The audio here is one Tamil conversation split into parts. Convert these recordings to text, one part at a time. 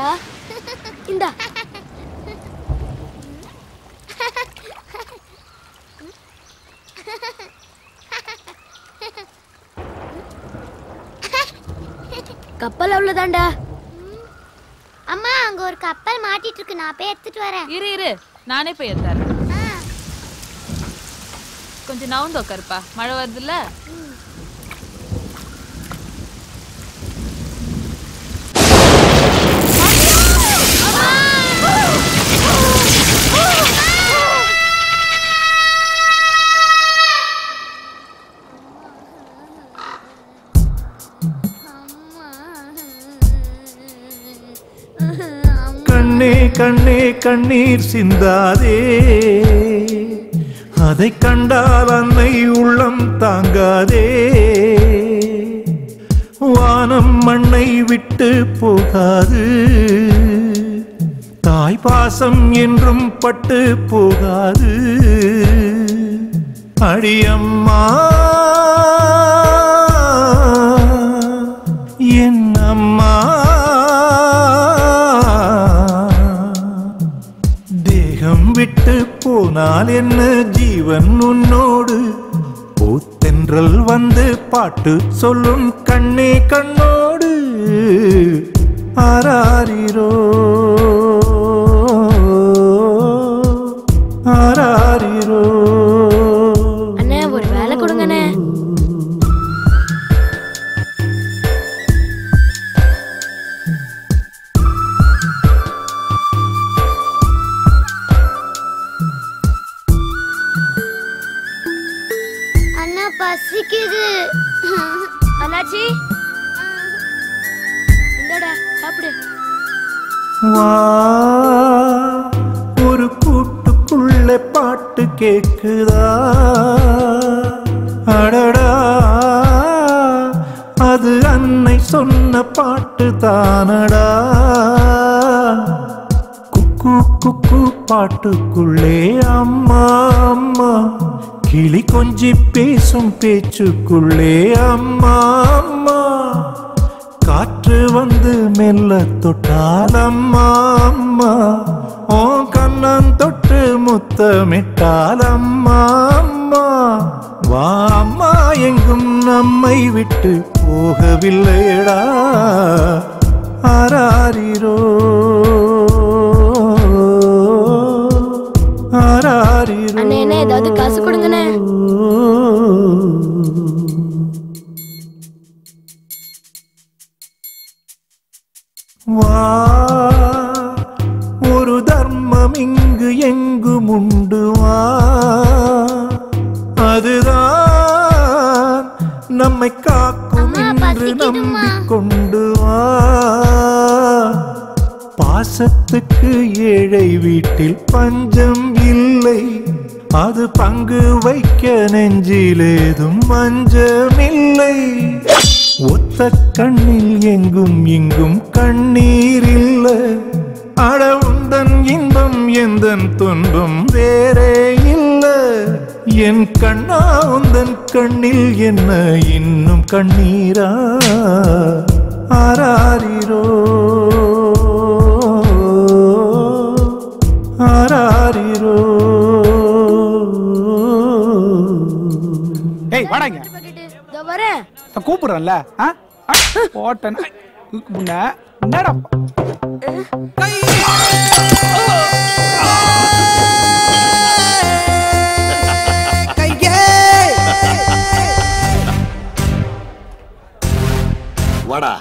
தாண்டா. இந்தா. கப்பல் அவ்வளவுதான்டா. அம்மா அங்க ஒரு கப்பல் மாட்டிட்டு இருக்கு, நான் போய் எடுத்துட்டு வரேன். இரு நானே போய் எடுத்துறேன். கொஞ்சம் நவுந்து உட்காருப்பா, மழை வருதுல்ல. கண்ணே கண்ணே கண்ணீர் சிந்தாதே, அதை கண்டால் அன்னை உள்ளம் தாங்காதே. வானம் மண்ணை விட்டு போகாது, தாய் பாசம் என்றும் பட்டு போகாது. அடியம்மா என் அம்மா, தேகம் விட்டு போனால் என்ன ஜீவன் உன்னோடு. பூத்தென்றல் வந்து பாட்டு சொல்லும் கண்ணே கண்ணோடு. ஆராரிரோ ஆராரிரோ. அண்ணே ஒரு வேலை கொடுங்கண்ணே. அண்ணா பசிக்குது. அண்ணாச்சி இந்தடா சாப்பிடு. வா ஒரு கூட்டுக்குள்ள பாட்டு கேக்குதா. அடடா அது அன்னை சொன்ன பாட்டு தானடா. குக்கு குக்கு பாட்டுக்குள்ளே அம்மா அம்மா, கிளி கொஞ்சி பேசும் பேச்சுக்குள்ளே அம்மா அம்மா. காற்று வந்து மெல்ல தொட்டால் அம்மா அம்மா, ஓ கண்ணன் தொட்டு முத்தமிட்டால் அம்மா அம்மா. வா அம்மா எங்கும் நம்மை விட்டு போகவில்லையடா. ஆராரிரோ ஆராரிரோ. அண்ணே என்ன ஏதாவது காசு கொடுங்கண்ணே. வா ஒரு தர்மம் இங்கு எங்கும் உண்டு. வா அதுதான் நம்மை காக்கும் என்று நம்பிக்கொண்டு வா. பாசத்துக்கு ஏழை வீட்டில் பஞ்சம் இல்லை, அது பங்கு வைக்க நெஞ்சிலேதும் மஞ்சமில்லை. ஒத்த கண்ணில் எங்கும் இங்கும் கண்ணீர் இல்ல, அட உந்தன் இன்பம் எந்தன் துன்பம் வேறே இல்ல. என் கண்ணா உந்தன் கண்ணில் என்ன இன்னும் கண்ணீரா. ஆராரிரோ ஆராரிரோ. ஏய் வாடாங்க. இதோ வரேன். கூப்பிடுறேன்ல போட்டேன் முன்ன என்னடா. வாடா,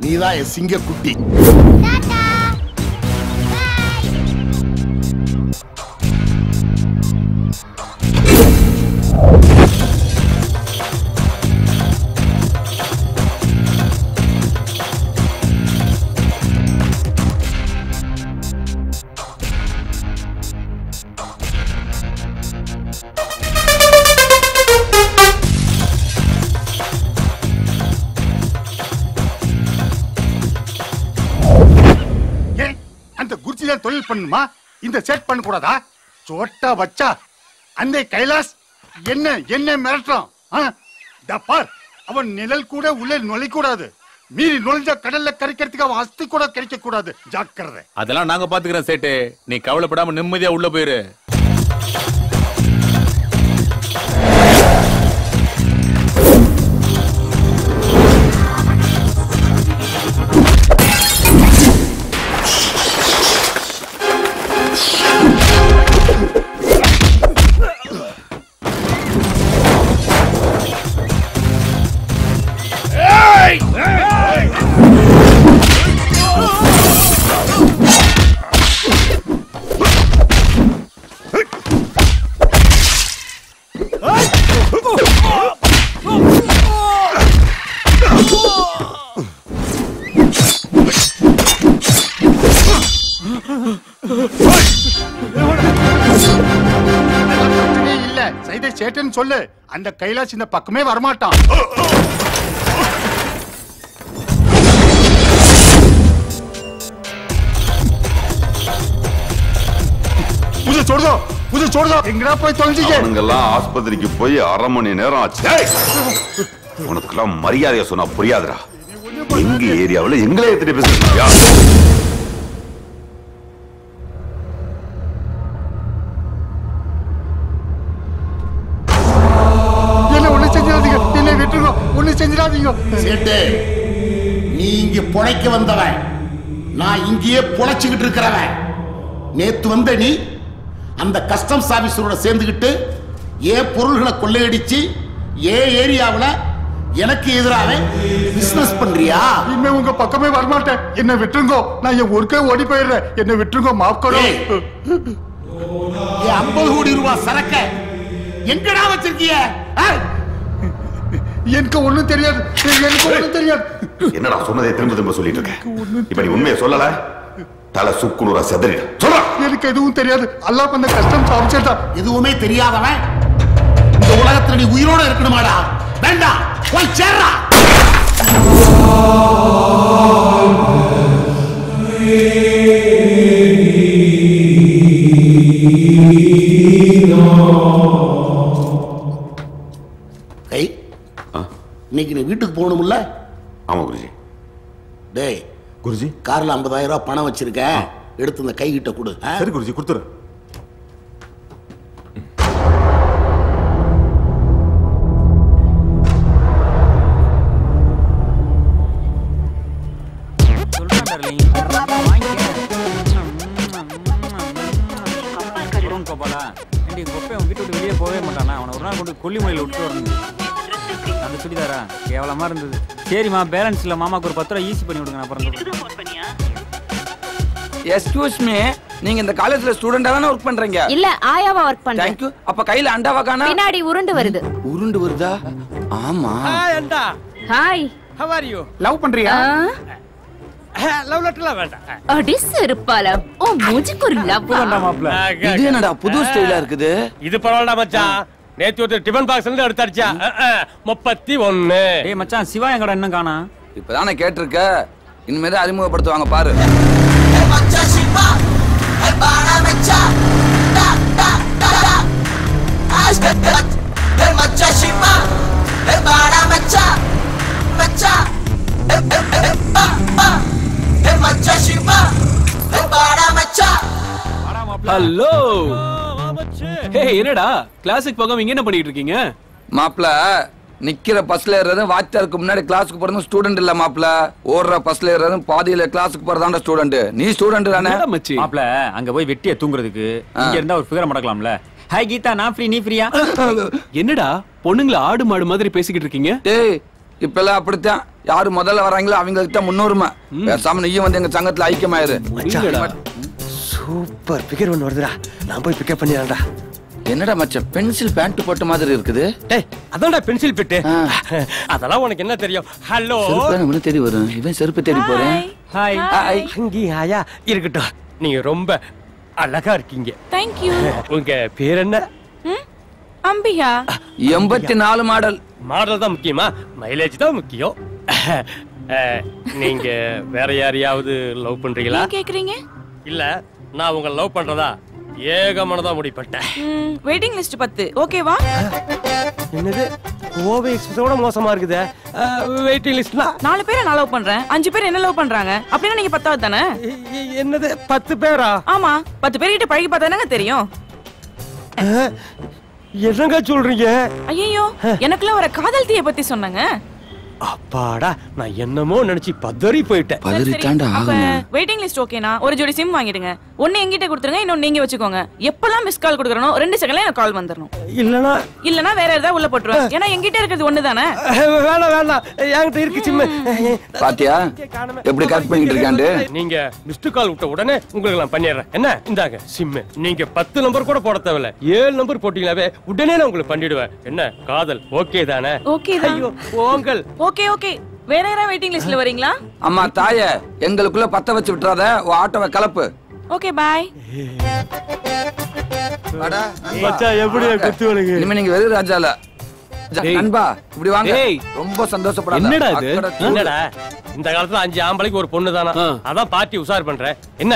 நீதான் என் சிங்க குட்டி. தொழில் பண்ணுமா, இந்த செட் பண்ண கூடாதா? சோட்டா வச்சா அந்த கைலாஸ் என்ன என்ன மிரட்டுறான். பார், அவன் நிழல் கூட உள்ள நுழைக்கூடாது. மீறி நுழைஞ்ச கடல்ல கரைக்கிறதுக்கு அவன் அஸ்தி கூட கிடைக்க கூடாது. ஜாக்கிரதை. அதெல்லாம் நாங்க பாத்துக்கிறோம் சேட்டு. நீ கவலைப்படாம நிம்மதியா உள்ள போயிரு. இல்ல சைதை சேட்டன் சொல்லு. அந்த கைலாஷ் இந்த பக்கமே வரமாட்டான். எங்கடா போய் தொலைஞ்சிக்க? அவனுங்கெல்லாம் ஆஸ்பத்திரிக்கு போய் 1/2 மணி நேரம் ஆச்சு. உனக்குலாம் மரியாதையா சொன்னா புரியாதுடா. எங்க ஏரியாவில் எங்களே எடுத்துட்டு பேசுறியா? என்ன ஒண்ணு செஞ்சிடாதீங்க, என்ன விட்டுருங்க, ஒண்ணு செஞ்சிடாதீங்க. சேட்டு, நீ இங்க பொழைக்க வந்தவன், நான் இங்கேயே பொழைச்சுக்கிட்டு இருக்கிறவன். நேத்து வந்த நீ அந்த கஸ்டம்ஸ் ஆபீசரோட சேர்ந்துகிட்டு ஏன் பொருள்களை கொள்ளையடிச்சு ஏன் ஏரியாவில் எனக்கு எதிராக பிசினஸ் பண்றியா? இனிமே உங்க பக்கமே வரமாட்டேன். என்ன விட்டுருங்கோ, நான் என் ஒர்க்கே ஓடி போயிடுறேன். என்ன விட்டுருங்கோ, மாஃப் கரோ. 50 கோடி ரூபாய் சரக்க எங்கடா வச்சிருக்கிய? எனக்கு ஒண்ணும் தெரியாது, எனக்கு ஒண்ணும் தெரியாது. என்னடா சொன்னதை திரும்ப திரும்ப சொல்லிட்டு இருக்க? இப்ப நீ உண்மையை சொல்லல, தலை சுக்குநூறா செதறிட. சொல்ற. எனக்கு எதுவும் தெரியாது. அல்லாஹ் பண்ண கஸ்டம்ஸ் ஆபீசர் தான். எதுவுமே தெரியாதவன் இந்த உலகத்துல நீ உயிரோட இருக்கணுமாடா? வேண்டாம், போய் சேர்றா. இன்னைக்கு நீ வீட்டுக்கு போகணும்ல? ஆமா குருஜி. டேய் குருஜி, கார்ல 50,000 ரூபாய் பணம் வச்சிருக்கேன், எடுத்து இந்த கை கிட்ட கொடு. சரி குருஜி, கொடுத்துறேன். வெளியே போவே மாட்டானா? அவனை ஒரு நாள் கொண்டு கொல்லிமலையில் விட்டு வரணும். அந்த சுடிதாரா கேவலமா இருந்தது. சரிம்மா, பேலன்ஸ் இல்ல, மாமாக்கு ஒரு 10 ரூபாய் ஈஸி பண்ணி விடுங்க. அப்புறம் எக்ஸ்கியூஸ் மீ, நீங்க இந்த காலேஜ்ல ஸ்டூடெண்டா தான வர்க் பண்றீங்க? இல்ல, ஆயாவா வர்க் பண்றேன். Thank you. அப்ப கையில அண்டாவா காணா? பின்னாடி உருண்டு வருது. உருண்டு வருதா? ஆமா. ஹாய் அண்டா. Hi. How are you? Love பண்றியா? லவ் லெட்டர்லாம் வேண்டாம். அடி செருப்பால. ஓ மூஞ்சிக்கு ஒரு லவ் வேண்டாம் மாப்ள. இது என்னடா புது ஸ்டைலா இருக்குது? இது பரவாயில்லை மச்சான். நேத்து ஒரு டிபன் பாக்ஸ்ல இருந்து எடுத்தாச்சா. 31. டேய் மச்சான், சிவா எங்கடா இன்னும் காணா? இப்பதானே கேட்டிருக்க, இனிமே தான் அறிமுகப்படுத்துவாங்க பாரு. ஹலோ. என்னடா கிளாஸுக்கு போகாம இங்க என்ன பண்ணிட்டு இருக்கீங்க? மாப்ள, நிக்கிற பஸ்ல ஏறதும் வாத்தியாருக்கு முன்னாடி கிளாஸுக்கு போறதும் ஸ்டூடெண்ட் இல்ல மாப்ள. ஓடுற பஸ்ல ஏறதும் பாதியில கிளாஸுக்கு போறதாண்டா ஸ்டூடெண்ட். நீ ஸ்டூடெண்ட் தானே? மாப்ள, அங்க போய் வெட்டிய தூங்குறதுக்கு இங்க இருந்தா ஒரு ஃபிகர் மடக்கலாம்ல. ஹாய் கீதா, நான் ஃப்ரீ, நீ ஃப்ரீயா? என்னடா பொண்ணுங்கள ஆடு மாடு மாதிரி பேசிக்கிட்டு இருக்கீங்க? டேய், இப்பெல்லாம் அப்படித்தான். யாரு முதல்ல வராங்களோ அவங்களுக்கு தான் முன்னுரிமை. பேசாம நீயும் வந்து எங்க சங்கத்துல ஐக்கியமாயிரு. சூப்பர் பிகர் ஒன்னு வருதுடா, நான் போய் பிக்கப் பண்ணிடுறேன்டா. என்னடா மச்சான், பென்சில் பேண்ட் போட்ட மாதிரி இருக்குது. டேய், அதான்டா பென்சில் பிட். அதெல்லாம் உனக்கு என்ன தெரியும்? ஹலோ. செருப்பு என்ன தேடி வரும்? இவன் செருப்பு தேடி போறேன். Hi hi. அங்கி ஹாயா இருக்கட்டும். நீங்க ரொம்ப அழகா இருக்கீங்க. Thank you. உங்க பேர் என்ன? அம்பிகா. 84 மாடல். மாடல் தான் முக்கியமா? மைலேஜ் தான் முக்கியம். நீங்க வேற யாரையாவது லவ் பண்றீங்களா? கேக்குறீங்க? இல்ல, நான் உங்களை லவ் பண்றதா ஏகமனதா முடிப்பட்டேன். Waiting list 10. ஓகேவா? என்னது கோவை எக்ஸ்பிரஸோட மோசமா இருக்குது. Waiting list. 4 பேரை நான் லவ் பண்றேன், 5 பேர் என்ன லவ் பண்றாங்க. அப்படின்னா நீங்க 10வது தானே? என்னது 10 பேரா? ஆமா, 10 பேர்கிட்ட பழகி பார்த்தாதானங்க தெரியும். என்னங்க சொல்றீங்க? ஐயோ, எனக்குள்ள ஒரு காதல் தீய பத்தி சொன்னாங்க. அப்பாடா, நான் என்னமோ நினைச்சு பதறி போயிட்டேன். வெயிட்டிங் லிஸ்ட் ஓகேனா ஒரு ஜோடி சிம் வாங்கிடுங்க. ஒன்னு என்கிட்ட கொடுத்துருங்க, இன்னொன்னு நீங்க வச்சுக்கோங்க. எப்பலாம் மிஸ் கால் கொடுக்கறனோ 2 செகண்ட்ல எனக்கு கால் வந்துறணும். இல்லனா வேற ஏதாவது உள்ள போட்டுருவேன். ஏன்னா என்கிட்ட இருக்குது ஒண்ணு தானே. வேணாம் என்கிட்ட இருக்கு சிம். பாத்தியா எப்படி கட் பண்ணிட்டு இருக்காண்டு. நீங்க மிஸ்ட் கால் விட்ட உடனே உங்களுக்கு நான் பண்ணிடுறேன். என்ன இந்தாங்க சிம். நீங்க 10 நம்பர் கூட போட தேவையில்ல, 7 நம்பர் போட்டீங்களாவே உடனே நான் உங்களுக்கு பண்ணிடுவேன். என்ன காதல் ஓகே தானே? ஓகே தான். ஐயோ போங்கள். Okay okay. வேற யாரா வெயிட்டிங் லிஸ்ட்ல வரீங்களா? அம்மா தாயே, எங்களுக்குள்ள பத்த வச்சு விட்டுறாத. ஆட்டோவை கலப்பு. Okay bye. வாடா மச்சான், எப்படி குத்து வலங்க. இனிமே நீங்க வெறு ராஜால. நண்பா இப்படி வாங்க. ரொம்ப சந்தோஷப்படாத. என்னடா இது? என்னடா இந்த காலத்துல 5 ஆம்பளைக்கு ஒரு பொண்ணு தானா? அதான் பார்ட்டி உசார் பண்றேன். என்ன?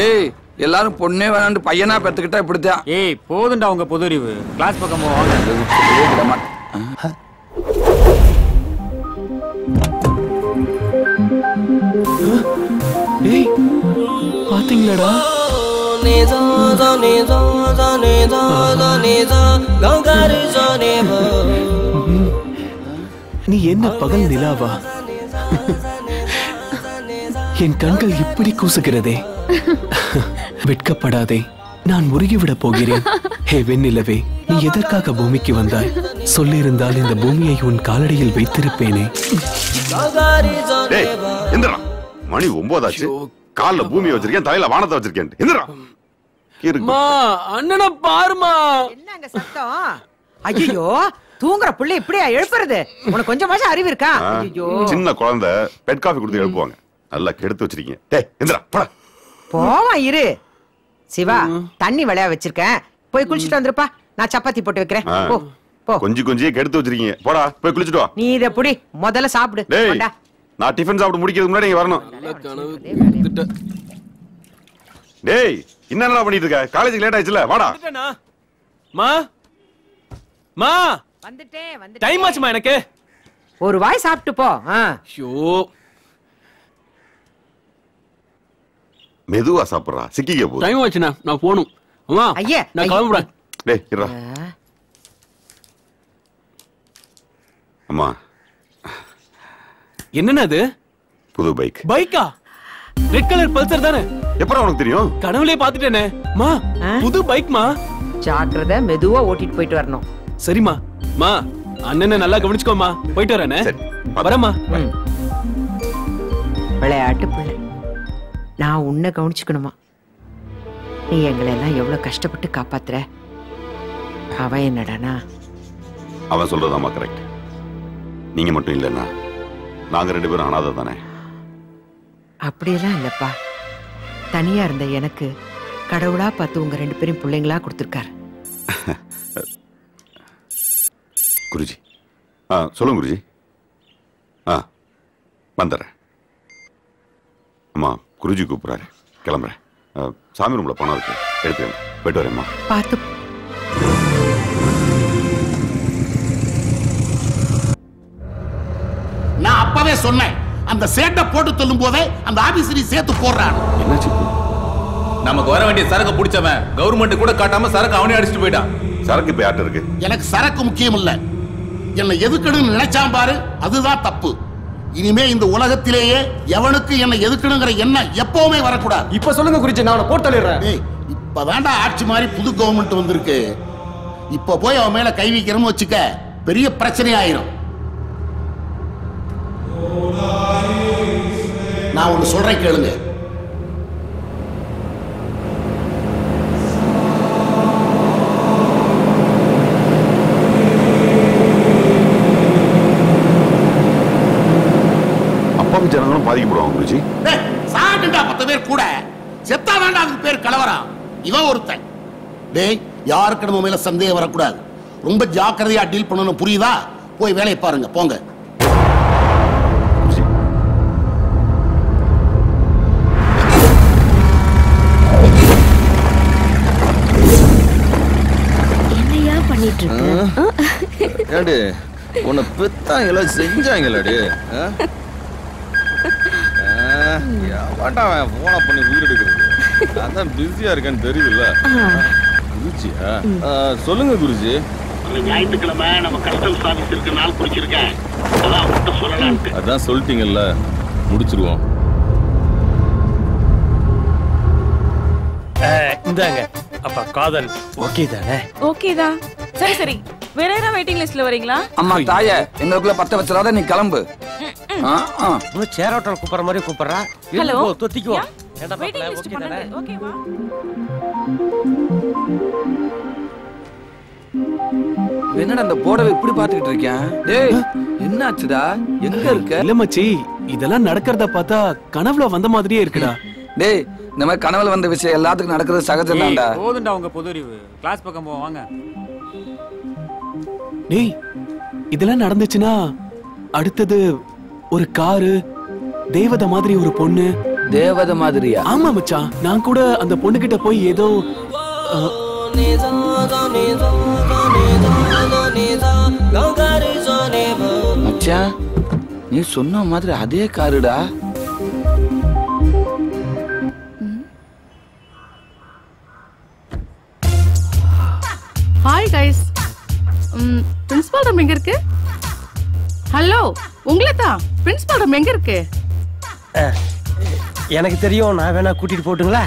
ஏய், எல்லாரும் பொண்ணே வேணாண்டு பையனா பெத்துக்கிட்டா இப்படித்தான். ஏய் போதுண்டா உங்க பொது அறிவு. கிளாஸ் பக்கம் போவாங்க. ஏய் பாத்தீங்களாடா? நீ என்ன பகல் நிலாவா? என் கண்கள் இப்படி கூசுகிறதே. வெட்கப்படாதே, நான் முருகிவிட போகிறேன். ஹே வெண்ணிலவே, நீ எதற்காக பூமிக்கு வந்தாய்? சொல்லியிருந்தால் இந்த பூமியை உன் காலடியில் வைத்திருப்பேனே. மணி 9 ஆச்சு. கால்ல பூமி வச்சிருக்கேன், தலையில வானத்தை வச்சிருக்கேன். எந்திரா. அண்ணனை பாருமா. என்னங்க சத்தம்? ஐயோ, தூங்குற புள்ள இப்படியா எழுப்புறது? உனக்கு கொஞ்சமாச்சும் அறிவு இருக்கா? ஐயோ, சின்ன குழந்தை பெட் காஃபி கொடுத்து எழுப்புவாங்க. நல்லா கெடுத்து வச்சிருக்கீங்க. டேய் எந்திரா போடா. போவா இரு. சிவா, தண்ணி விளையா வச்சிருக்கேன், போய் குளிச்சிட்டு வந்துருப்பா. நான் சப்பாத்தி போட்டு வைக்கிறேன். போ போ. கொஞ்சம் கெடுத்து வச்சிருக்கீங்க. போடா போய் குளிச்சிட்டு வா. நீ இத புடி, முதல்ல சாப்பிடு. டேய், நான் டிஃபன் சாப்பிட்டு முடிக்கிறதுக்கு முன்னாடி நீங்க வரணும். டேய், என்னடா பண்ணிட்டு இருக்க? காலேஜுக்கு லேட் ஆயிடுச்சுல, வாடா. மா மா வந்துட்டேன். டைம் ஆச்சுமா எனக்கு. ஒரு வாய் சாப்பிட்டு போ. ஐயோ, மெதுவா சாப்பிடுறா, சிக்கிக்க போ. டைம் ஆச்சுனா நான் போணும். அம்மா ஐயா, நான் கிளம்புறேன். டேய் இருடா. அம்மா என்னன்னா அது? புது பைக். பைக்கா? ரெட் கலர் பல்சர் தானே? எப்பறம் உனக்கு தெரியும்? கனவுலயே பாத்துட்டேனே. மா, புது பைக் மா. ஜாக்கிரதை, மெதுவா ஓட்டிட்டு போயிட்டு வரணும். சரிமா. மா, அண்ணனை நல்லா கவனிச்சுக்கோமா. போயிட்டு வரேனே. வரேம்மா. விளையாட்டு பிள்ளை, நான் உன்னை கவனிச்சுக்கணுமா? நீ எங்களை எல்லாம் எவ்வளவு கஷ்டப்பட்டு காப்பாத்துற. அவன் என்னடானா? அவன் சொல்றதாமா கரெக்ட். நீங்க மட்டும் இல்லைன்னா நாங்க 2 பேரும் அனாதை தானே. அப்படியெல்லாம் இல்லப்பா. தனியா இருந்த எனக்கு கடவுளா பார்த்து உங்க 2 பேரும் பிள்ளைங்களா கொடுத்துருக்காரு. குருஜி, சொல்லுங்க குருஜி. வந்துடுறேன். அம்மா, குருஜி கூப்பிடுறாரு, கிளம்புறேன். சாமி ரூம்ல பணம் இருக்கு, எடுத்துக்கணும். போயிட்டு வரேம்மா. பார்த்து. நான் அப்பவே சொன்னேன், அந்த சேட்டை போட்டு சொல்லும் போதே அந்த ஆபீசரி சேர்த்து போடுறான். நமக்கு வர வேண்டிய சரக்கு பிடிச்சவன் கவர்மெண்ட் கூட காட்டாம சரக்கு அவனே அடிச்சுட்டு போயிட்டான். சரக்கு இப்ப யார்ட்ட இருக்கு? எனக்கு சரக்கு முக்கியம் இல்ல, என்னை எதுக்கணும்னு நினைச்சான் பாரு, அதுதான் தப்பு. இனிமே இந்த உலகத்திலேயே எவனுக்கு என்னை எதுக்கணுங்கிற எண்ணம் எப்பவுமே வரக்கூடாது. இப்ப சொல்லுங்க குறிச்சி, நான் போட்டு தள்ளிடுறேன். இப்ப வேண்டா, ஆட்சி மாதிரி புது கவர்மெண்ட் வந்திருக்கு. இப்ப போய் அவன் மேல கை வைக்கிறோம்னு வச்சுக்க, பெரிய பிரச்சனை ஆயிரும். நான் ஒண்ணு சொல்றேன் கேளுங்க. அப்பாவி ஜனங்களும் பாதிக்கப்படுவாங்க குருஜி. சாட்டுண்டா 10 பேர் கூட செத்தா வேண்டாம், அதுக்கு பேர் கலவரம். இவன் ஒருத்தன். டேய், யாருக்கு நம்ம மேல சந்தேகம் வரக்கூடாது. ரொம்ப ஜாக்கிரதையா டீல் பண்ணணும், புரியுதா? போய் வேலையை பாருங்க, போங்க. என்னையா பண்ணிட்டு இருக்க? ஏண்டி உன்னை பெத்தாங்களா செஞ்சாங்களாடி வாட்டாவன் போனை பண்ணி உயிர் எடுக்கிறது அதான் பிஸியா இருக்கேன்னு தெரியுதுல்ல குருஜியா சொல்லுங்க குருஜி ஞாயிற்றுக்கிழமை நம்ம கஸ்டம்ஸ் ஆபீஸ் இருக்க நாள் குறிச்சிருக்கேன் அதான் அவங்ககிட்ட சொல்லலாம் அதான் சொல்லிட்டீங்கல்ல முடிச்சிருவோம் இந்தாங்க அப்பா காதல் ஓகே தானே ஓகே தான் சரி சரி வேற யாரா வெயிட்டிங் லிஸ்ட்ல வரீங்களா அம்மா தாயே எங்களுக்குள்ள பத்த வச்சிடாத நீ கிளம்பு சேர் ஹோட்டல் கூப்பிடுற மாதிரி கூப்பிடுறா ஹலோ தொத்திக்குவா வெயிட்டிங் லிஸ்ட் பண்ணது ஓகேவா என்னடா அந்த போர்டை இப்படி பாத்துக்கிட்டு இருக்கேன் டேய் என்னாச்சுடா எங்க இருக்க இல்ல மச்சி இதெல்லாம் நடக்கிறத பார்த்தா கனவுல வந்த மாதிரியே இருக்குடா டேய் இந்த மாதிரி கனவுல வந்த விஷயம் எல்லாத்துக்கும் நடக்கிறது சகஜம் தான்டா போதுண்டா உங்க பொது அறிவு கிளாஸ் பக்கம் போ வாங்க டேய் இதெல்லாம் நடந்துச்சுன்னா அடுத்தது ஒரு காரு தேவதை மாதிரி ஒரு பொண்ணு தேவதை மாதிரியா ஆமா மச்சான் நான் கூட அந்த பொண்ணு கிட்ட போய் ஏதோ மச்சான் நீ சொன்ன மாதிரி அதே காருடா ஹாய் கைஸ் பிரின்சிபால் ரூம் எங்க இருக்கு ஹலோ உங்களை தான் பிரின்சிபால் ரூம் எங்க இருக்கு எனக்கு தெரியும் நான் வேணா கூட்டிட்டு போட்டுங்களா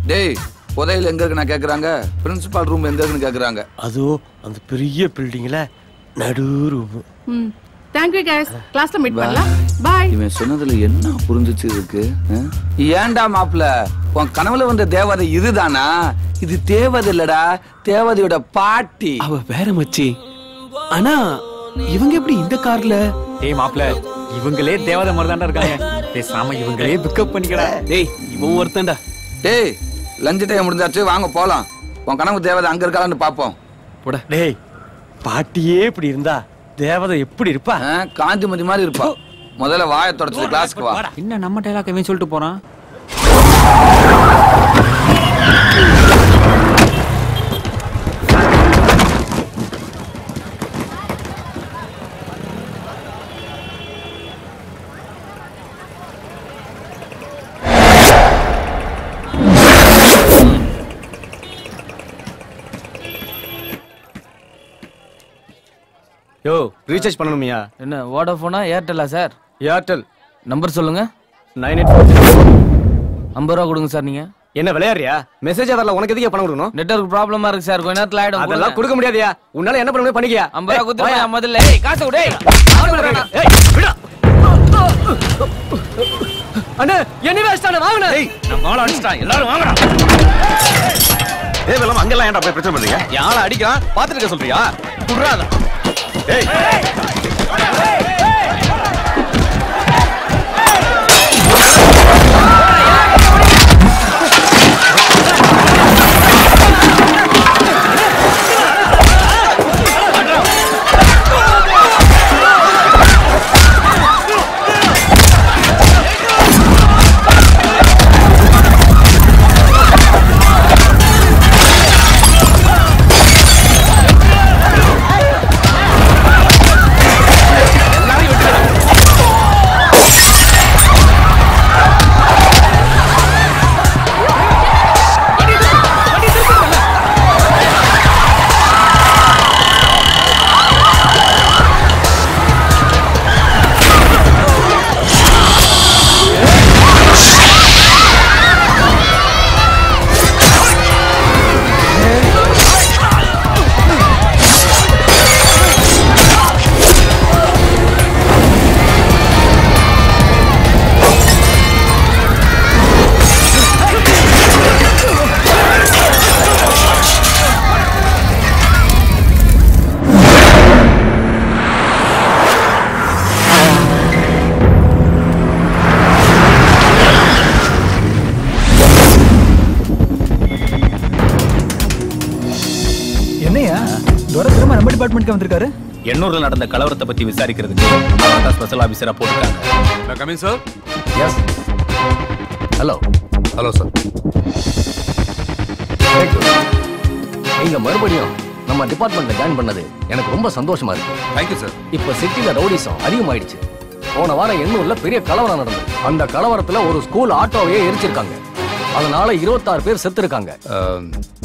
டேய் புதையில எங்க இருக்கு நான் கேக்குறாங்க பிரின்சிபால் ரூம் எங்க இருக்குன்னு கேக்குறாங்க அதோ அந்த பெரிய பில்டிங்ல நடு ரூம் தேங்க் யூ கைஸ் கிளாஸ்ல மீட் பண்ணலாம் பை இவன் சொன்னதுல என்ன புரிஞ்சிச்சு இருக்கு ஏன்டா மாப்ள உன் கனவுல வந்த தேவதை இதுதானா இது தேவதை இல்லடா தேவதையோட பாட்டி அவ வேற மச்சி ஆனா இவங்க எப்படி இந்த கார்ல டேய் மாப்ள இவங்களே தேவதை மாதிரி தான்டா இருக்காங்க பேசாம இவங்களே பிக்கப் பண்ணிக்கடா டேய் இவன் ஒருத்தன்டா டேய் லஞ்ச் டைம் முடிஞ்சாச்சு வாங்க போலாம் உன் கனவு தேவதை அங்க இருக்காளான்னு பாப்போம் போடா டேய் பாட்டியே இப்படி இருந்தா தேவதை எப்படி இருப்பா காந்திமதி மாதிரி இருப்பா முதல்ல வாயை தொடச்சு கிளாஸ்க்கு வா என்ன நம்ம டைலாக் இவன் சொல்லிட்டு போறான் யோ ரீசார்ஜ் பண்ணணுமியா என்ன வோடாஃபோனா ஏர்டெல்லா சார் ஏர்டெல் நம்பர் சொல்லுங்க 9840 50 ரூபா கொடுங்க சார் நீங்க என்ன விளையாடுறியா மெசேஜ் வரல உனக்கு எதுக்கு பணம் கொடுக்கணும் நெட்வொர்க் ப்ராப்ளமா இருக்கு சார் கொஞ்ச நேரத்துல ஆயிடும் அதெல்லாம் கொடுக்க முடியாதியா உன்னால என்ன பண்ண முடியும் பண்ணிக்கியா 50 ரூபா குடுத்து முதல்ல ஏய் காசு கொடு ஏய் அண்ணே என்ன வேஸ்டானே வாங்குனே ஏய் நான் மால அடிச்சிட்டேன் எல்லாரும் வாங்கடா ஏய் வெல்லம் அங்கெல்லாம் ஏன்டா போய் பிரச்சனை பண்றீங்க யார அடிக்கிறான் பாத்துட்டு இருக்க சொல்றியா குடுறாத ஏய் டிபார்ட்மென்ட்க்கு வந்திருக்காரு. எண்ணூர்ல நடந்த கலவரத்தை பத்தி விசாரிக்கிறதுக்கு அவர்தான் ஸ்பெஷல் ஆபீசரா போட்டுருக்காங்க. Coming sir. Yes. Hello. Hello sir. நீங்க மறுபடியும் நம்ம டிபார்ட்மெண்ட்ல ஜாயின் பண்ணது எனக்கு ரொம்ப சந்தோஷமா இருக்கு. Thank you sir. இப்ப சிட்டில ரவுடிசம் அதிகமாயிடுச்சு. போன வாரம் எண்ணூர்ல பெரிய கலவரம் நடந்தது. அந்த கலவரத்துல ஒரு ஸ்கூல் ஆட்டோவையே எரிச்சிருக்காங்க. அதனால 26 பேர் செத்து இருக்காங்க.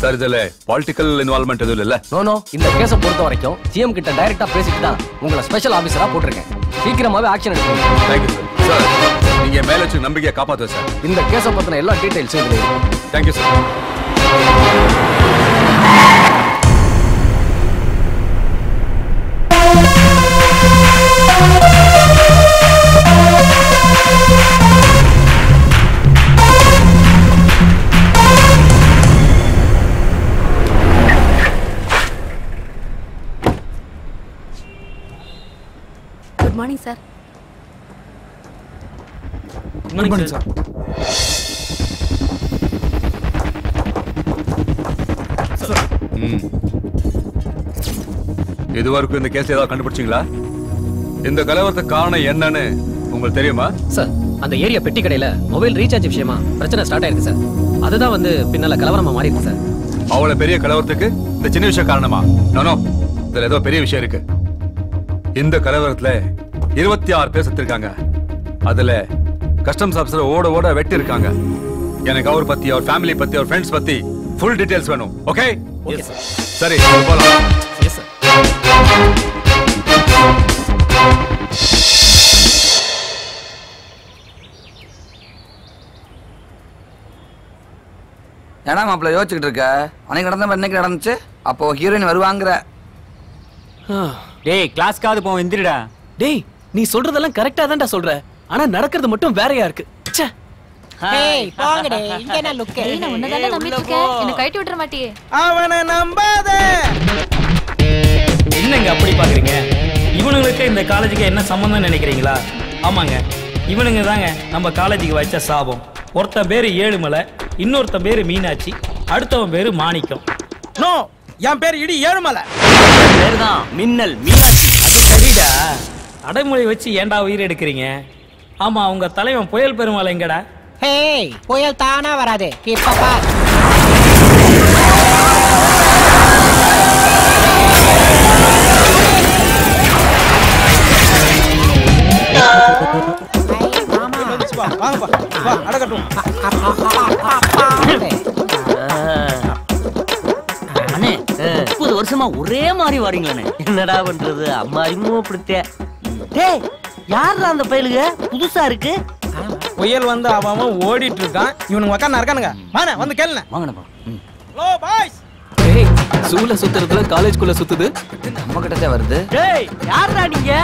சார் இதுல பொலிட்டிக்கல் இன்வால்வ்மெண்ட் எதுவும் இல்ல? நோ இந்த கேஸை பொறுத்த வரைக்கும் சிஎம் கிட்ட டைரக்டா பேசிட்டு தான் உங்களை ஸ்பெஷல் ஆபீசரா போட்டிருக்கேன். சீக்கிரமாவே ஆக்ஷன் எடுக்கணும். Thank you sir. சார் நீங்க மேல வச்சு நம்பிக்கையை காப்பாத்துங்க சார். இந்த கேஸை பத்தின எல்லா டீடைல்ஸும் இதுல இருக்கு. Thank you sir. Good morning sir. Good morning sir. இதுவரைக்கும் இந்த கேஸ் ஏதாவது கண்டுபிடிச்சீங்களா? இந்த கலவரத்துக்கு காரணம் என்னன்னு உங்களுக்கு தெரியுமா? சார் அந்த ஏரியா பெட்டி கடையில மொபைல் ரீசார்ஜ் விஷயமா பிரச்சனை ஸ்டார்ட் ஆயிருக்கு சார். அதுதான் வந்து பின்னால கலவரமா மாறி இருக்கு சார். அவ்வளவு பெரிய கலவரத்துக்கு இந்த சின்ன விஷயம் காரணமா? நோ இதுல ஏதோ பெரிய விஷயம் இருக்கு. இந்த கலவரத்துல 26 பேர் செத்துருக்காங்க. அதுல கஸ்டம்ஸ் ஆபீசர் ஓட ஓட வெட்டி இருக்காங்க. எனக்கு அவர் பத்தி, அவர் ஃபேமிலி பத்தி, அவர் ஃப்ரெண்ட்ஸ் பத்தி ஃபுல் டீடைல்ஸ் வேணும். ஓகே? Yes sir. சரி போலாம். Yes sir. ஏன்னா மாப்பிள்ள யோசிச்சுக்கிட்டு இருக்க? அன்னைக்கு நடந்த மாதிரி இன்னைக்கு நடந்துச்சு. அப்போ ஹீரோயின் வருவாங்கிற. டேய் கிளாஸ்க்காவது போ எந்திரிடா. டேய் நீ சொல்றதெல்லாம் கரெக்டா தான்டா சொல்ற. ஆனா நடக்கிறது மட்டும் வேறையா இருக்கு. ச்சே. ஏய் போங்கடே, இங்க என்ன லுக்? டேய் நான் உன்ன தான நம்பிட்டு இருக்கேன். என்ன கழட்டி விட்டுற மாட்டியே? அவனை நம்பாதே. என்னங்க அப்படி பாக்குறீங்க? இவனுங்களுக்கு இந்த காலேஜுக்கு என்ன சம்பந்தம் நினைக்கிறீங்களா? ஆமாங்க, இவனுங்க தாங்க நம்ம காலேஜுக்கு வச்ச சாபம். ஒருத்தன் பேரு ஏழுமலை, இன்னொருத்தன் பேரு மீனாட்சி, அடுத்தவன் பேரு மாணிக்கம். நோ, என் பேர் இடி ஏழுமலை. பேருதான் மின்னல் மீனாட்சி. அது சரிடா. அடைமொழி வச்சு ஏன்டா உயிர் எடுக்கிறீங்க? ஆமா, உங்க தலைவன் புயல் பெருமாள் எங்கடா? ஹேய், புயல் தானா வராது. இப்ப பார். அண்ணே 30 வருஷமா ஒரே மாதிரி வாரீங்களே, என்னடா பண்றது? அம்மா அறிமுகம் அப்படித்தே. டேய் யாரா அந்த பயலுக புதுசா இருக்கு? புயல் வந்து அவன் ஓடிட்டு இருக்கான். இவனுங்க உட்கார்ந்து இருக்கானுங்க. வாங்க வந்து கேளுங்க. வாங்கடா. Hello boys. ஏய் சூல சுத்துறதுல காலேஜ்க்குள்ள சுத்துது. நம்ம கிட்ட வருது. டேய் யாரா நீங்க?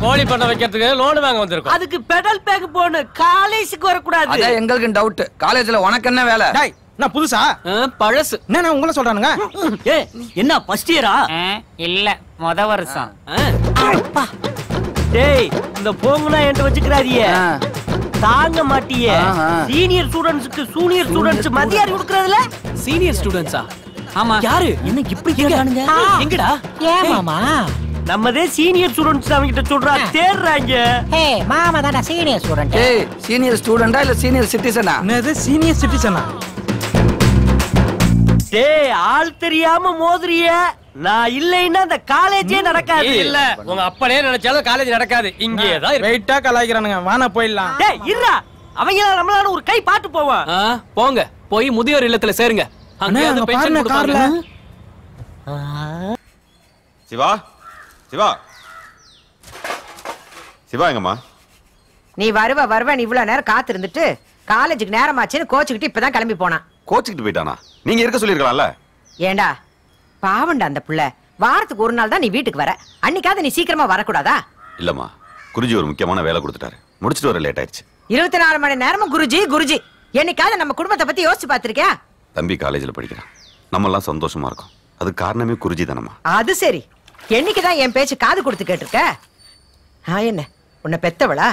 கோழி பண்ண வைக்கிறதுக்கு லோன் வாங்க வந்திருக்கோம். அதுக்கு பெடல் பேக் போணும், காலேஜுக்கு வர கூடாது. அதான் எங்களுக்கு டவுட். காலேஜ்ல உனக்கு என்ன வேலை? டேய் நான் புதுசா? பழசு. என்ன உங்களை சொல்றானுங்க? ஏய் என்ன ஃபர்ஸ்ட் இயரா? இல்ல முத வருஷம். அப்பா டேய் இந்த போங்கனா என்கிட்ட வச்சுக்கிறாதியே, தாங்க மாட்டியே. சீனியர் ஸ்டூடண்ட்ஸ்க்கு ஜூனியர் ஸ்டூடண்ட்ஸ் மதியாரி கொடுக்கறதுல சீனியர் ஸ்டூடண்ட்ஸா? ஆமா. யாரு? என்ன இப்படி கேக்குறானுங்க? எங்கடா? ஏன் மாமா? நம்மதே சீனியர் ஸ்டூடண்ட்ஸ் அவங்க கிட்ட சொல்றா தேடுறாங்க. ஏய் மாமா தான சீனியர் ஸ்டூடண்ட். ஏய் சீனியர் ஸ்டூடண்டா இல்ல சீனியர் சிட்டிசனா? என்னது சீனியர் சிட்டிசனா? டேய் ஆள் தெரியாம மோதுறிய. நான் இல்லைன்னா அந்த காலேஜே நடக்காது. இல்ல உங்க அப்பனே நினைச்சாலும் காலேஜ் நடக்காது. இங்கே தான் வெயிட்டா கலாய்க்கிறானுங்க. வானா போயிடலாம். டேய் இருடா, அவங்க நம்மளால ஒரு கை பாத்து போவான். போங்க போய் முதியோர் இல்லத்துல சேருங்க. அங்க அந்த பென்ஷன் கொடுப்பாங்க. சிவா சிவா சிவா எங்கம்மா? நீ வருவன்னு இவ்வளவு நேரம் காத்து இருந்துட்டு காலேஜுக்கு நேரமாச்சுன்னு கோச்சுக்கிட்டு இப்பதான் கிளம்பி போனான். கோச்சுக்கிட்டு போயிட்டானா? நீங்க இருக்க சொல்லிருக்கலாம்ல. ஏண்டா பாவண்டா அந்த புள்ள. வாரத்துக்கு ஒரு நாள் தான் நீ வீட்டுக்கு வர. அன்னைக்காவது நீ சீக்கிரமா வரக்கூடாதா? இல்லம்மா, குருஜி ஒரு முக்கியமான வேலை கொடுத்துட்டாரு. முடிச்சிட்டு வர லேட் ஆயிடுச்சு. 24 மணி நேரமும் குருஜி குருஜி. என்னைக்காவது நம்ம குடும்பத்தை பத்தி யோசிச்சு பாத்திருக்கியா? தம்பி காலேஜ்ல படிக்கிறான். நம்ம எல்லாம் சந்தோஷமா இருக்கோம். அது காரணமே குருஜி தானம்மா. அது சரி. என்னைக்குதான் என் பேச்சு காது கொடுத்து கேட்டிருக்க? என்ன உன்னை பெத்தவளா?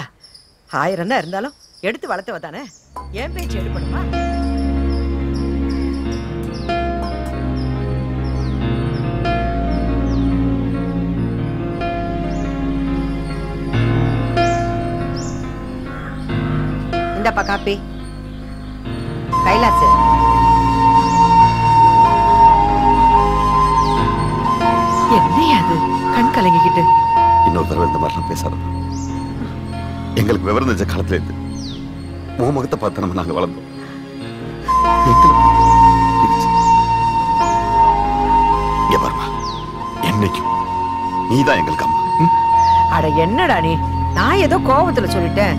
1000 தான் இருந்தாலும் எடுத்து வளர்த்தவ தானே. என் பேச்சு எடுப்பணுமா? இந்தப்பா காப்பி. கைலாசு என்னையா அது கண் கலங்கிக்கிட்டு? இன்னொரு தடவை இந்த மாதிரிலாம் பேசாத. எங்களுக்கு விவரம் தெரிஞ்ச காலத்துல இருந்து முகத்தை பார்த்து நம்ம நாங்க வளர்ந்தோம். இங்க பாருமா, என்னைக்கும் நீதான் எங்களுக்கு அம்மா. அட என்னடா நீ, நான் ஏதோ கோபத்துல சொல்லிட்டேன்,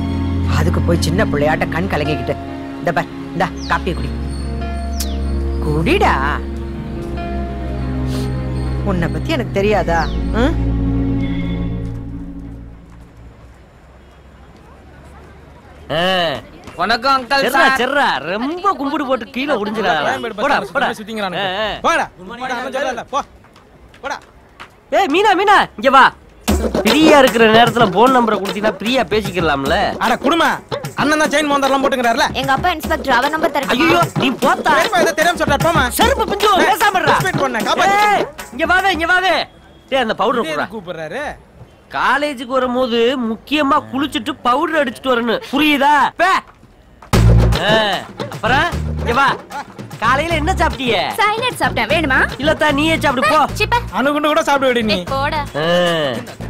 அதுக்கு போய் சின்ன பிள்ளையாட்ட கண் கலங்கிக்கிட்டு. இந்த பார், இந்த காப்பி குடி, குடிடா. உன்னை பத்தி எனக்கு தெரியாதா? வணக்கம் அங்கிள். செர்ரா ரொம்ப கும்பிடு போட்டு கீழே உடைஞ்சிரா. போடா போடா சுத்திங்கறானே. போடா. போ. போடா. ஏய் மீனா மீனா இங்க வா. பிரியா இருக்கிற நேரத்துல போன் நம்பரை கொடுத்தீனா பிரியா பேசிக்கலாம்ல. அட குடுமா, அண்ணன் தான் செயின் மோந்தறலாம் போட்டுங்கறார்ல. எங்க அப்பா இன்ஸ்பெக்டர், அவ நம்பர் தரேன். ஐயோ நீ போடா. இத தெரியாம சொல்றா போமா. செருப்பு பிஞ்சு பேசாம இருடா. ரெஸ்பெக்ட் பண்ண காப்பாத்து. இங்க வாவே இங்க வாவே. டேய் அந்த பவுடர் போடுறா. கூப்பிடுறாரு. காலேஜுக்கு வரும்போது முக்கியமா குளிச்சிட்டு பவுடர் அடிச்சிட்டு வரணும், புரியுதா? அப்புறம் இங்க வா. காலையில என்ன சாப்பிட்டியே? சைனட் சாப்பிட்டேன், வேணுமா? இல்லத்தா நீயே சாப்பிடு போ. அணுகுண்டு கூட சாப்பிடுடி நீ. போடா.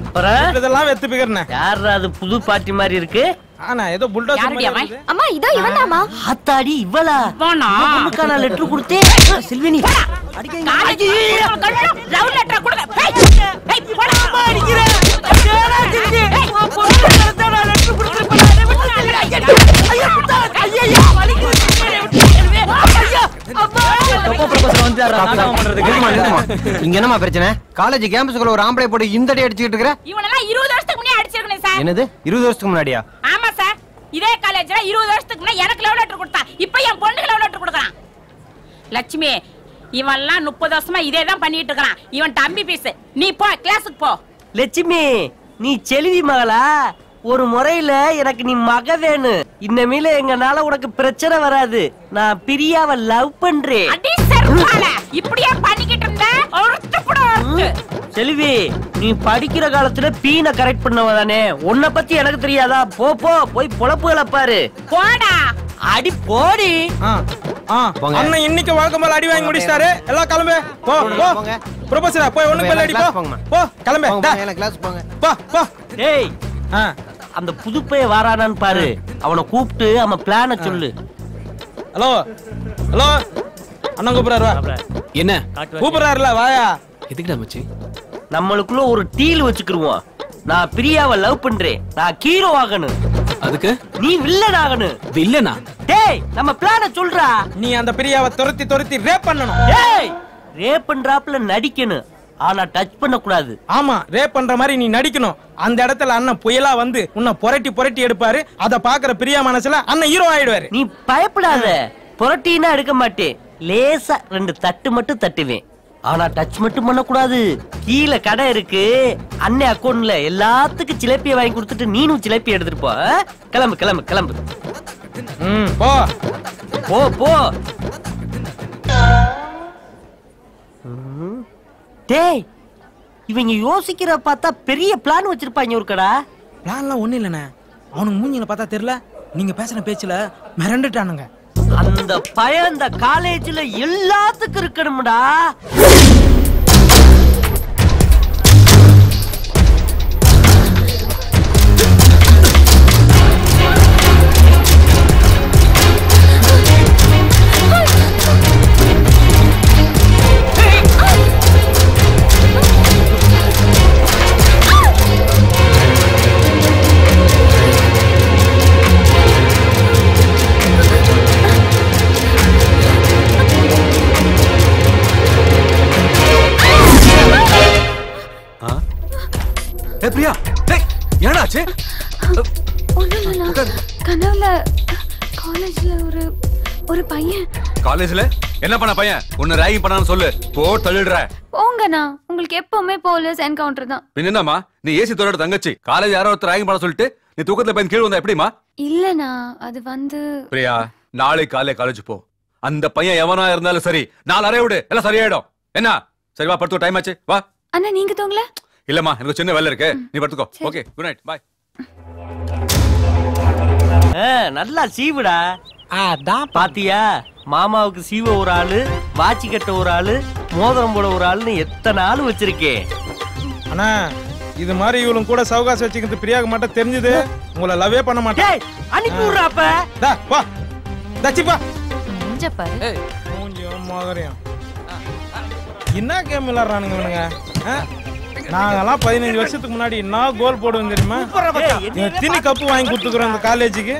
அப்புறம் இதெல்லாம் வெத்து பிகறனே. யாரா அது புது பாட்டி மாதிரி இருக்கு? ஆனா ஏதோ புல்டோசர் மாதிரி இருக்கு. அம்மா இதோ இவன்தாமா. ஆத்தாடி இவளா? வானா. உனக்கு நான் லெட்டர் கொடுத்தே. செல்வினி அடிக்கங்க. லவ் லெட்டர் கொடுங்க. ஏய் போடா அடிக்குற. ஏடா திங்க. போடா லெட்டர் கொடுத்துறேன். ஐயா புட்டா. ஐயா வலிக்குது. இங்க என்னமா பிரச்சனை? காலேஜ் கேம்பஸ்க்குள்ள ஒரு ஆம்பளை போட்டு இந்த அடி அடிச்சிட்டு இருக்கற. இவனெல்லாம் 20 வருஷத்துக்கு முன்னாடி அடிச்சிருக்கனே சார். என்னது 20 வருஷத்துக்கு முன்னாடியா? ஆமா சார், இதே காலேஜ்ல 20 வருஷத்துக்கு முன்னாடி எனக்கு லவ் லெட்டர் கொடுத்தான். இப்போ என் பொண்ணுக்கு லவ் லெட்டர் கொடுக்கறான். லட்சுமி, இவன்லாம் 30 வருஷமா இதே தான் பண்ணிட்டு இருக்கான். இவன் தம்பி பீஸ். நீ போ கிளாஸுக்கு போ. லட்சுமி, நீ செல்வி மகளா? ஒரு முறையில எனக்கு நீ மக வேணும். இன்னமேல எங்கனால உனக்கு பிரச்சனை வராது. நான் பிரியாவை லவ் பண்றேன். அடி சர்வால இப்படியே பண்ணிக்கிட்டு இருந்த ஒருத்தப்பட. செல்வி, நீ படிக்கிற காலத்துல பீனை கரெக்ட் பண்ணவதானே? உன்னை பத்தி எனக்கு தெரியாதா? போ போ போய் பொழப்புகளை பாரு. போடா. அடி போடி. அண்ணன் இன்னைக்கு வழக்கம் போல அடி வாங்கி முடிச்சாரு. எல்லாம் கிளம்பு. போ போ. ப்ரொபோசரா போய் ஒண்ணுக்கு மேல அடி போ. போ கிளம்பு. கிளாஸ் போங்க. போ போ. டேய் அந்த புதுப்பைய வாரானான்னு பாரு. அவனை கூப்பிட்டு அவன் பிளான சொல்லு. ஹலோ ஹலோ, அண்ணன் கூப்பிடுறாரு. என்ன கூப்பிடுறாருல, வாயா. எதுக்குடா மச்சி? நம்மளுக்குள்ள ஒரு டீல் வச்சுக்கிருவோம். நான் பிரியாவை லவ் பண்றேன். நான் ஹீரோ ஆகணும். அதுக்கு நீ வில்லன் ஆகணும். வில்லனா? டேய் நம்ம பிளான சொல்றா. நீ அந்த பிரியாவை துரத்தி துரத்தி ரேப் பண்ணணும். டேய் ரேப் பண்றாப்ல நடிக்கணும், ஆனா டச் பண்ண கூடாது. ஆமா, ரேப் பண்ற மாதிரி நீ நடிக்கணும். அந்த இடத்துல அண்ணன் புயலா வந்து உன்னை புரட்டி புரட்டி எடுப்பாரு. அத பாக்குற பிரியா மனசுல அண்ணன் ஹீரோ ஆயிடுவாரு. நீ பயப்படாத. புரட்டினா எடுக்க மாட்டேன். லேசா 2 தட்டு மட்டும் தட்டுவேன். ஆனா டச் மட்டும் பண்ண கூடாது. கீழே கடை இருக்கு, அண்ணன் அக்கௌண்ட்ல எல்லாத்துக்கும் ஜிலேபியை வாங்கி கொடுத்துட்டு நீனும் ஜிலேபி எடுத்துட்டு போ. கிளம்பு கிளம்பு கிளம்பு. போ போ போ. டேய் இவங்க யோசிக்கிற பார்த்தா பெரிய பிளான் வச்சிருப்பாங்க. ஒரு கடா பிளான்லாம் ஒண்ணு இல்லண்ணே. அவனுக்கு மூஞ்சில பார்த்தா தெரியல, நீங்க பேசுற பேச்சுல மிரண்டுட்டானுங்க. அந்த பையன் இந்த காலேஜ்ல எல்லாத்துக்கும் இருக்கணும்டா. பிரியா, டேய் என்னடாச்சு? கனவுல காலேஜ்ல ஒரு பையன். காலேஜ்ல என்ன பண்ண பையன்? உன்னை ராகிங் பண்ணான்னு சொல்லு. போ தள்ளிடுற. போங்கண்ணா, உங்களுக்கு எப்பவுமே போலீஸ் என்கவுண்டர் தான். பின்ன என்னம்மா, நீ ஏசி தோரோட தங்கச்சி. காலேஜ் யாரோ ஒருத்தர் ராகிங் பண்ண சொல்லிட்டு நீ தூக்கத்துல போய் கீழே வந்தா எப்படிமா? இல்லண்ணா, அது வந்து பிரியா, நாளைக்கு காலையில காலேஜ் போ. அந்த பையன் எவனா இருந்தாலும் சரி, 4 அறை விடு, எல்லாம் சரியாயிடும். என்ன? சரி வா, படுத்து. டைம் ஆச்சு, வா. அண்ணா நீங்க தூங்கல? இல்லம்மா, எனக்கு சின்ன வேலை இருக்கு, நீ படுத்துக்கோ. ஓகே, குட் நைட், பாய். நல்லா சீவுடா. பாத்தியா, மாமாவுக்கு சீவ ஒரு ஆளு, வாட்சி கட்ட ஒரு ஆளு, மோதிரம் போட ஒரு ஆள்னு எத்தனை ஆள் வச்சிருக்கேன். அண்ணா இது மாதிரி இவளும் கூட சவுகாசம் வச்சுக்கிறது பிரியாக மாட்டேன் தெரிஞ்சது உங்களை லவ்வே பண்ண மாட்டேன். அனுப்பி விடுறாப்ப வா தச்சிப்பா மூஞ்ச பாரு. மூஞ்சியும் மோதிரம் என்ன கேம் விளையாடுறானுங்க இவனுங்க. நாங்கெல்லாம் 15 வருஷத்துக்கு முன்னாடி என்ன கோல் போடுவோம் தெரியுமா? திணி கப்பு வாங்கி கொடுத்துக்கிறோம் இந்த காலேஜுக்கு.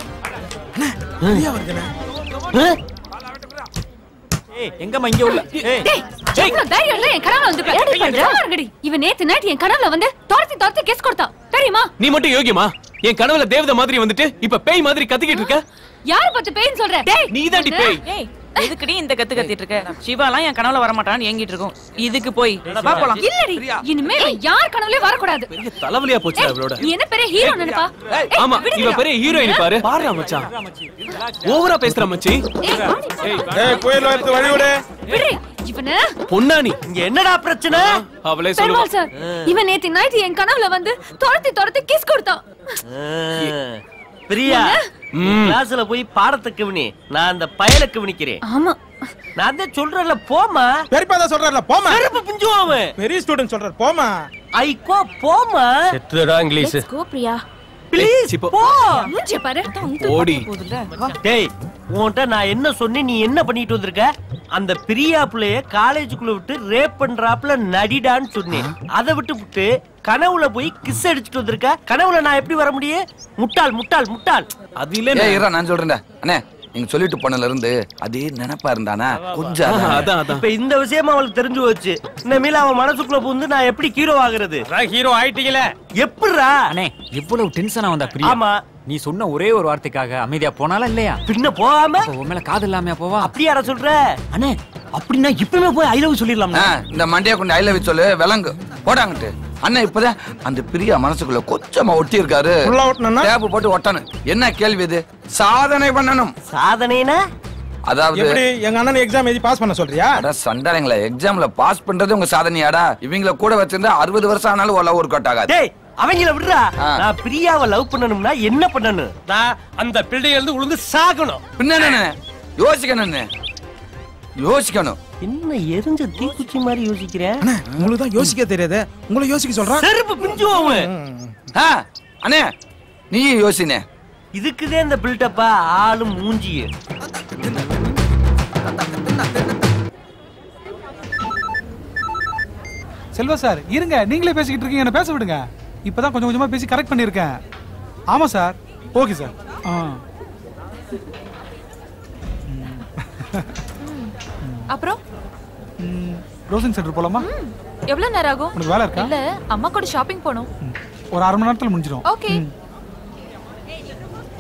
எங்கம்மா இங்க உள்ள இவன் நேத்து நைட் என் கனவுல வந்து துரத்தி கேஸ் கொடுத்தான் தெரியுமா? நீ மட்டும் யோகியமா? என் கனவுல தேவதை மாதிரி வந்துட்டு இப்ப பேய் மாதிரி கத்திக்கிட்டு இருக்க. யார பத்தி பேய்ன்னு சொல்ற? நீதாண்டி பேய். எதுக்குடி இந்த கத்திட்டு இருக்க? சிவாலாம் என் கனவுல வர மாட்டான்னு ஏங்கிட்டு இருக்கோம். இதுக்கு போய் வா போலாம். இல்லடி இனிமே யார் கனவுலயே வர கூடாது. தலைவலியா போச்சு அவளோட. நீ என்ன பெரிய ஹீரோ நினைப்பா? ஆமா இவ பெரிய ஹீரோயின் பாரு. பாரு மச்சான். ஓவரா பேசுற மச்சி. ஏய் கோயில வந்து வழி விடு. விடு இவனே. பொன்னானி இங்க என்னடா பிரச்சனை? அவளே சொல்லுவா. சார் இவன் நேத்து நைட் என் கனவுல வந்து துரத்தி கிஸ் கொடுத்தான். பிரியா கிளாஸ்ல போய் பாடத்தை கவனி. நான் அந்த பயலை கவனிக்கிறேன். ஆமா நான் தான் சொல்றேன்ல போமா. பெரியப்பா தான் சொல்றாருல போமா. செருப்பு பிஞ்சுவாமே. பெரிய ஸ்டூடண்ட் சொல்றாரு போமா. ஐகோ போமா. செத்துடா English. Let's go Priya. Please போ. மூஞ்ச பாரு. ஓடி. டேய் உன்கிட்ட நான் என்ன சொன்னேன், நீ என்ன பண்ணிட்டு வந்திருக்க? அந்த பிரியா பிள்ளைய காலேஜுக்குள்ள விட்டு ரேப் பண்றாப்ல நடிடான்னு சொன்னேன். அதை விட்டு கனவுல போய் கிஸ் அடிச்சுட்டு வந்திருக்க. கனவுல நான் எப்படி வர முடியும்? முட்டாள் முட்டாள் முட்டாள். அது இல்ல நான் சொல்றேன் அண்ணே. நீங்க சொல்லிட்டு போனல இருந்து அதே நினைப்பா இருந்தானா கொஞ்சம் இப்ப இந்த விஷயமா அவளுக்கு தெரிஞ்சு போச்சு. இனிமேல அவன் மனசுக்குள்ள புகுந்து நான் எப்படி ஹீரோ ஆகுறது? ஹீரோ ஆயிட்டீங்களே எப்படிடா? அண்ணே இவ்வளவு டென்ஷனா வந்தா பிரியா? ஆமா நீ சொன்ன ஒரே ஒரு வார்த்தைக்காக அமைதியா போனாலா இல்லையா? பின்ன போகாம உன் மேல காதல் இல்லாம போவா? அப்படியாடா சொல்ற? அண்ணே அப்படின்னா இப்பவே போய் ஐ லவ் சொல்லிடலாம். இந்த மண்டையை கொண்டு ஐ லவ் சொல்லு விலங்கு போடாங்கட்டு. அண்ணா இப்பதான் அந்த பிரியா மனசுக்குள்ள கொஞ்சமா ஒட்டி இருக்காரு. டேப் போட்டு ஒட்டணும். என்ன கேள்வி இது? சாதனை பண்ணணும். சாதனைனா அதாவது எப்படி எங்க அண்ணன் எக்ஸாம் எழுதி பாஸ் பண்ண சொல்றியா? அட சண்டாரங்களா எக்ஸாம்ல பாஸ் பண்றது உங்க சாதனையாடா? இவங்கள கூட வச்சிருந்தா 60 வருஷம் ஆனாலும் ஒரு ஒர்க் அவுட் ஆகாது. டேய் அவங்கள விடுறா. நான் பிரியாவை லவ் பண்ணனும்னா என்ன பண்ணனும்? நான் அந்த பில்டிங்ல இருந்து விழுந்து சாகணும். பின்ன யோசிக்கணும். என்ன எரிஞ்ச தீக்குச்சி மாதிரி யோசிக்கிறேன். உங்களுக்கு தான் யோசிக்க தெரியாது. உங்களை யோசிக்க சொல்றேன். செருப்பு பிஞ்சுவாங்க. அண்ணே நீ யோசினே. இதுக்குதே இந்த பில்டப்பா ஆளு மூஞ்சியே. செல்வா சார் இருங்க, நீங்களே பேசிக்கிட்டு இருக்கீங்க, என்ன பேச விடுங்க. இப்பதான் கொஞ்சம் கொஞ்சமா பேசி கரெக்ட் பண்ணிருக்கேன். ஆமா சார். Okay sir. அப்புறம் ப்ரௌசிங் சென்டர் போலாமா? எவ்வளவு நேரம் ஆகும்? உனக்கு வேலை இருக்கா? இல்ல அம்மா கூட ஷாப்பிங் போணும். ஒரு 1/2 மணி நேரத்துல முடிஞ்சிடும். ஓகே.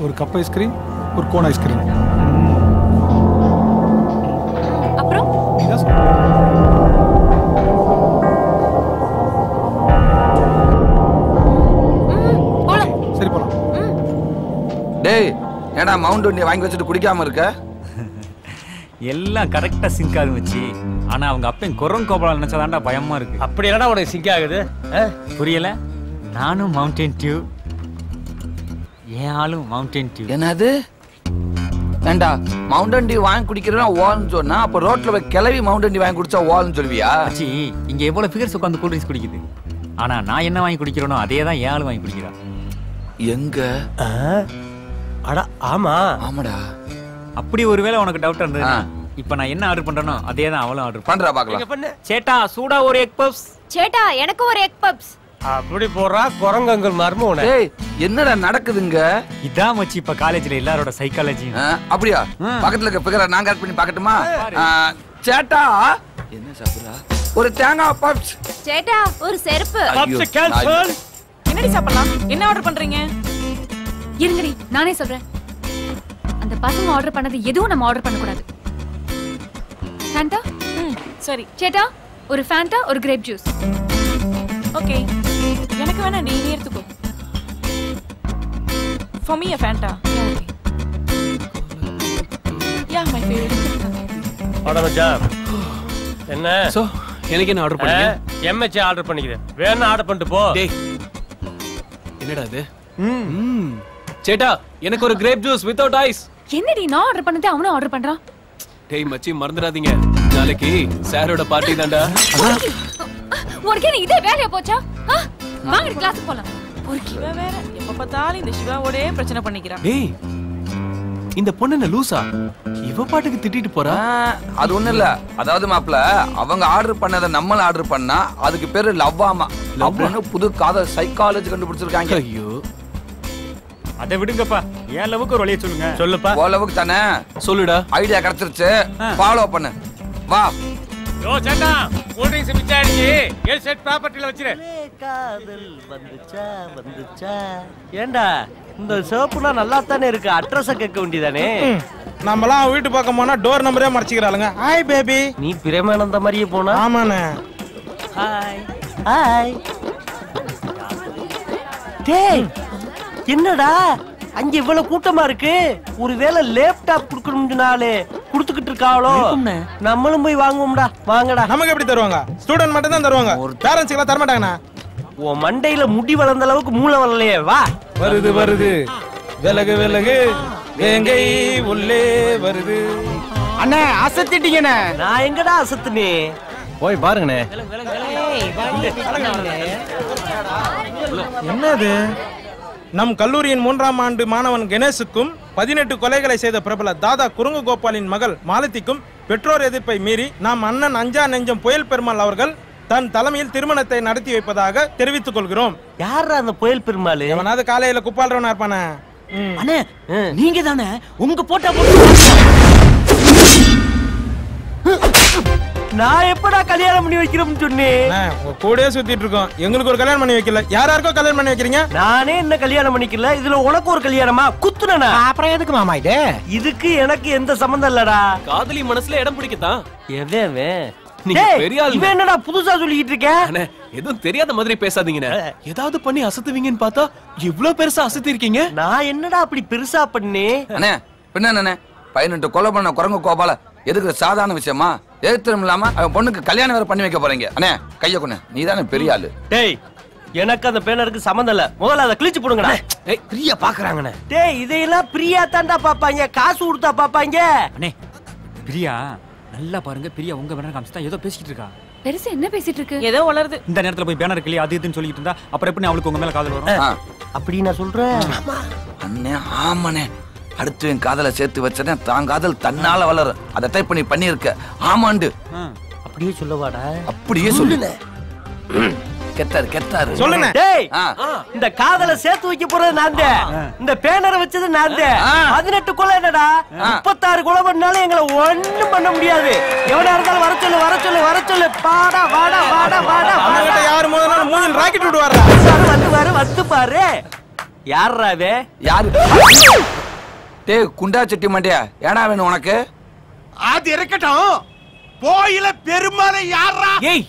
ஒரு கப் ஐஸ்கிரீம், ஒரு கோன் ஐஸ்கிரீம். அப்புறம் சரி போலாம். டேய் ஏடா மவுண்ட் வண்டி வாங்கி வச்சுட்டு குடிக்காம இருக்க? எல்லாம் கரெக்டா சிங்க் ஆகும் வச்சு. ஆனா அவங்க அப்பன் குரங்கோபால நினைச்சதாண்டா பயமா இருக்கு. அப்படி என்னடா உனக்கு சிங்க் ஆகுது? புரியல? நானும் மவுண்டன் டியூ, ஏன் ஆளும் மவுண்டன் டியூ. என்னது? ஏண்டா மவுண்டன் டியூ வாங்கி குடிக்கிறேன்னா ஓல்னு சொன்னா அப்ப ரோட்ல போய் கிளவி மவுண்டன் டியூ வாங்கி குடிச்சா ஓல்னு சொல்வியா? அச்சி இங்க எவ்வளவு ஃபிகர்ஸ் உட்காந்து கூல் ட்ரிங்க்ஸ் குடிக்குது. ஆனா நான் என்ன வாங்கி குடிக்கிறேனோ அதே தான் ஏன் ஆளு வாங்கி குடிக்கிறா. எங்க? அட ஆமா ஆமாடா. அப்படி ஒருவேளை உனக்கு டவுட் இருந்ததுன்னா இப்ப நான் என்ன ஆர்டர் பண்றேனோ அதே தான் அவளும் ஆர்டர் பண்றா பாக்கலாம். சேட்டா சூடா ஒரு எக் பப்ஸ். சேட்டா எனக்கு ஒரு எக் பப்ஸ். அப்படி போறா குரங்கங்கள் மர்மோனே. டேய் என்னடா நடக்குதுங்க? இதான் மச்சி இப்ப காலேஜ்ல எல்லாரோட சைக்காலஜி. அப்படியா? பக்கத்துல இருக்க ஃபிகரை நான் கட் பண்ணி பார்க்கட்டுமா? சேட்டா என்ன சாப்பிடுறா? ஒரு தேங்காய் பப்ஸ். சேட்டா ஒரு செருப்பு. Puffs cancel. என்னடி சாப்பிடலாம்? என்ன ஆர்டர் பண்றீங்க? இருங்கடி நானே சொல்றேன். அந்த பசங்க ஆர்டர் பண்ணது எதுவும் நம்ம ஆர்டர் பண்ண கூடாது. ஃபேண்டா? சரி. சேட்டா ஒரு ஃபேண்டா ஒரு கிரேப் ஜூஸ். ஓகே. எனக்கு வேணா நீ எடுத்துக்கோ. For me a Fanta. Yeah, my favorite. Order வச்சா. என்ன? சோ எனக்கு என்ன ஆர்டர் பண்ணீங்க? எம்எச் ஆர்டர் பண்ணிக்கிறேன். வேணா ஆர்டர் பண்ணிட்டு போ. டேய் என்னடா இது? சேட்டா எனக்கு ஒரு கிரேப் ஜூஸ் வித்அவுட் ஐஸ். என்னடி நான் ஆர்டர் பண்ணதே அவனும் ஆர்டர் பண்றான். டேய் மச்சி மறந்துடாதீங்க. நான் நாளைக்கு சாரோட பார்ட்டி தான்டா. உனக்கு என்ன இதே வேலையா போச்சா? வாங்க கிளாஸுக்கு போலாம். இவன் வேற எப்ப பார்த்தாலும் இந்த சிவாவோடே பிரச்சனை பண்ணிக்கிறான். டேய் இந்த பொண்ணு என்ன லூசா? இவ பாட்டுக்கு திட்டிட்டு போறா. அது ஒண்ணு இல்ல. அதாவது மாப்ள அவங்க ஆர்டர் பண்ணதை நம்மள ஆர்டர் பண்ணா அதுக்கு பேரு லவ்வாமா அப்படின்னு புது காதல் சைக்காலஜி கண்டுபிடிச்சிருக்காங்க. ஐயோ அதை விடுங்கப்பா. ஏன் லவுக்கு ஒரு வழியை சொல்லுங்க. சொல்லுப்பா. ஓ லவுக்கு தானே சொல்லுடா. ஐடியா கிடைச்சிருச்சு, ஃபாலோ பண்ணு. வா. யோ சேட்டா, கூல் ட்ரிங்க்ஸ் மிச்சம் ஆயிடுச்சு. ஏ செட் ப்ராப்பர்ட்டில வச்சிரு. காதல் வந்துச்சா. ஏண்டா இந்த சோப்புனா நல்லா தானே இருக்கு. அட்ரஸ கேட்க வேண்டியதானே. நம்மலாம் வீட்டு பக்கம் போனா டோர் நம்பரே மறைச்சிக்கிறாளுங்க. Hi baby. நீ பிரேமானந்த மாதிரியே போனா? ஆமாண்ணே. Hi hi. டேய் என்னடா அங்க இவ்வளவு கூட்டமா இருக்கு? ஒருவேளை லேப்டாப் குடுக்கணும்னாலே குடுத்துக்கிட்டு இருக்காளோ? நம்மளும் போய் வாங்குவோம்டா. வாங்கடா. நமக்கு எப்படி தருவாங்க? ஸ்டூடண்ட் மட்டும் தான் தருவாங்க. பேரண்ட்ஸ்க்கு எல்லாம் தர மாட்டாங்கண்ணா. உன் மண்டையில முடி வளர்ந்த அளவுக்கு மூளை வரலையே. வா. வருது வருது விலகு விலகு வேங்கை உள்ளே வருது. அண்ணே அசத்திட்டீங்கண்ணே. நான் எங்கடா அசத்துனே? போய் பாருங்கண்ணே. என்னது? நம் கல்லூரியின் 3ஆம் ஆண்டு மாணவன் கணேஷுக்கும் 18 கொலைகளை செய்த பிரபல தாதா குறுங்கு கோபாலின் மகள் மாலத்திக்கும் பெற்றோர் எதிர்ப்பை மீறி நாம் அண்ணன் அஞ்சா நெஞ்சம் புயல் பெருமாள் அவர்கள் தன் தலைமையில் திருமணத்தை நடத்தி வைப்பதாக தெரிவித்துக் கொள்கிறோம். யார் அந்த புயல் பெருமாள்? எவனாவது காலையில குப்பால்றவனா இருப்பானே. அண்ணே நீங்க தானே உங்க போட்டா நான் எப்படா கல்யாணம் பண்ணி வைக்கிறோம்னு சொன்னேன். உங்க கூடயே சுத்திட்டு இருக்கோம். எங்களுக்கு ஒரு கல்யாணம் பண்ணி வைக்கல. யாராருக்கோ கல்யாணம் பண்ணி வைக்கிறீங்க. நானே என்ன கல்யாணம் பண்ணிக்கல. இதுல உனக்கு ஒரு கல்யாணமா? குத்துனா அப்புறம் எதுக்கு மாமா இது? இதுக்கு எனக்கு எந்த சம்பந்தம் இல்லடா. காதலி மனசுல இடம் பிடிக்கத்தான். எவன் நீங்க பெரிய ஆளு. இவன் என்னடா புதுசா சொல்லிட்டு இருக்க? அண்ணே எதுவும் தெரியாத மாதிரி பேசாதீங்கண்ணே. ஏதாவது பண்ணி அசத்துவீங்கன்னு பார்த்தா இவ்ளோ பெருசா அசத்தி இருக்கீங்க. நான் என்னடா அப்படி பெருசா பண்ணே? அண்ணே பின்ன என்ன 18 கொலை பண்ண குரங்கு கோபால எதுக்கு சாதாரண விஷயமா? ஏத்திரம் இல்லாம அவன் பொண்ணுக்கு கல்யாணம் வேற பண்ணி வைக்க போறீங்க. அண்ணே கைய கொண்டு. நீ தானே பெரிய ஆளு. டேய் எனக்கு அந்த பேனருக்கு சம்பந்தம் இல்ல. முதல்ல அதை கிழிச்சு போடுங்கடா. ஏய் பிரியா பாக்குறாங்கண்ணே. டேய் இதையெல்லாம் பிரியா தாண்டா பாப்பாங்க. காசு கொடுத்தா பாப்பாங்க. அண்ணே பிரியா நல்லா பாருங்க. பிரியா உங்க பேனர் காமிச்சா ஏதோ பேசிட்டு இருக்கா. பெருசு என்ன பேசிட்டு இருக்கு? ஏதோ வளருது. இந்த நேரத்துல போய் பேனர் கிளி அது இதுன்னு சொல்லிட்டு இருந்தா அப்புறம் எப்படி அவளுக்கு உங்க மேல காதல் வரும்? அப்படி நான் சொல்றேன். அண்ணே ஆமாண்ணே. அடுத்து என் காதலை சேர்த்து வச்சனே தான் காதல் தன்னால வளரும். அதை டைப் பண்ணி பண்ணிருக்க. ஆமாண்டு. அப்படியே சொல்லவாடா. அப்படியே சொல்லுல. கெத்தாரு கெத்தாரு சொல்லுங்க. டேய் இந்த காதலை சேர்த்து வைக்க போறது நான் தான். இந்த பேனரை வச்சது நான் தான். 18 கொலை என்னடா 36 கொலை பண்ணாலும் எங்களை ஒண்ணும் பண்ண முடியாது. எவனா இருந்தாலும் வர சொல்லு வர சொல்லு வர சொல்லு. பாடா வாடா வாடா வாடா. அவங்கிட்ட யார் முதல்ல மூஞ்சில் ராக்கெட் விடுவாரா? வந்து பாரு வந்து பாரு. யாரா இது? யாரு? டேய் குண்டா செட்டி மண்டையா ஏடா வேணும் உனக்கு? அது இருக்கட்டும். போயில பெருமாளை யாரா? ஏய்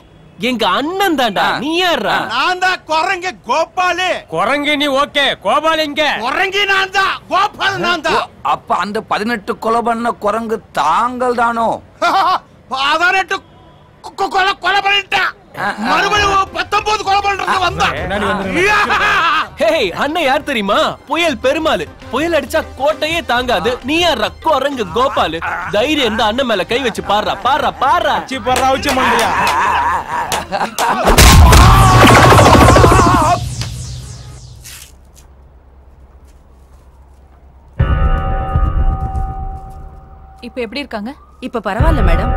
எங்க அண்ணன் தான்டா. நீ யாரா? நான் தான் குரங்கு கோபாலு. குரங்கு நீ ஓகே. கோபால் எங்க? குரங்கு நான் தான். கோபால் நான் தான். அப்ப அந்த 18 கொலை பண்ண குரங்கு தாங்கள் தானோ? 18 கொலை பண்ணிட்டான். மறுபடியும் 19 கொலை பண்றது வந்தான். ஹேய் அண்ணன் யார் தெரியுமா? புயல் பெருமாள். புயல் அடிச்சா கோட்டையே தாங்காது. நீ யாரா? குரங்கு கோபாலு. தைரியம் இந்த அண்ணன் மேல கை வச்சு பாடுறா பாடுறா பாடுறா. பாடுறா வச்சு மண்டியா. இப்போ எப்படி இருக்காங்க? இப்ப பரவாயில்ல மேடம்.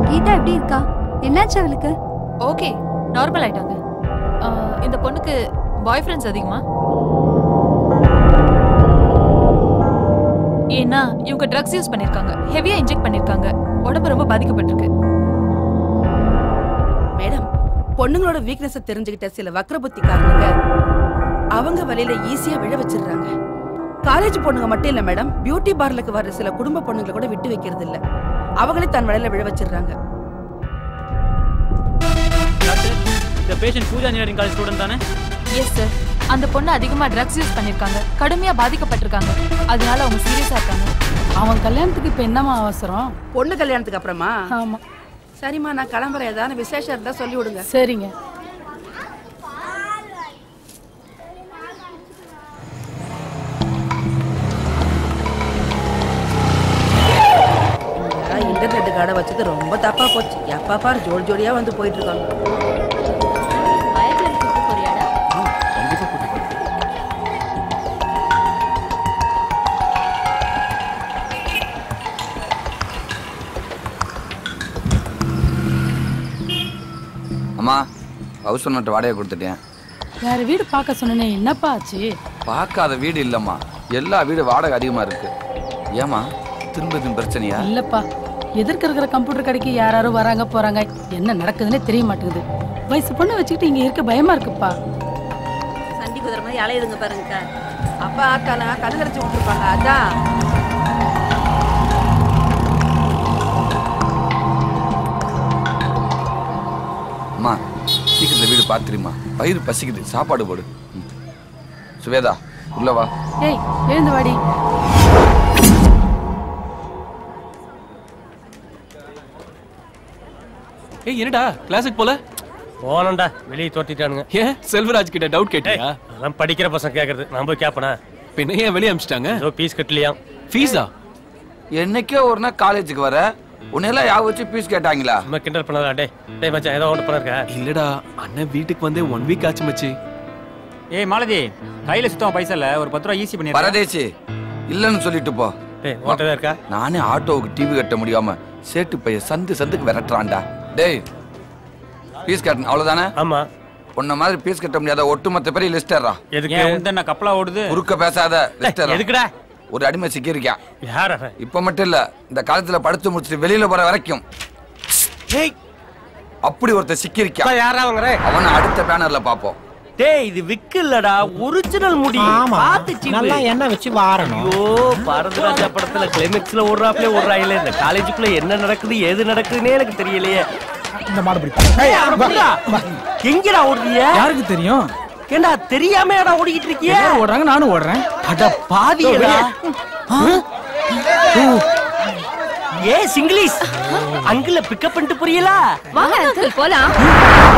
கீதா எப்படி இருக்கா? என்னாச்சு அவளுக்கு? ஓகே நார்மல் ஆயிட்டாங்க. இந்த பொண்ணுக்கு பாய் ஃப்ரெண்ட்ஸ் அதிகமா? ஏன்னா இவங்க ட்ரக்ஸ் யூஸ் பண்ணிருக்காங்க. ஹெவியா இன்ஜெக்ட் பண்ணிருக்காங்க. உடம்பு ரொம்ப பாதிக்கப்பட்டிருக்கு. மேடம் பொண்ணுங்களோட வீக்னஸ் தெரிஞ்சுக்கிட்ட சில வக்ரபுத்திக்காரங்க அவங்க வலையில ஈஸியா விழ வச்சிடுறாங்க. காலேஜ் பொண்ணுங்க மட்டும் இல்ல மேடம், பியூட்டி பார்லருக்கு வர சில குடும்ப பொண்ணுங்களை கூட விட்டு வைக்கிறது இல்ல. அவங்களே தன் வலையில விழ வச்சிடுறாங்க. இந்த patient Pooja engineering college student தானே? Yes sir. அந்த பொண்ணு அதிகமா ட்ரக்ஸ் யூஸ் பண்ணிருக்காங்க. கடுமையா பாதிக்கப்பட்டிருக்காங்க. அதனால அவங்க சீரியஸா இருக்காங்க. அவன் கல்யாணத்துக்கு இப்ப என்னமா அவசரம்? பொண்ணு கல்யாணத்துக்கு அப்புறமா? ஆமா. சரிம்மா நான் கிளம்புறேன். ஏதாவது விசேஷம் இருந்தா சொல்லி விடுங்க. சரிங்க. விளையாட வச்சது ரொம்ப தப்பா போச்சு. எப்பா பாரு ஜோடி ஜோடியா வந்து போயிட்டு இருக்காங்க. அம்மா ஹவுஸ் ஓனர்ட்ட வாடகை கொடுத்துட்டேன். வேற வீடு பார்க்க சொன்னே, என்னப்பா ஆச்சு? பார்க்காத வீடு இல்லம்மா, எல்லா வீடு வாடகை அதிகமா இருக்கு. ஏமா திரும்ப எதுவும் பிரச்சனையா? இல்லப்பா, எதிர்க்க இருக்கிற கம்ப்யூட்டர் கடைக்கு யாரும் வராங்க போறாங்க, என்ன நடக்குதுன்னே தெரிய மாட்டேங்குது. வயசு பொண்ணு வச்சுக்கிட்டு இங்க இருக்க பயமா இருக்குப்பா. சண்டி குதிரை மாதிரி அலையுதுங்க பாருங்க. அப்பா ஆத்தானா கல் கரைச்சி விட்டுருப்பாங்க. அதான் அம்மா சீக்கிரத்துல வீடு பார்த்துருமா, வயிறு பசிக்குது, சாப்பாடு போடு. சுவேதா உள்ள வா. ஏய் எழுந்து வாடி. ஏய் என்னடா கிளாஸுக்கு போல? போனண்டா, வெளியே தோட்டிட்டானுங்க. ஏன் செல்வராஜ் கிட்ட டவுட் கேட்டியா? நான் படிக்கிற பசங்க கேக்குறது, நான் போய் கேப்பனா? பின்ன ஏன் வெளியே அனுப்பிச்சிட்டாங்க? ஏதோ ஃபீஸ் கட்டலையா? ஃபீஸா? என்னைக்கே ஒரு நாள் காலேஜுக்கு வர உன்னெல்லாம் யா வச்சு ஃபீஸ் கேட்டாங்களா? நம்ம கிண்டல் பண்ணாதா? டேய் மச்சான், ஏதோ ஒன்று பண்ணிருக்க. இல்லடா அண்ணன் வீட்டுக்கு வந்து 1 வீக் ஆச்சு மச்சி. ஏய் மாலதி, கையில சுத்தமா பைசா இல்ல, ஒரு 10 ரூபா ஈஸி பண்ணி பரதேசி இல்லன்னு சொல்லிட்டு போ. ஓட்டதா இருக்கா? நானே ஆட்டோவுக்கு டிவி கட்ட முடியாம சேட்டு பைய சந்துக்கு விரட்டுறான்டா. டேய் ஃபீஸ் கட்டணும் அவ்வளவுதானே? ஆமா. உன்ன மாதிரி ஃபீஸ் கட்ட முடியாத ஒட்டுமொத்த பேர் லிஸ்டர்ரா. எதுக்கு உண்டன கப்பலா ஓடுது? குறுக்க பேசாத லிஸ்டர். எதுக்குடா? ஒரு அடிமை சிக்கியிருக்கா. யார? இப்ப மட்டும் இல்ல, இந்த காலத்துல படிச்சு முடிச்சுட்டு வெளியில போற வரைக்கும் அப்படி ஒருத்தர் சிக்கியிருக்கா. யாரா வாங்குற? அவனை அடுத்த பேனர்ல பாப்போம். டேய் இது விக்கு இல்லடா, ஒரிஜினல் முடி. பாத்து சீப்பு. நல்லா எண்ணெய் வச்சு வாரணும். ஐயோ பாரதிராஜா படத்துல கிளைமேக்ஸ்ல ஓடுறாப்ல ஓடுறாயில, இந்த காலேஜுக்குள்ள என்ன நடக்குது ஏது நடக்குதுன்னே எனக்கு தெரியலையே. இந்த மாடு பிடிப்பா. எங்கடா ஓடுறிய? யாருக்கு தெரியும்? ஏண்டா தெரியாமடா ஓடிக்கிட்டு இருக்கிய? ஓடுறாங்க, நானும் ஓடுறேன். அட பாவியடா. ஏ சிங்கிலீஷ் அங்கிள பிக்கப் பண்ணிட்டு புரியலா? வாங்க அங்கிள் போலாம்.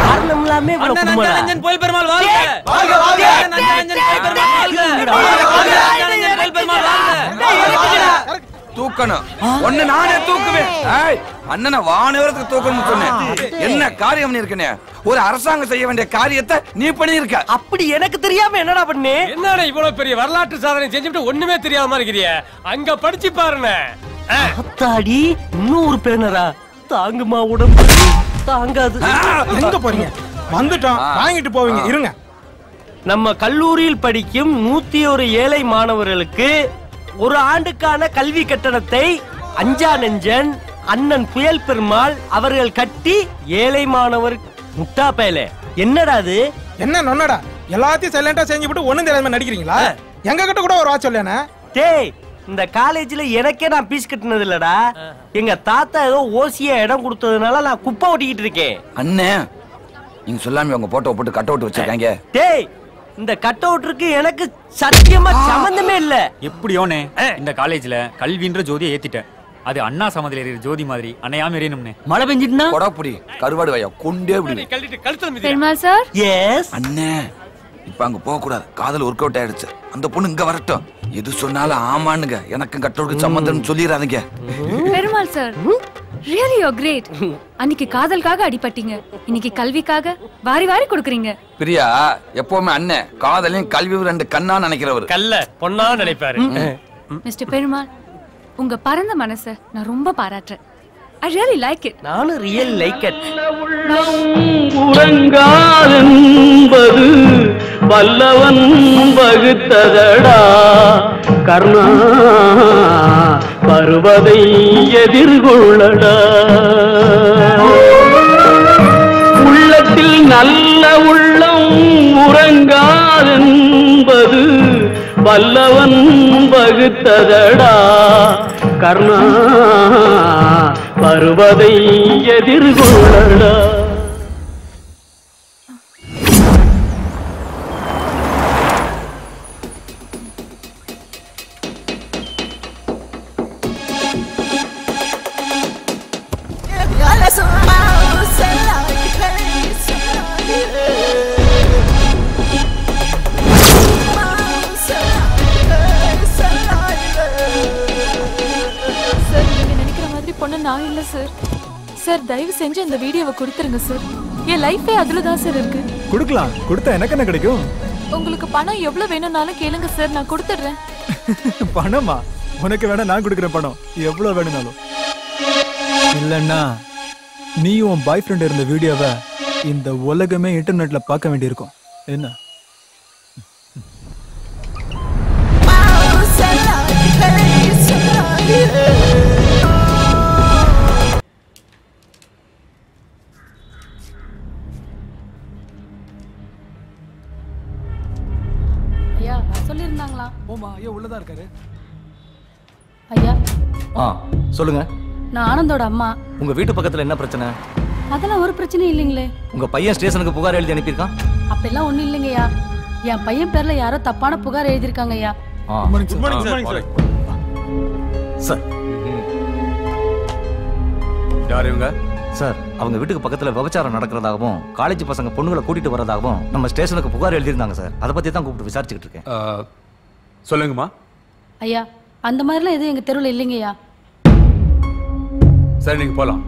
காரணம் இல்லாம இவ்வளவு கும்பலா? நந்தன் கோயில் பெருமாள் வாழ்க. வாழ்க வாழ்க. நந்தன் கோயில் பெருமாள் வாழ்க. வாழ்க நந்தன் கோயில் பெருமாள் வாழ்க. தூக்கணும். ஒண்ணு நானே தூக்குவேன். ஏய் அண்ணனை வானவரத்துக்கு தூக்கணும்னு சொன்னேன். என்ன காரியம் பண்ணிருக்கனே? ஒரு அரசாங்கம் செய்ய வேண்டிய காரியத்தை நீ பண்ணிருக்க. அப்படி எனக்கு தெரியாம என்னடா பண்ணே? என்னடா இவ்வளவு பெரிய வரலாற்று சாதனை செஞ்சுட்டு ஒண்ணுமே தெரியாம இருக்கிறிய? அங்க படிச்சு பாருங்க. அத்தாடி இன்னொரு பேனரா? தாங்குமா உடம்பு? தாங்காது. எங்க போறீங்க? வந்துட்டோம், வாங்கிட்டு போவீங்க. இருங்க. நம்ம கல்லூரியில் படிக்கும் 101 ஏழை மாணவர்களுக்கு ஒரு ஆண்டுக்கான கல்வி கட்டணத்தை அஞ்சா நெஞ்சன் அண்ணன் புயல் பெருமாள் அவர்கள் கட்டி ஏழை மாணவர் முட்டா பயலே. என்னடா அது? என்ன நொன்னடா? எல்லாத்தையும் சைலண்டா செஞ்சு விட்டு ஒண்ணும் தெரியாம நடிக்கிறீங்களா? எங்க கிட்ட கூட ஒரு வாட்ச் சொல்லேனே. டேய் இந்த காலேஜ்ல எனக்கே நான் பீஸ் கட்டினது இல்லடா. எங்க தாத்தா ஏதோ ஓசியா இடம் கொடுத்ததுனால நான் குப்பை ஓட்டிக்கிட்டு இருக்கேன். அண்ணே நீங்க சொல்லாம உங்க போட்டோ போட்டு கட் அவுட் வச்சிருக்காங்க. டேய் இந்த கட் அவுட்ருக்கு எனக்கு சத்தியமா சம்பந்தமே இல்ல. எப்படியோனே இந்த காலேஜ்ல கல்வின்ற ஜோதியை ஏத்திட்டேன். அது அண்ணா சமாதியில இருக்கிற ஜோதி மாதிரி அணையாம எரியணும்னே. மழை பெஞ்சிட்டுனா கொடாப்புடி கருவாடு வையா கொண்டே விடுவேன். பெருமாள் சார். எஸ் அண்ணே இப்ப அங்க போக கூடாது, காதல் ஒர்க் அவுட் ஆயிடுச்சு. அந்த பொண்ணு இங்க வரட்டும், எது சொன்னாலும் ஆமானுங்க, எனக்கு கட்டோருக்கு சம்பந்தம் சொல்லிடாதீங்க. Perumal sir really you great. அன்னைக்கு காதலுக்காக அடிபட்டீங்க, இன்னைக்கு கல்விக்காக வாரி வாரி கொடுக்குறீங்க. பிரியா எப்பவுமே அண்ணன் காதலையும் கல்வியும் ரெண்டு கண்ணா நினைக்கிறவர். கல்ல பொண்ணா நினைப்பாரு. மிஸ்டர் பெருமாள், உங்க பரந்த மனசை நான் ரொம்ப பாராட்டுறேன். I really like it. நானும் ரியல் லைக் இட். உறங்காதென்பது வல்லவன் வகுத்ததடா கர்ணா, பருவதை எதிர்கொள்ளடா. உள்ளத்தில் நல்ல உள்ளம் உறங்காதென்பது வல்லவன் வகுத்ததடா கர்ணா, பருவதை எதிர்கொள்ளடா. நான் இல்ல சார். சார் தயவு செஞ்சு அந்த வீடியோவை கொடுத்துருங்க சார். என் லைஃபே அதுல தான் சார் இருக்கு. கொடுக்கலாம். கொடுத்தா எனக்கு என்ன கிடைக்கும்? உங்களுக்கு பணம் எவ்வளவு வேணும்னாலும் கேளுங்க சார், நான் கொடுத்துடுறேன். பணமா? உனக்கு வேணா நான் கொடுக்குறேன் பணம், எவ்வளவு வேணும்னாலும். இல்லன்னா நீ உன் பாய் ஃப்ரெண்ட் இருந்த வீடியோவை இந்த உலகமே இன்டர்நெட்ல பார்க்க வேண்டியிருக்கும். என்ன? ஐயா சொல்லிருந்தாங்களா? ஓமா ஐயா உள்ளதா இருக்காரு. ஐயா சொல்லுங்க. நான் ஆனந்தோட அம்மா. உங்க வீட்டு பக்கத்துல என்ன பிரச்சனை? அதெல்லாம் ஒரு பிரச்சனையும் இல்லைங்களே. உங்க பையன் ஸ்டேஷனுக்கு புகார் எழுதி அனுப்பியிருக்கான். அப்படிலாம் ஒண்ணும் இல்லைங்கய்யா. என் பையன் பேர்ல யாரோ தப்பான புகார் எழுதிருக்காங்க ஐயா. சார் யார் இவங்க? சார் அவங்க வீட்டுக்கு பக்கத்துல விபச்சாரம் நடக்கிறதாகவும் காலேஜ் பசங்க பொண்ணுங்களை கூட்டிட்டு வரதாகவும் நம்ம ஸ்டேஷனுக்கு புகார் எழுதியிருந்தாங்க சார். அதை பத்தி தான் கூப்பிட்டு விசாரிச்சுக்கிட்டு இருக்கேன். சொல்லுங்கம்மா. ஐயா அந்த மாதிரிலாம் எதுவும் எங்க தெருவில் இல்லைங்கய்யா. சரி நீங்க போலாம்.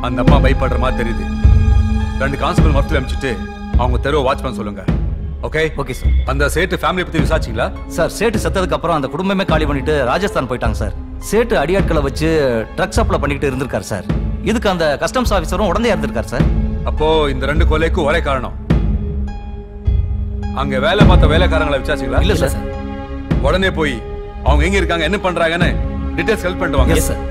அந்த அம்மா பயப்படுற மாதிரி தெரியுது. 2 கான்ஸ்டபிள் மரத்துல அனுப்பிச்சிட்டு அவங்க தெருவை வாட்ச் பண்ண சொல்லுங்க. Okay okay sir. அந்த சேட்டு ஃபேமிலி பத்தி விசாரிச்சீங்களா? சார் சேட்டு செத்ததுக்கு அப்புறம் அந்த குடும்பமே காலி பண்ணிட்டு ராஜஸ்தான் போயிட்டாங்க சார். சேட்டு அடியாட்களை வச்சு ட்ரக் சப்ளை பண்ணிக்கிட்டு இருந்திருக்காரு சார். இதுக்கு அந்த கஸ்டம்ஸ் ஆபீசரும் உடனே இருந்திருக்காரு சார். அப்போ இந்த 2 கொலைக்கும் ஒரே காரணம். அங்க வேலை பார்த்த வேலைக்காரங்களை விசாரிச்சீங்களா? இல்ல சார். உடனே போய் அவங்க எங்க இருக்காங்க என்ன பண்றாங்கன்னு டீடைல்ஸ் ஹெல்ப் பண்ணிட்டு வாங்க. Yes sir.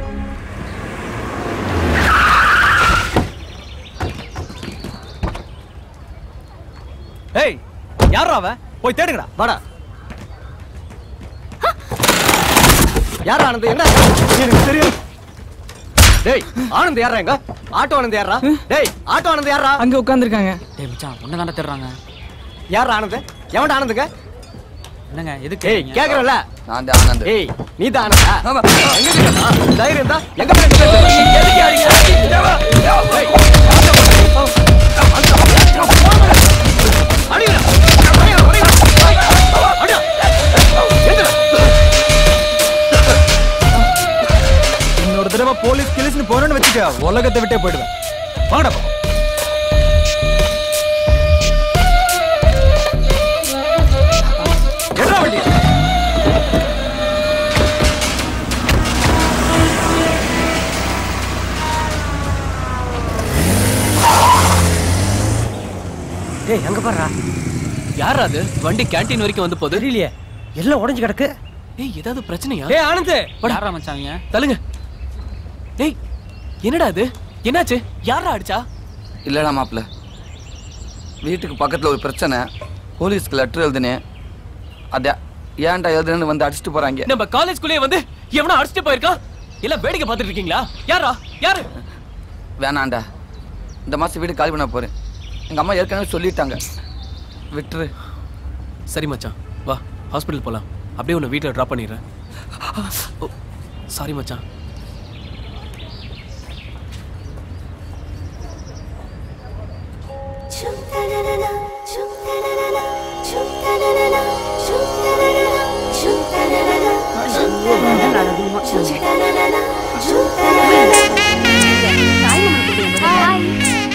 ஏய் யாரா அவன்? போய் தேடுங்கடா. வாடா. யாரா ஆனந்த்? என்ன எனக்கு தெரியும். டேய் ஆனந்த் யாரா? எங்க ஆட்டோ ஆனந்த் யாரா? டேய் ஆட்டோ ஆனந்த் யாரா? அங்க உட்கார்ந்திருக்காங்க. டேய் மச்சான் உன்ன தான தேடுறாங்க. யாரா ஆனந்த்? எவன்டா ஆனந்துங்க? என்னங்க எதுக்கு ஏய் கேக்குறல? நான் தான் ஆனந்த். ஏய் நீ தான் ஆனந்தா? ஆமா. எங்க இருக்கா? தைரியம் தான் எங்க போய் எதுக்கு அடிங்க? ஏய் இன்னொரு தடவை போலீஸ் கிளிஸ்னு போறேன்னு வச்சுக்க உலகத்தை விட்டே போயிடுவேன். வாடா. என்ன வண்டி? டேய் அங்க பாருடா. யாரா அது? வண்டி கேண்டீன் வரைக்கும் வந்து போகுது. தெரியலையே. எல்லாம் உடைஞ்சு கிடக்கு. ஏய் ஏதாவது பிரச்சனையா? டேய் ஆனந்த் யாரா மச்சாங்க? தள்ளுங்க. டேய் என்னடா இது? என்னாச்சு? யாரா அடிச்சா? இல்லடா மாப்ள, வீட்டுக்கு பக்கத்துல ஒரு பிரச்சனை. போலீஸ்க்கு லெட்டர் எழுதுனேன். அத ஏன்டா எழுதுனேன்னு வந்து அடிச்சுட்டு போறாங்க. நம்ம காலேஜ்குள்ளே வந்து எவனோ அடிச்சுட்டு போயிருக்கான். எல்லாம் வேடிக்கை பார்த்துட்டு இருக்கீங்களா? யாரா? யாரு? வேணாண்டா, இந்த மாசம் வீடு காலி பண்ண போறேன். எங்க அம்மா ஏற்கனவே சொல்லிட்டாங்க. விட்டுரு. சரி மச்சான் வா ஹாஸ்பிட்டல் போலாம். அப்படியே உன்னை வீட்டில் ட்ராப் பண்ணிடுறேன். சாரி மச்சான்.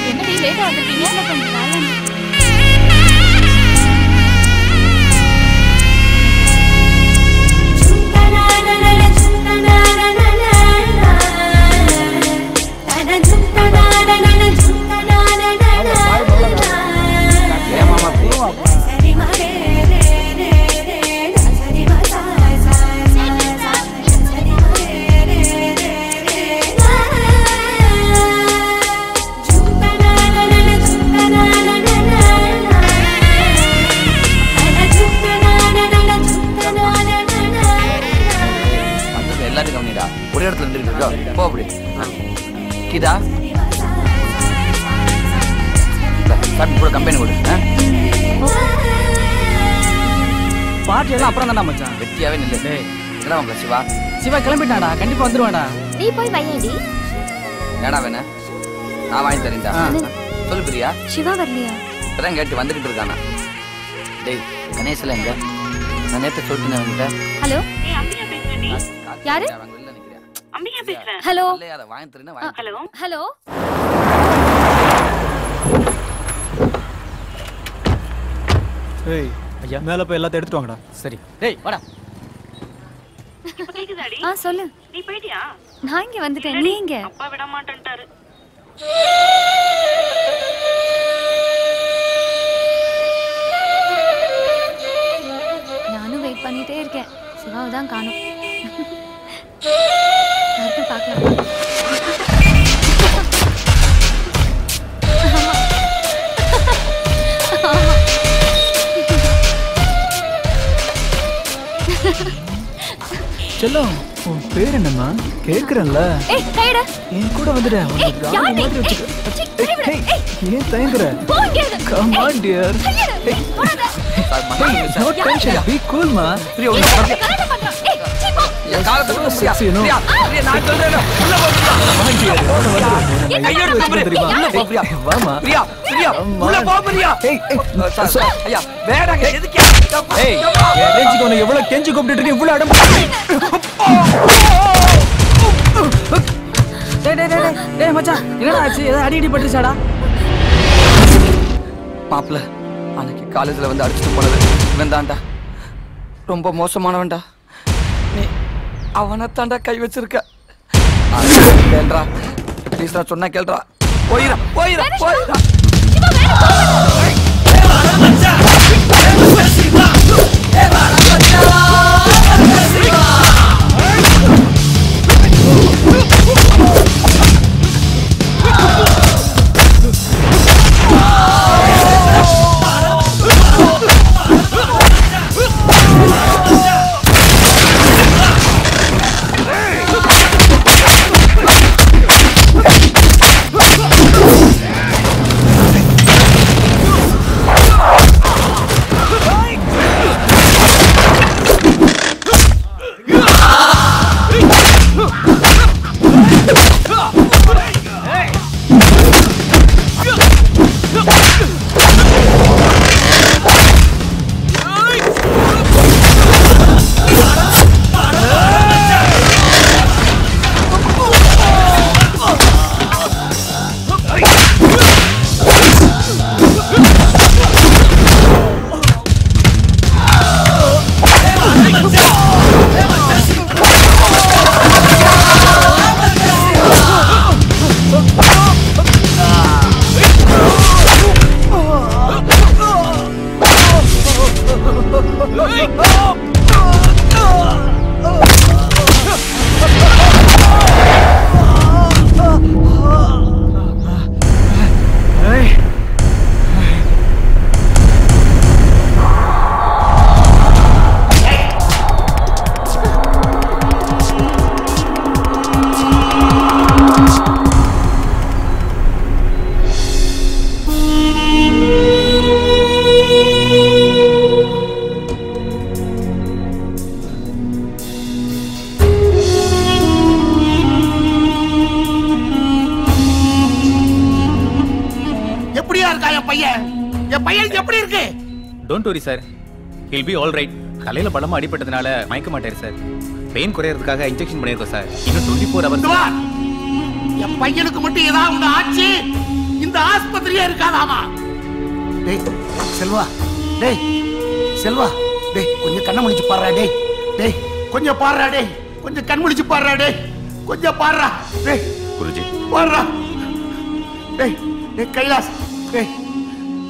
என்னடி லேட்டா வந்திருக்கீங்க? ஒரே இடத்துல இருந்துட்டு போ. அப்படி கீதா கூட கம்பெனி கொடு. பாட்டி எல்லாம் அப்புறம் தானே மச்சான். வெட்டியாவே நில்லு. என்னடா சிவா? சிவா கிளம்பிட்டாடா, கண்டிப்பா வந்துருவாடா. நீ போய் வையடி. என்னடா வேணா? நான் வாங்கி தரேன்டா. சொல்லு பிரியா. சிவா வரலையா? இப்பதான் கேட்டு வந்துகிட்டு இருக்கானா? டேய் கணேஷ்ல எங்க? நான் நேற்று சொல்லிட்டேன் அவன்கிட்ட. ஹலோ யாரு? Hello hello hello. ஏய் ஐயா மேல போய் எல்லாத்தையும் எடுத்துட்டு வாங்கடா. சரி. டேய் வாடா. சொல்லு. நீ போயிட்டியா? நான் இங்க வந்துட்டேன். நீ எங்க? அப்பா விட மாட்டேன்ட்டாரு. நானும் வெயிட் பண்ணிட்டே இருக்கேன். சிவாவை தான் காணோம். யாருக்கும் பார்க்கலாம். செல்லம் உன் பேர் என்னம்மா? கேக்குறேன்ல. ஏய் கைடா. என் கூட வந்துடு. ஏன் தயங்குற? Come on dear. No tension. Be cool ma. Priya உள்ள வா. என் காலத்துல கூட sexy no. பிரியா நான் சொல்றேன் உள்ள போ. கையோட நம்பர் தெரியுமா? உள்ள போ பிரியா. வாமா. பிரியா பிரியா உள்ள போ பிரியா. ஏய் ஐயா வேடாங்க எதுக்கு? ஏய் ரேஞ்சுக்கு உன்னை எவ்வளவு கெஞ்சி கூப்பிட்டுட்டு இருக்கேன் இவ்வளவு அடம். டேய் மச்சான் என்னடா ஆச்சு? ஏதோ அடிடி பட்டுச்சாடா? மாப்ள அன்னைக்கு காலேஜ்ல வந்து அடிச்சுட்டு போனது இவன் தான்டா. ரொம்ப மோசமானவன்டா. நீ அவனை தாண்டா கை வச்சிருக்க. கேள்றா ப்ளீஸ் நான் சொன்னா கேள்றா. போயிரா போயிரா போயிரா. Don't worry sir. He'll be all right. தலையில பலமா அடிபட்டதனால மயக்க மாட்டாரு சார். பெயின் குறையறதுக்காக இன்ஜெக்ஷன் பண்ணிருக்கோம் சார். இன்னும் 24 hours. என் பையனுக்கு மட்டும் ஏதாவது ஆச்சு இந்த ஆஸ்பத்திரியே இருக்காதாமா. டேய் செல்வா. டேய் செல்வா. டேய் கொஞ்சம் கண்ண முழிச்சு பாறா டேய். டேய் கொஞ்சம் பாறா டேய். கொஞ்சம் கண் முழிச்சு பாறா டேய். கொஞ்சம் பாறா. டேய் குருஜி. பாறா. டேய் டேய் கைலாஸ். டேய்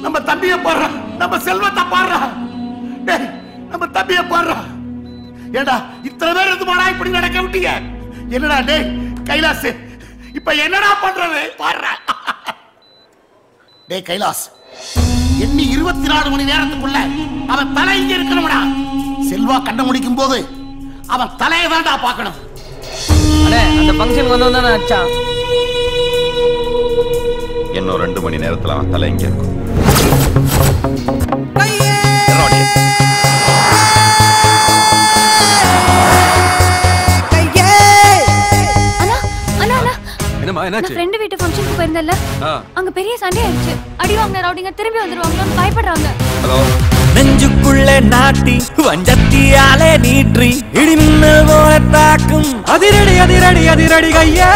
நம்ம தம்பியை பாறா. நம்ம செல்வத்தை பாறா. டேய் நம்ம தம்பியை பாறா. ஏடா இத்தனை பேர் இருந்து மாடா இப்படி நடக்க விட்டீங்க. என்னடா டேய் கைலாஸ் இப்ப என்னடா பண்றது பாறா. டேய் கைலாஸ் எண்ணி 24 மணி நேரத்துக்குள்ள அவன் தலை இங்க இருக்கணும்டா. செல்வா கண்ண முடிக்கும் போது அவன் தலையை தான்டா பார்க்கணும். அண்ணே அந்த ஃபங்க்ஷன் வந்தவன் தானே அச்சான். இன்னும் 2 மணி நேரத்துல அவன் தலை இங்க இருக்கும். என்னம்மா என்னாச்சு? ஃப்ரெண்ட் வீட்டு ஃபங்க்ஷனுக்கு இருந்தல்ல அங்க பெரிய சண்டை ஆயிடுச்சு. அடி வாங்கின ரவுடிங்க திரும்பி வந்துருவாங்கன்னு பயப்படுறாங்க. நெஞ்சுக்குள்ளே நாட்டி வஞ்சத்தியாலே நீற்றி இடிமின்னல் போல தாக்கும் அதிரடி அதிரடி அதிரடி கையே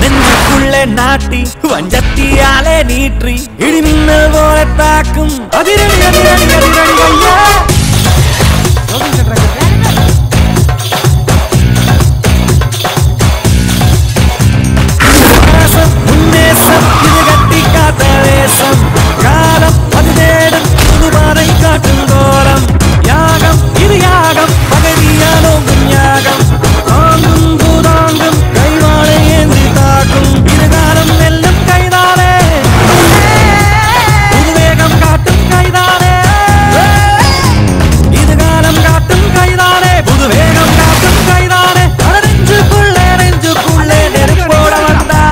நெஞ்சுக்குள்ளே நாட்டி வஞ்சத்தியாலே நீற்றி இடிமின்னல் போல தாக்கும் அதிரடி அதிரடி அதிரடி கையே உன்னேசம் இது கட்டி காத்த வேஷம் காலம் அது தேடும் புதுபாதை காட்டும் கோலம் யாகம் இது யாகம் பகதியானோங்கும் யாகம் தாங்கும் பூதாங்கும் கைவாளை ஏந்தி தாக்கும் இதுகாலம் வெல்லும் கைதானே புதுவேகம் காட்டும் கைதானே இதுகாலம் காட்டும் கைதானே புதுவேகம் காட்டும் கைதானே நெஞ்சுக்குள்ளே நெருப்போட வந்தா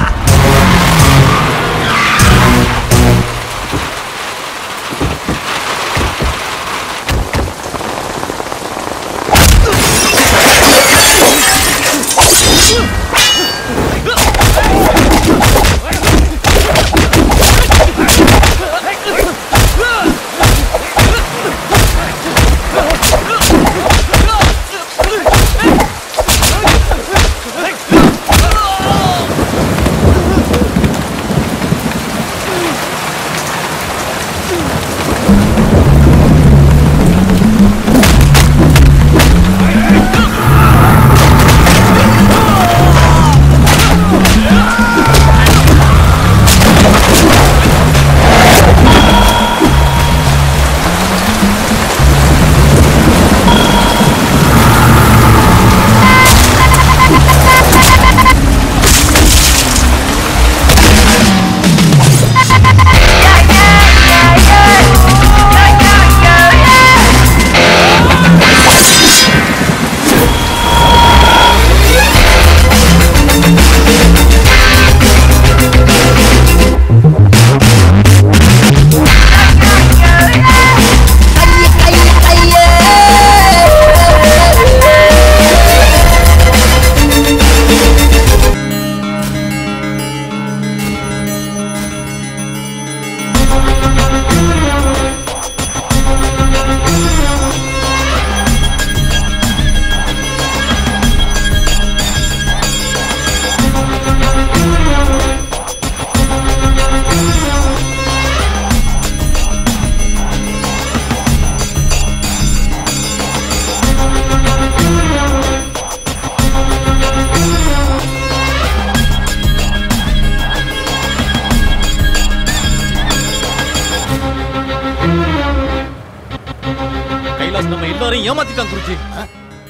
ஏமாத்திட்டான் குருஜி.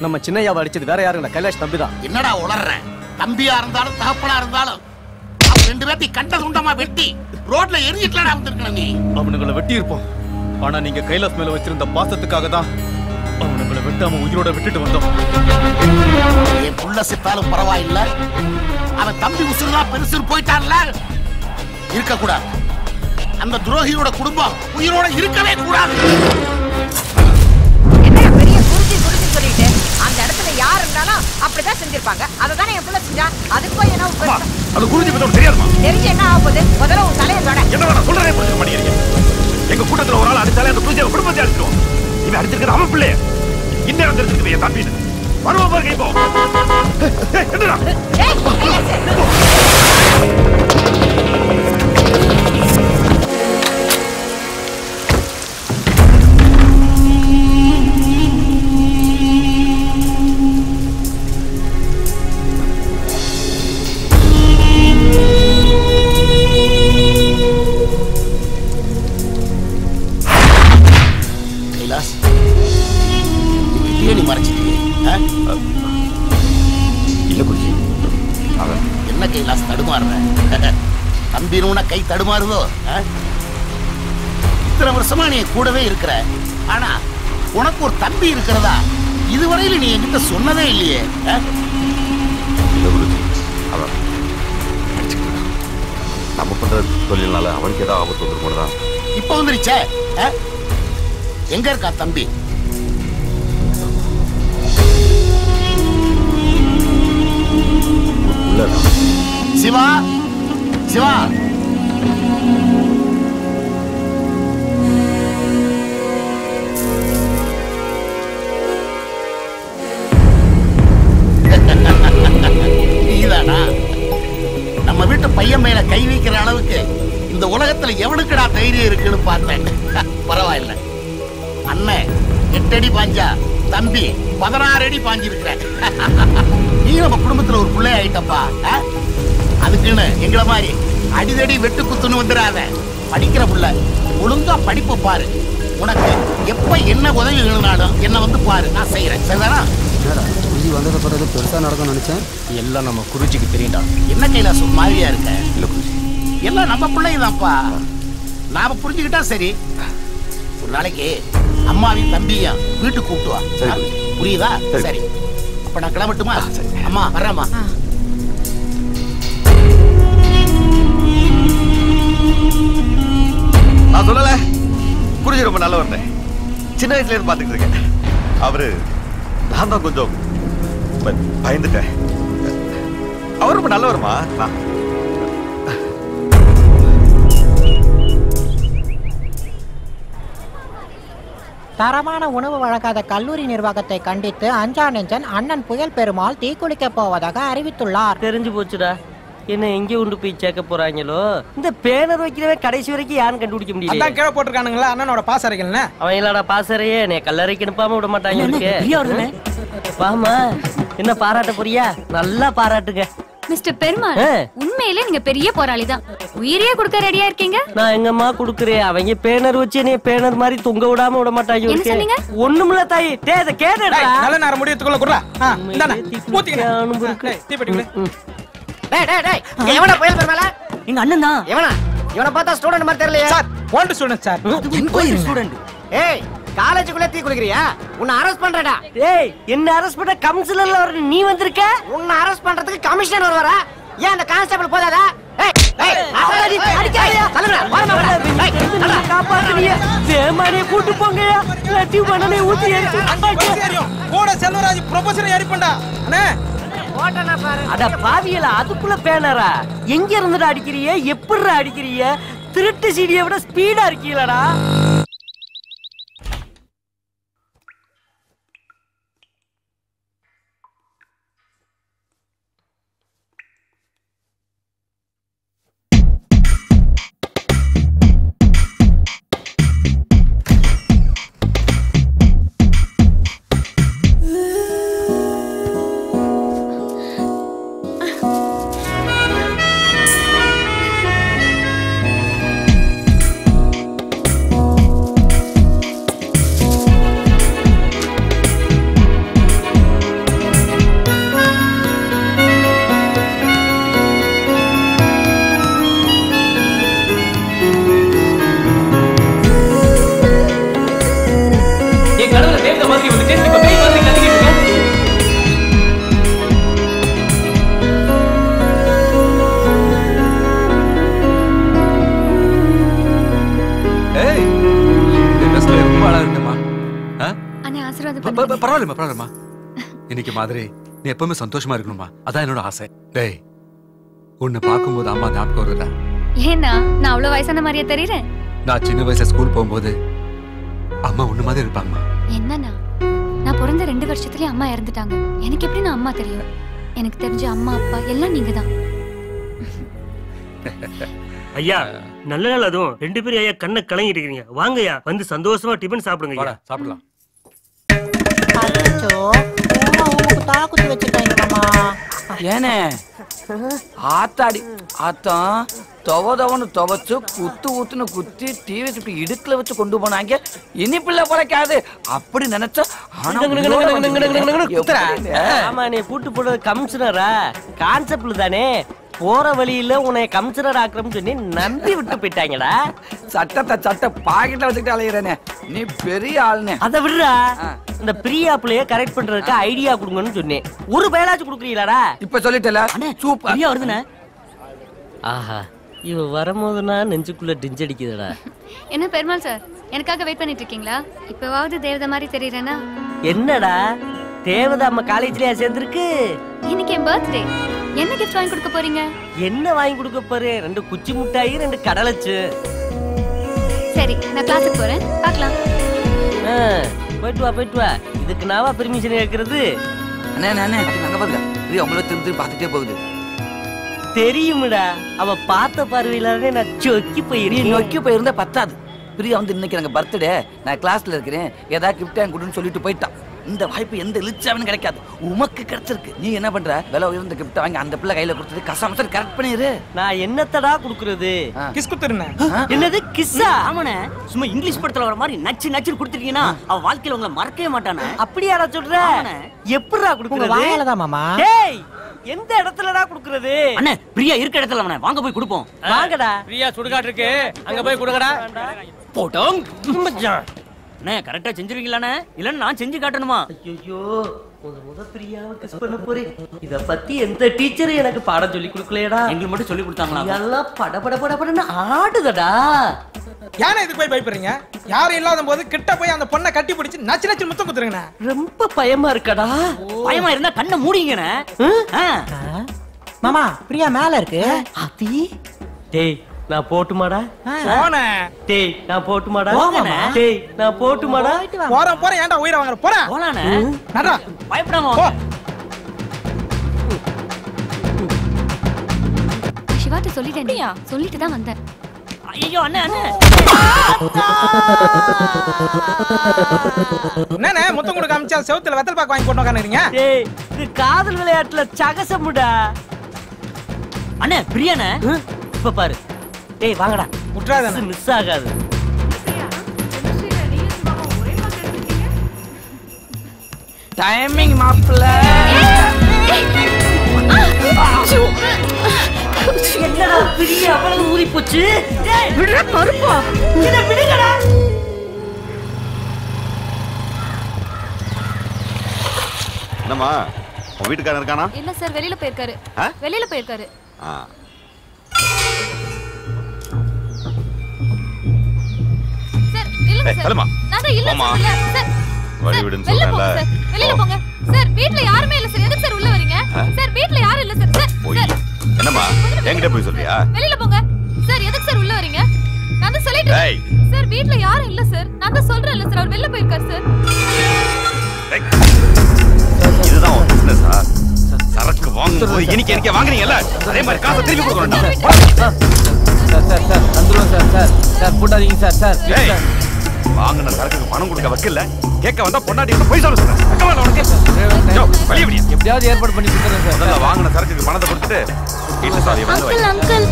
நம்ம சின்னையாவை அடிச்சது வேற யாரும் இல்ல, கைலாஷ் தம்பி தான். என்னடா உளர்ற? தம்பியா இருந்தாலும் தகப்பனா இருந்தாலும் அவன் ரெண்டு பேர்த்தையும் கண்ட துண்டமா வெட்டி ரோட்ல எரிஞ்சிட்டலடா வந்திருக்கணும் நீ. அவனுங்களை வெட்டி இருப்போம். ஆனா நீங்க கைலாஷ் மேல வச்சிருந்த பாசத்துக்காக தான் அவனுங்களை வெட்டாம உயிரோட விட்டுட்டு வந்தோம். என் புள்ள செத்தாலும் பரவாயில்ல, அவன் தம்பி உசுருதான் பெருசுன்னு போயிட்டான்ல, இருக்க கூடாது. அந்த துரோகியோட குடும்பம் உயிரோட இருக்கவே கூடாது. சொல்லிட்டு அந்த இடத்துல யார் இருந்தாலும் அப்படிதான் செஞ்சிருப்பாங்க. அததானே என் புள்ள செஞ்சா. அதுக்கு போய் என்ன அது குருஜி பத்தி தெரியாதுமா? தெரிஞ்சு என்ன ஆக போகுது? முதல்ல உன் தலையை தொட. என்ன வேணா சொல்றேன் புரிஞ்சுக்க மாட்டேங்கிறீங்க. எங்க கூட்டத்துல ஒரு ஆள் அடிச்சாலே அந்த குருஜியை குடும்பத்தை அடிச்சிருவோம். இவன் அடிச்சிருக்கிறது அவன் பிள்ளைய. இன்னும் தெரிஞ்சிருக்கு என் தம்பின்னு. வருவோம் பாருங்க இப்போ. என்னடா? என்ன கைலாஸ் தடுமாறுற? தம்பினு கை தடுமாறுதோ? இத்தனை வருஷமா நீ கூடவே இருக்கிற, ஆனா உனக்கு ஒரு தம்பி இருக்கிறதா இதுவரையில நீ என்கிட்ட சொன்னதே இல்லையே. நம்ம பண்ற தொழில்னால அவனுக்கு ஏதாவது ஆபத்து வந்துருக்கோம். இப்ப வந்துருச்சே. எங்க இருக்கா தம்பி? சிவா, சிவா, நீதானா? நம்ம வீட்டு பையன் மேல கை வைக்கிற அளவுக்கு இந்த உலகத்துல எவனுக்குடா தைரியம் இருக்குன்னு பார்த்தேன். பரவாயில்ல அண்ணன் 8 அடி பாஞ்சா தம்பி 16 அடி பாஞ்சிருக்கிற. நீ நம்ம குடும்பத்துல ஒரு பிள்ளை ஆயிட்டப்பா. அதுக்குன்னு எங்களை மாதிரி அடிதடி வெட்டு குத்துன்னு வந்துடாத. படிக்கிற புள்ள ஒழுங்கா படிப்பு பாரு. உனக்கு எப்ப என்ன உதவி வேணும்னாலும் என்ன வந்து பாரு, நான் செய்யறேன். சரிதானா? குருஜி வந்தது பிறகு பெருசா நடக்கும்னு நினைச்சேன். எல்லாம் நம்ம குருஜிக்கு தெரியும்டா. என்ன கைலாசு மாதிரியா இருக்க? இல்ல குருஜி, எல்லாம் நம்ம பிள்ளைதான்ப்பா. நாம புரிஞ்சுக்கிட்டா சரி. ஒரு நாளைக்கு அம்மாவையும் தம்பியும் வீட்டுக்கு கூப்பிட்டு வா. புரியுதா? சரி, அப்ப நான் கிளம்பட்டுமா? அம்மா வர்றேம்மா. நான் சொல்லல, குருஜி ரொம்ப நல்லவர். சின்ன வயசுல இருந்து பாத்துக்கிட்டு இருக்கேன். அவரு நான் தான் கொஞ்சம் பயந்துட்டேன். அவர் ரொம்ப நல்லவருமா. தரமான உணவு வழங்காத கல்லூரி நிர்வாகத்தை கண்டித்து அஞ்சா நெஞ்சன் அண்ணன் புயல் பெருமாள் தீக்குளிக்க போவதாக அறிவித்துள்ளார். தெரிஞ்சு போச்சுடா, என்ன எங்க கொண்டு போய் சேர்க்க போறாங்களோ. இந்த பேனர் வைக்கிறவே கடைசி வரைக்கும் யாரும் கண்டுபிடிக்க முடியல. அதான் கீழே போட்டுருக்கானுங்களா அண்ணனோட பாசறைகள்னு. அவன் இல்லடா பாசறையே, நீ கல்லறைக்கு அனுப்பாம விட மாட்டாங்க. வாமா, என்ன பாராட்ட போறியா? நல்லா பாராட்டுங்க. மிஸ்டர் பெருமாள், உண்மையிலே நீங்க பெரிய போராளி தான். உயிரையே கொடுக்க ரெடியா இருக்கீங்க. நான் எங்கம்மா கொடுக்குறேன்? அவங்க பேனர் வச்சு நீ பேனர் மாதிரி தொங்க விடாம விட மாட்டாங்க. என்ன சொன்னீங்க? ஒண்ணுமில்ல தாயி. டேய் கேடடா. நல்ல நேரம் முடியத்துக்குள்ள குறா. இந்தானே ஊத்திங்க. தீப்பெட்டி. டேய் டேய் டேய், எவனா புயல் பெருமாளா? எங்க அண்ணன் தான். எவனா? இவனை பார்த்தா ஸ்டூடண்ட் மாதிரி தெரியலையே. Sir, old student sir. Enquiry student. ஏய், காலேஜுக்குள்ள தீ குளிக்கிறியா? உன்னை அரெஸ்ட் பண்றடா. ஏய், என்ன அரெஸ்ட் பண்ண கமிஷனர்ல வர நீ வந்திருக்க? உன்னை அரெஸ்ட் பண்றதுக்கு கமிஷனர் வருவாரா? ஏன் அந்த கான்ஸ்டபிள் போதாதா? ஏய் ஏய், அடிக்காதீங்க. சொல்லுங்க, வரமா. ஏய், காப்பாத்துறியே. தேமானே கூட்டி போங்கயா. லட்டி பண்ணனே ஊத்தி ஏறிச்சு. போட செல்வராஜ் ப்ரொபோசர் ஏறி பண்ணடா. அண்ணே போட்டனா பாரு. அட பாவியல, அதுக்குள்ள பேனரா? எங்க இருந்துடா அடிக்கிறியே? எப்படிடா அடிக்கிறியே? திருட்டு சீடியை விட ஸ்பீடா இருக்கீங்களடா. பரவாயில்லமா. இன்னைக்கு மாதிரி நீ எப்பவுமே சந்தோஷமா இருக்கணுமா, அதான் என்னோட ஆசை. டேய், உன்னை பார்க்கும்போது அம்மா ஞாபகம் வருதா? ஏன்னா நான் அவ்வளவு வயசான மாதிரியே தெரியறேன். நான் சின்ன வயசுல ஸ்கூல் போகும்போது அம்மா உன்ன மாதிரி இருப்பாங்கம்மா. என்னன்னா, நான் பிறந்த 2 வருஷத்துலயே அம்மா இறந்துட்டாங்க. எனக்கு எப்படி நான் அம்மா தெரியும்? எனக்கு தெரிஞ்ச அம்மா அப்பா எல்லாம் நீங்க தான். ஐயா, நல்ல நாள் அதுவும் 2 பேரும் ஐயா கண்ணை கலங்கிட்டு இருக்கீங்க. வாங்கய்யா, வந்து சந்தோஷமா டிபன் சாப்பிடுங்க. சாப்பிடலாம். தாக்குத்தி வச்சுட்டாங்க மாமா. ஏனே ஆத்தாடி ஆத்தம் துவதவனு துவச்சு குத்து ஊத்துன்னு குத்தி டிவி சுட்டி இடுக்குல வச்சு கொண்டு போனாங்க. இனிப்பிள்ள போலக்காது அப்படி நினைச்சா. ஆமா, நீ கூட்டு போடுறது கமிஷனரா? கான்செப்ட்ல தானே. போற வழியில உன்னை கமிஷனர் ஆக்குறோம்னு சொல்லி நம்பி விட்டு போயிட்டாங்கடா. சட்டத்தை பாக்கெட்ல வச்சுக்கிட்டு அலையிறேனே, நீ பெரிய ஆளுனே. அதை விடுறா, இந்த பிரியாப்லயே கரெக்ட் பண்றதுக்கு ஐடியா கொடுங்கன்னு சொன்னேன். ஒரு பயலாச்சும் கொடுக்குறீங்களாடா? இப்ப சொல்லிட்டல. சூப்பர் வருதுண்ணே. ஆஹா, இவ வரும்போதுனா நெஞ்சுக்குள்ள டிஞ்சடிக்குதுடா. என்ன பெருமாள் சார் எனக்காக வெயிட் பண்ணிட்டு இருக்கீங்களா? இப்பவாவது தேவதை மாதிரி தெரியறேனா? என்னடா தேவதை அம்மா காலேஜ்லயா சேர்ந்திருக்கு? இன்னைக்கு என் பர்த்டே. என்ன கிஃப்ட் வாங்கி கொடுக்க போறீங்க? என்ன வாங்கி கொடுக்க போறேன்? 2 குச்சி முட்டாயி 2 கடலைச்சு. சரி நான் கிளாஸுக்கு போறேன், பார்க்கலாம். போயிட்டு வா. இதுக்கு நாவா பெர்மிஷன் கேட்கறது? அண்ணே அண்ணே அங்க பாருங்க, பிரியா உங்களை திரும்பி பார்த்துட்டே போகுது. தெரியும்டா, அவ பார்த்த பார்வையிலே நான் சொக்கி போயிருக்கேன். நொக்கி போயிருந்தா பத்தாது. பிரியா வந்து இன்னைக்கு எனக்கு பர்த்டே, நான் கிளாஸ்ல இருக்கிறேன், ஏதாவது கிஃப்ட் வாங்கி கொடுன்னு சொல்லிட்டு போயிட்டான். இந்த வாய்ப்பு எந்த இழிச்சாவும் கிடைக்காது, உமக்கு கிடைச்சிருக்கு. நீ என்ன பண்ற? விலை உயர்ந்த கிஃப்ட் வாங்கி அந்த பிள்ளை கையில கொடுத்தது கசாமசர் கரெக்ட் பண்ணிரு. நான் என்னத்தடா குடுக்குறது? கிஸ் குத்துறேன். என்னது கிஸ்ஸா? ஆமாண்ணே, சும்மா இங்கிலீஷ் படத்துல வர மாதிரி நச்சு நச்சு கொடுத்துட்டீங்கன்னா அவ வாழ்க்கையில உங்களை மறக்கவே மாட்டானே. அப்படியாடா சொல்ற? எப்படிடா குடுக்குறது? வாயாலதான் மாமா. டேய் எந்த இடத்துலடா குடுக்குறது? அண்ணே பிரியா இருக்க இடத்துல அவனை வாங்க போய் கொடுப்போம். வாங்கடா. பிரியா சுடுகாடு இருக்கு, அங்க போய் கொடுங்கடா. போட்டோம் மச்சான். அண்ணே கரெக்டா செஞ்சிருவீங்களாண்ணே? இல்லன்னா நான் செஞ்சு காட்டணுமா? ஐயோ முத பிரியாவை கிஸ் பண்ண போறேன். இத பத்தி எந்த டீச்சரும் எனக்கு பாடம் சொல்லி கொடுக்கலையடா. எங்களுக்கு மட்டும் சொல்லி கொடுத்தாங்களா? எல்லாம் படபடன்னு ஆடுதடா. யானை இதுக்கு போய் பயப்படுறீங்க? யாரும் இல்லாத போது கிட்ட போய் அந்த பொண்ணை கட்டி பிடிச்சு நச்சு நச்சு முத்தம் குத்துறீங்கண்ணே. ரொம்ப பயமா இருக்கடா. பயமா இருந்தா கண்ணை மூடிங்கண்ணே. மாமா பிரியா மேல இருக்கு. அதி டேய் நான் போட்டுமாடா? போனே. டேய் நான் போட்டுமாடா? போங்கண்ணே. டேய் நான் போட்டுமாடா? போறேன் ஏன்டா உயிரை வாங்குற? போறேன். போலானே. நடா. பயப்படாம போ. சிவாட்ட சொல்லிட்டேனியா? சொல்லிட்டு தான் வந்தேன். ஐயோ அண்ணே அண்ணே. என்னண்ணே முத்தம் கொடுக்க அமிச்சா செவுத்துல வெத்தல் பாக்கு வாங்கி போட்டு உட்காந்துறீங்க? டேய் இது காதல் விளையாட்டுல சகசமுடா. அண்ணே பிரியாண்ணே இப்ப பாரு. டேய் வாங்கடா. முட்றாதே, மிஸ் ஆகாது. டைமிங் மாப்ள. என்னடா பிரியா அவ்வளவு ஊறி போச்சு? டேய் விடுடா கருப்பா. இத விடுங்கடா. என்னம்மா உன் வீட்டுக்காரன் இருக்கானா? இல்ல சார் வெளியில போயிருக்காரு. வெளியில போயிருக்காரு. சார் இல்லங்க சார். நான் தான் இல்ல சொல்றேன் சார். வழி விடுன்னு சொல்றேன்ல. வெளியில போங்க. சார் வீட்ல யாருமே இல்ல சார். எதுக்கு சார் உள்ள வரீங்க? சார் வீட்ல யாரும் இல்ல சார். சார் என்னம்மா என்கிட்ட போய் சொல்றியா? வெளியில போங்க. சார் எதுக்கு சார் உள்ள வரீங்க? நான் தான் சொல்லிட்டேன். சார் வீட்ல யாரும் இல்ல சார். நான் தான் சொல்றேன்ல சார் அவர் வெளியில போயிருக்காரு சார். இதுதான் உன் பிசினஸா? சரக்கு வாங்கும்போது எனக்கு வாங்குறீங்கல்ல, அதே மாதிரி காசை திருப்பி கொடுக்கணும். சார் வந்துருவோம் சார் போட்டாதீங்க சார். வாங்கின சரக்குக்கு பணம் கொடுக்க வைக்கல, கேட்க வந்தா பொண்டாட்டி போய் சொல்ல சொல்றேன். எப்படியாவது ஏற்பாடு பண்ணி கொடுத்துறேன் சார். முதல்ல வாங்கின சரக்குக்கு பணத்தை கொடுத்துட்டு வீட்டு சாவியை வந்து வை. அங்கிள்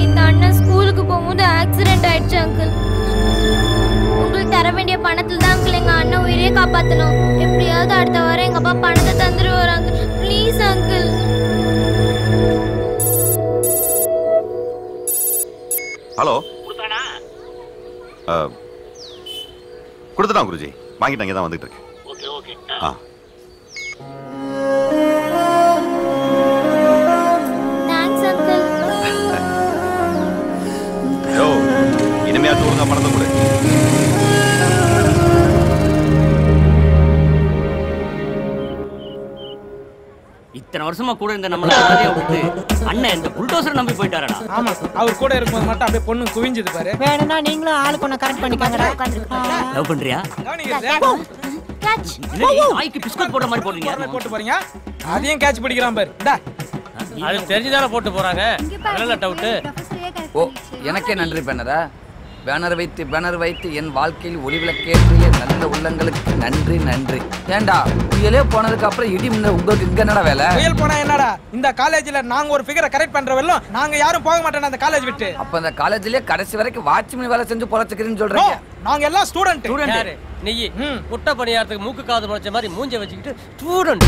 இந்த அண்ணன் ஸ்கூலுக்கு போகும்போது ஆக்சிடென்ட் ஆயிடுச்சு அங்கிள். உங்களுக்கு தர வேண்டிய பணத்துல தான் அங்கிள் எங்க அண்ணன் உயிரே காப்பாத்தணும். எப்படியாவது அடுத்த வாரம் எங்க அப்பா பணத்தை தந்துருவாரு அங்கிள். Please uncle. ஹலோ கொடுத்துட்டான் குருஜி, வாங்கிட்டு அங்கே தான் வந்துட்டு இருக்கேன். Thanks uncle. இனிமையாச்சும் ஒழுங்கா பணத்தை கொடு. இத்தனை வருஷமா கூட இந்த நம்மள நிறைய விட்டு அண்ணன் இந்த புல்டோசர் நம்பி போயிட்டாரடா. ஆமா அவர் கூட இருக்கும்போது மட்டும் அப்படியே பொண்ணு குவிஞ்சது பாரு. வேணும்னா நீங்களும் ஆளுக்கு ஒண்ணு கரெக்ட் பண்ணிக்கங்கடா. லவ் பண்றியா? நாய்க்கு பிஸ்கட் போடுற மாதிரி போடுறீங்க. போட்டு போறீங்க, அதையும் கேட்ச் பிடிக்கிறான் பாரு. டா அது தெரிஞ்சுதானே போட்டு போறாங்க. அதெல்லாம் டவுட். ஓ எனக்கே நன்றி பண்ணதா. பேனர் வைத்து என் வாழ்க்கையில் ஒளிவிளக்கேற்றிய நல்ல உள்ளங்களுக்கு நன்றி நன்றி. ஏண்டா புயலே போனதுக்கு அப்புறம் இடி முன்ன உங்களுக்கு இங்க என்னடா வேலை? புயல் போனா என்னடா? இந்த காலேஜ்ல நாங்க ஒரு ஃபிகரை கரெக்ட் பண்றவெல்லாம் நாங்க யாரும் போக மாட்டோம் அந்த காலேஜ் விட்டு. அப்ப அந்த காலேஜ்லயே கடைசி வரைக்கும் வாட்ச்மேன் வேலை செஞ்சு பொழைச்சுக்கிறேன்னு சொல்றீங்க? நாங்க எல்லாம் ஸ்டூடண்ட். யாரு நீ? முட்டை பணியாரத்துக்கு மூக்கு காது முளைச்ச மாதிரி மூஞ்ச வச்சுக்கிட்டு ஸ்டூடண்ட்.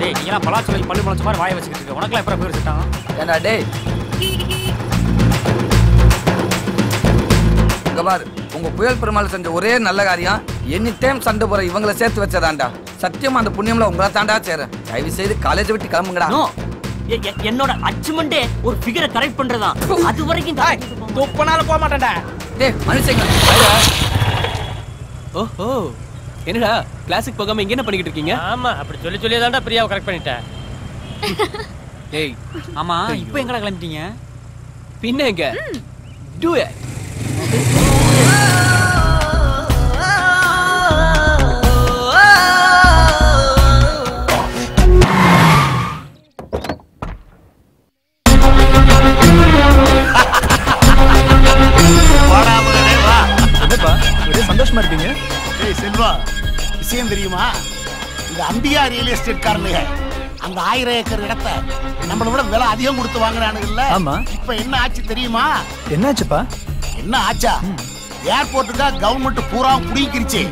டேய் நீங்க எல்லாம் பலாச்சொலை பல்லு முளைச்ச மாதிரி வாயை வச்சுக்கிட்டு இருக்க. உனக்குலாம் எப்பறம் பேர் வச்சிட்டாங்க? ஏண்டா டேய் பாரு, உங்க புயல் பெருமாள் செஞ்ச ஒரே நல்ல காரியம் எனி டைம் சண்டை போற இவங்களை சேர்த்து வச்சதாண்டா. சத்தியமா அந்த புண்ணியம்ல உங்களை தாண்டா சேர. தயவு செய்து காலேஜ் விட்டு கிளம்புங்கடா. என்னோட அச்சீவ்மெண்டே ஒரு ஃபிகரை கரெக்ட் பண்றதா. அது வரைக்கும் துப்பனால போக மாட்டேன்டா. டேய் மனுஷங்க. ஓஹோ என்னடா கிளாஸுக்கு போகாம இங்க என்ன பண்ணிக்கிட்டு இருக்கீங்க? ஆமா அப்படி சொல்லி தான்டா பிரியாவை கரெக்ட் பண்ணிட்டேன். டேய் ஆமா இப்போ எங்கடா கிளம்பிட்டீங்க? பின்ன எங்க டு இட். சந்தோஷமா இருக்கீங்க? ஏய் செல்வா, விஷயம் தெரியுமா? இந்த அம்பியா ரியல் எஸ்டேட் காரனுங்க அந்த 1000 ஏக்கர் இடத்தை நம்மள விட விலை அதிகம் கொடுத்து வாங்குறானுங்கல்ல. ஆமா. இப்ப என்ன ஆச்சு தெரியுமா? என்னாச்சுப்பா? என்ன ஆச்சா? ஏர்போர்ட்டுக்கா கவர்மெண்ட் பூரா புடிக்கிருச்சு.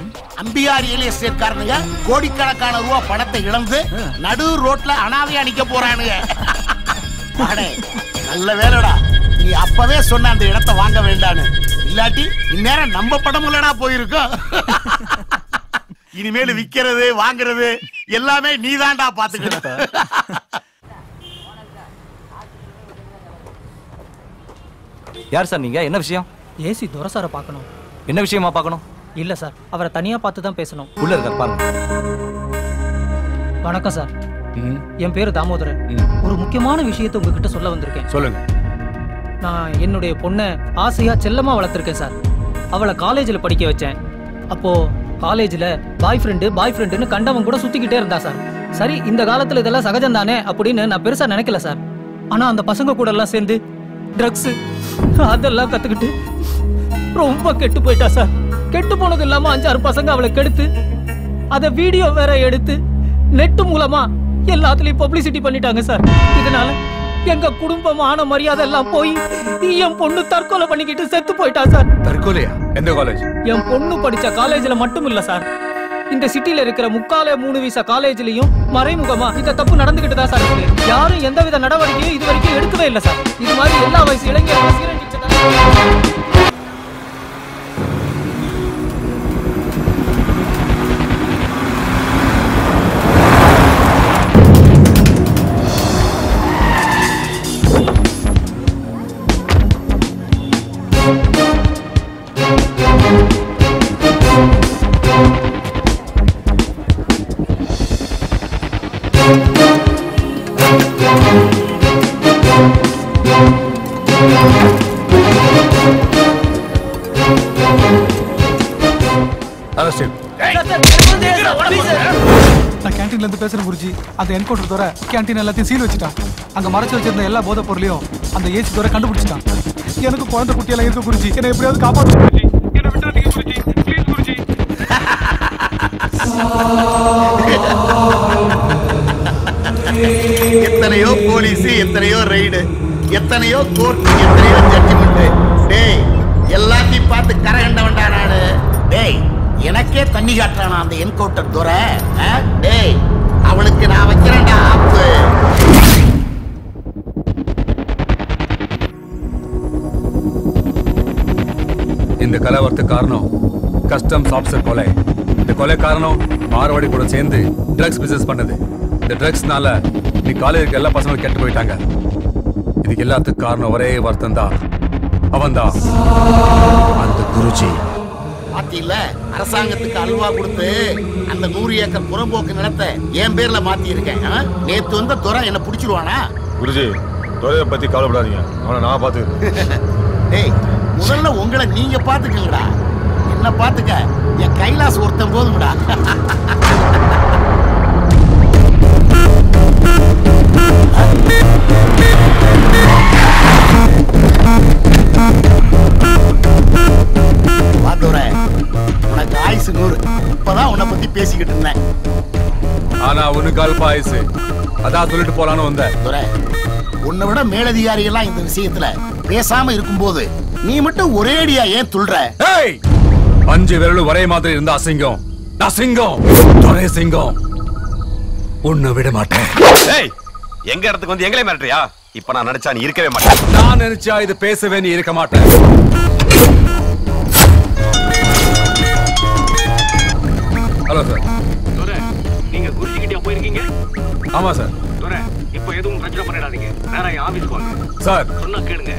அம்பியா ரியல் எஸ்டேட் காரனுங்க கோடிக்கணக்கான ரூபா பணத்தை இழந்து நடு ரோட்ல அனாதையா நிக்க போறானுங்க. நல்ல வேலைடா, நீ அப்பவே சொன்ன அந்த இடத்தை வாங்க வேண்டான்னு. இல்லாட்டி இந்நேரம் நம்ம படம் இல்லடா போயிருக்கோம். இனிமேல் விக்கிறது வாங்குறது எல்லாமே நீதான்டா பாத்துக்கிட்ட. யார் சார் நீங்க? என்ன விஷயம்? ஏசி துரசாரை பார்க்கணும். என்ன விஷயமா பார்க்கணும்? இல்ல சார், அவரை தனியா பார்த்து தான் பேசணும். உள்ள இருக்கார் பாருங்க. வணக்கம் சார், என் பேரு தாமோதரன். ஒரு முக்கியமான விஷயத்தை உங்ககிட்ட சொல்ல வந்திருக்கேன். சொல்லுங்க. நான் என்னுடைய பொண்ணை ஆசையா செல்லமா வளர்த்திருக்கேன் சார். அவளை காலேஜில் படிக்க வச்சேன். அப்போ காலேஜில் பாய் ஃப்ரெண்டுன்னு கண்டவன் கூட சுத்திக்கிட்டே இருந்தா சார். சரி, இந்த காலத்துல இதெல்லாம் சகஜம் தானே அப்படின்னு நான் பெருசா நினைக்கல சார். ஆனா அந்த பசங்க கூட எல்லாம் சேர்ந்து ட்ரக்ஸ் அதெல்லாம் கத்துக்கிட்டு ரொம்ப கெட்டு போயிட்டா சார். கெட்டு போனது இல்லாம 5-6 பசங்க அவளை கெடுத்து அத வீடியோ வேற எடுத்து நெட் மூலமா எல்லாத்துலயும் பப்ளிசிட்டி பண்ணிட்டாங்க சார். இதனால எங்க குடும்பம் மான மரியாதை எல்லாம் போய் என் பொண்ணு தற்கொலை பண்ணிக்கிட்டு செத்து போயிட்டா சார். தற்கொலையா? எந்த காலேஜ்? என் பொண்ணு படிச்ச காலேஜ்ல மட்டும் இல்ல சார், இந்த சிட்டில இருக்கிற 3 வீசா காலேஜ்லயும் மறைமுகமா இந்த தப்பு நடந்துகிட்டு தான் சார் இருக்கு. யாரும் எந்தவித நடவடிக்கையும் இது வரைக்கும் எடுக்கவே இல்லை சார். இது மாதிரி எல்லா வயசு இளைஞர்களும் சீரழிச்சதா. நான் கேண்டீன்ல இருந்து பேசுறேன் குருஜி. அந்த என்கவுண்டர் தவிர கேண்டீன் எல்லாத்தையும் சீல் வச்சுட்டான். அங்க மறைச்சு வச்சிருந்த எல்லா போதை பொருளையும் அந்த ஏசி தவிர கண்டுபிடிச்சிட்டான். எனக்கு குழந்தை குட்டியெல்லாம் இருக்கு குருஜி. என்னை எப்படியாவது காப்பாற்று குருஜி. என்ன விட்டுறீங்க குருஜி, ப்ளீஸ் குருஜி. எத்தனையோ போலீஸ், எத்தனையோ ரைடு, எத்தனையோ கோர்ட், எத்தனையோ ஜட்ஜ்மெண்ட். டேய், எல்லாத்தையும் பார்த்து கரகண்டவன்டா நானு. டேய், எனக்கே தண்ணி காட்டுறானா அந்த என்கவுண்டர் துரை. டேய், அவளுக்கு நான் வைக்கிறேன்டா ஆப்பு. இந்த கலவரத்துக்கு காரணம் கஸ்டம்ஸ் ஆஃபீஸர் கொலை. இந்த கொலை காரணம் மார்வாடி கூட சேர்ந்து ட்ரக்ஸ் பிசினஸ் பண்ணது. இந்த ட்ரக்ஸ்னால நீ காலேஜுக்கு எல்லா பசங்களும் கெட்டு போயிட்டாங்க. இதுக்கு எல்லாத்துக்கும் காரணம் ஒரே வருத்தம் தான், அவன்தான் அந்த குருஜி. பாத்தியில அரசாங்கத்துக்கு அல்வா கொடுத்து அந்த 100 ஏக்கர் புறம்போக்கு நிலத்தை என் பேர்ல மாத்தி இருக்கேன். நேத்து வந்த துரை என்ன புடிச்சிருவானா? குருஜி, துரையை பத்தி கவலைப்படாதீங்க, அவனை நான் பாத்துக்கிறேன். டேய், முதல்ல உங்களை நீங்க பாத்துக்கங்கடா. என்ன பாத்துக்க, என் கைலாஸ் ஒருத்தன் போதுங்கடா. உனக்கு ஆயுசு 100. இப்பதான் உன்னை பத்தி பேசிக்கிட்டு இருந்தேன். ஆனா உனக்கு அல்ப ஆயுசு. அதான் சொல்லிட்டு போலான்னு வந்த. உன்னை விட மேலதிகாரிகள்லாம் இந்த விஷயத்துல பேசாம இருக்கும்போது நீ மட்டும் ஒரேடியா ஏன் துள்ற? 5 விரலும் ஒரே மாதிரி இருந்த அசிங்கம். நான் சிங்கம், ஒரே சிங்கம். உன்னை விட மாட்டேன். எங்க இடத்துக்கு வந்து எங்களே மிரட்டுறியா? இப்ப நான் நினைச்சா நீ இருக்கவே மாட்டேன். நான் நினைச்சா இது பேசவே நீ இருக்க மாட்டேன். Hello sir. நீங்க குருஜி கிட்ட போயிருக்கீங்க? ஆமா சார். இப்ப இப்ப எதுவும் பிரச்சனை பண்ணிடாதீங்க. வேற என் ஆபீஸ்க்கு வாங்க. சார் சொன்னா கேளுங்க.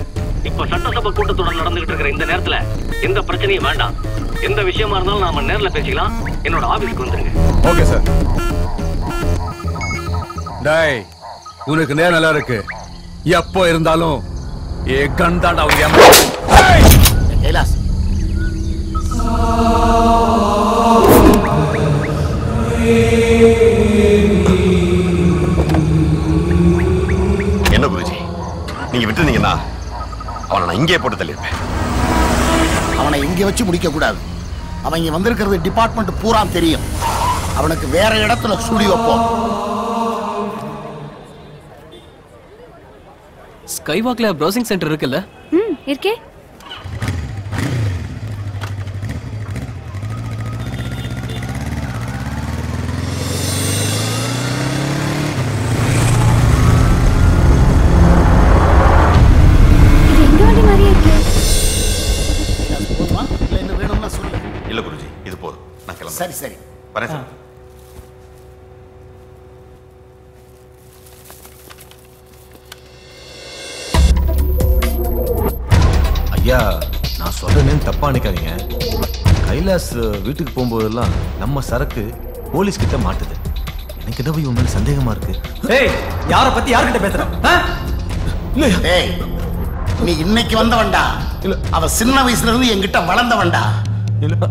இப்ப சட்டசபை கூட்டத்தொடர் நடந்துகிட்டு இருக்கிற இந்த நேரத்துல எந்த பிரச்சனையும் வேண்டாம். எந்த விஷயமா இருந்தாலும் நாம நேர்ல பேசிக்கலாம். என்னோட ஆபீஸ்க்கு வந்துருங்க. Okay sir. டேய் உனக்கு நேரம் நல்லா இருக்கு. எப்போ இருந்தாலும் ஏ கண் தாண்டா கைலாஸ் என்ன குருஜி நீங்க விட்டுருந்தீங்கன்னா அவனை நான் இங்கே போட்டு தள்ளியிருப்பேன். அவனை இங்கே வச்சு முடிக்க கூடாது. அவன் இங்க வந்திருக்கிறது டிபார்ட்மெண்ட் பூரா தெரியும். அவனுக்கு வேற இடத்துல சூடி வைப்போம். ஸ்கைவாக்ல ப்ரௌசிங் சென்டர் இருக்குல்ல? இருக்கே. இல்ல குருஜி இது போதும். நான் கிளம்புறேன். சரி சரி வரேன் சார். ஐயா நான் சொல்றேன்னு தப்பா நினைக்காதீங்க. கைலாஸ் வீட்டுக்கு போகும்போதெல்லாம் நம்ம சரக்கு போலீஸ் கிட்ட மாட்டுது. எனக்கு என்ன இவன் மேல சந்தேகமா இருக்கு. ஏய் யார பத்தி யார்கிட்ட பேசுற? ஏய் நீ இன்னைக்கு வந்தவன்டா. அவ சின்ன வயசுல இருந்து என்கிட்ட வளர்ந்தவன்டா.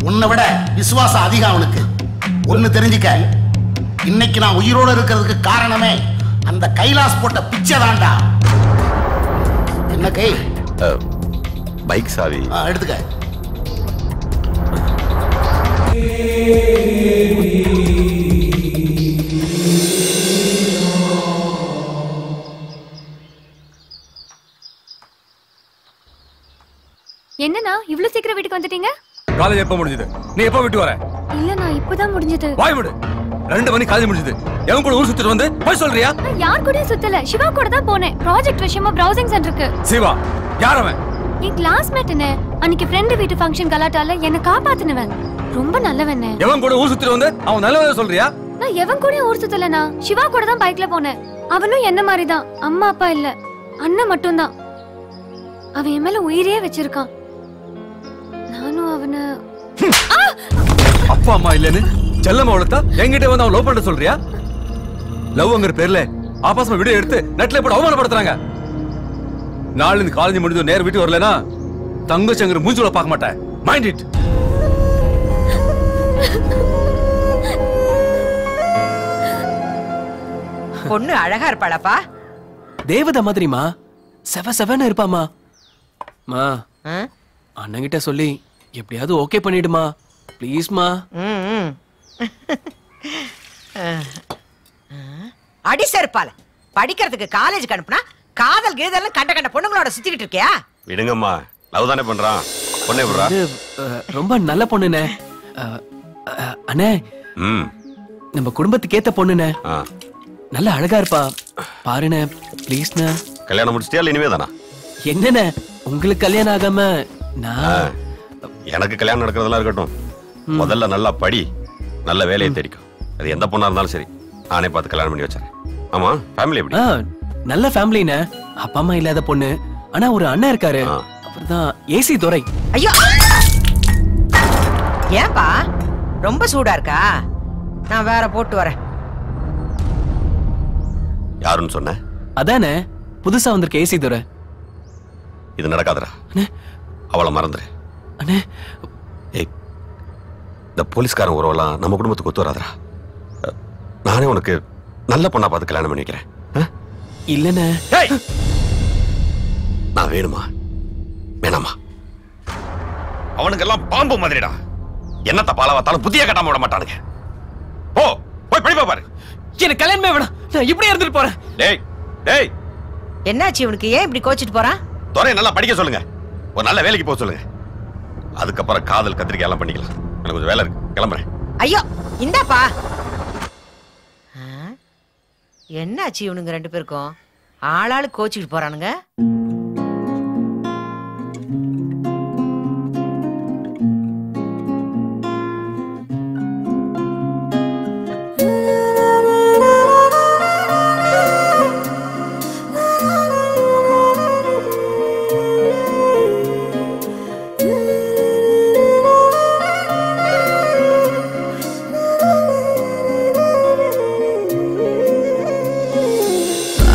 உன்னை விட விசுவாசம் அதிகம் அவனுக்கு. ஒண்ணு தெரிஞ்சுக்க, இன்னைக்கு நான் உயிரோடு இருக்கிறதுக்கு காரணமே அந்த கைலாஸ் போட்ட பிச்சை தான்டா. என்ன கை? பைக் சாவி எடுத்துக்க. என்னண்ணா இவ்ளோ சீக்கிரம் வீட்டுக்கு வந்துட்டீங்க? காலேஜ் எப்ப முடிஞ்சது? நீ எப்ப விட்டு வர? இல்லண்ணா இப்பதான் முடிஞ்சது. வாய் மூடு. 2 மணி காலேஜ் முடிஞ்சது. எவன் கூட ஊர் சுத்திட்டு வந்து போய் சொல்றியா? யார் கூடயும் சுத்தல. சிவா கூட தான் போனேன். ப்ராஜெக்ட் விஷயமா ப்ரௌசிங் சென்டருக்கு. சிவா யார் அவன்? என் கிளாஸ்மேட்னே. அன்னைக்கு ஃப்ரெண்ட் வீட்டு ஃபங்க்ஷன் கலாட்டால என்ன காப்பாத்துனவன். ரொம்ப நல்லவனே. எவன் கூட ஊர் சுத்திட்டு வந்து அவன் நல்லவனே சொல்றியா? நான் எவன் கூடயும் ஊர் சுத்தலனா. சிவா கூட தான் பைக்ல போனேன். அவனும் என்ன மாதிரி தான். அம்மா அப்பா இல்ல, அண்ணன் மட்டும் தான். அவன் என் மேல உயிரே வச்சிருக்கான். நானும் அவனை அப்பா அம்மா இல்லன்னு செல்லமா வளர்த்தா என்கிட்ட வந்து அவன் லவ் பண்ண சொல்றியா? லவ்ங்கிற பேர்ல ஆபாசமா வீடியோ எடுத்து நெட்ல போட்டு அவமானப்படுத்துறாங்க. நாளை இந்த காலேஜ் முடிஞ்சு நேர வீட்டுக்கு வரலனா தங்கச்சங்கர் மூஞ்சுல பார்க்க மாட்டேன். Mind it. பொண்ணு அழகா இருப்பாளப்பா. தேவதை மாதிரிமா. செவ செவன்னு இருப்பாமா. மா அண்ணங்கிட்ட சொல்லி எப்படியாவது ஓகே பண்ணிடுமா ப்ளீஸ்மா. அடிச இருப்பால. படிக்கிறதுக்கு காலேஜுக்கு அனுப்புனா காதல் கீதல் கண்ட கண்ட பொண்ணுங்களோட சுத்திக்கிட்டு இருக்கியா? விடுங்கம்மா. லவ் தானே பண்றான். பொண்ணே விடுறா. ரொம்ப நல்ல பொண்ணுனே. அண்ணே நம்ம குடும்பத்துக்கு ஏத்த பொண்ணுனே. நல்ல அழகா இருப்பா. பாருண்ணே ப்ளீஸ்ண்ணே. கல்யாணம் முடிச்சிட்டியா இல்ல இனிமே தானா? என்னண்ணே உங்களுக்கு கல்யாணம் ஆகாம நான்? எனக்கு கல்யாணம் நடக்கிறதெல்லாம் இருக்கட்டும். முதல்ல நல்லா படி, நல்ல வேலையை தேடிக்கும். அது எந்த பொண்ணா இருந்தாலும் சரி நானே பார்த்து கல்யாணம் பண்ணி வச்சேன். ஆமா ஃபேமிலி எப்படி? நல்ல ஃபேமிலிண்ணே. அப்பா அம்மா இல்லாத பொண்ணு. ஆனா ஒரு அண்ணன் இருக்காரு. அவர்தான் ஏசி துரை. ஐயோ ஏன்பா ரொம்ப சூடா இருக்கா? நான் வேற போட்டு வரேன். யாருன்னு சொன்ன? அதானே புதுசா வந்திருக்க ஏசி துரை. இது நடக்காதடா. அவளை மறந்துரு. ஏய் இந்த போலீஸ்காரன் உறவெல்லாம் நம்ம குடும்பத்துக்கு ஒத்து வராதடா. நானே உனக்கு நல்ல பொண்ணா பார்த்து கல்யாணம் பண்ணி வைக்கிறேன். இல்லண்ணே. நான் வேணுமா வேணாமா? அவனுக்கெல்லாம் பாம்பு மாதிரிடா. என்னத்த பால பார்த்தாலும் புதிய கட்டாம விட மாட்டானுங்க. ஓ போய் படிப்பா பாரு. எனக்கு கல்யாணமே வேணாம். நான் இப்படியே இருந்துட்டு போறேன். டேய் டேய் என்னாச்சு இவனுக்கு? ஏன் இப்படி கோச்சிட்டு போறான்? துரை நல்லா படிக்க சொல்லுங்க. ஒரு நல்ல வேலைக்கு போக சொல்லுங்க. அதுக்கப்புறம் காதல் கத்திரிக்காய் எல்லாம் பண்ணிக்கலாம். எனக்கு கொஞ்சம் வேலை இருக்கு. கிளம்புறேன். ஐயோ இந்தாப்பா. என்னாச்சு இவனுங்க 2 பேருக்கும்? ஆளாளு கோச்சிட்டு போறானுங்க.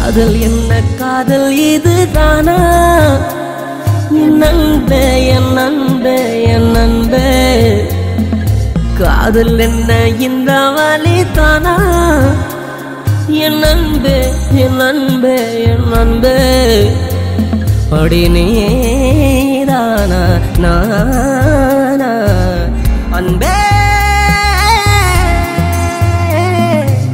காதல் என்ன காதல் இதுதானா என் அன்பே என் அன்பே என் அன்பே காதல் என்ன இந்த வலி தானா என் அன்பே என் அன்பே என் அன்பே அடி நீதானா நானா அன்பே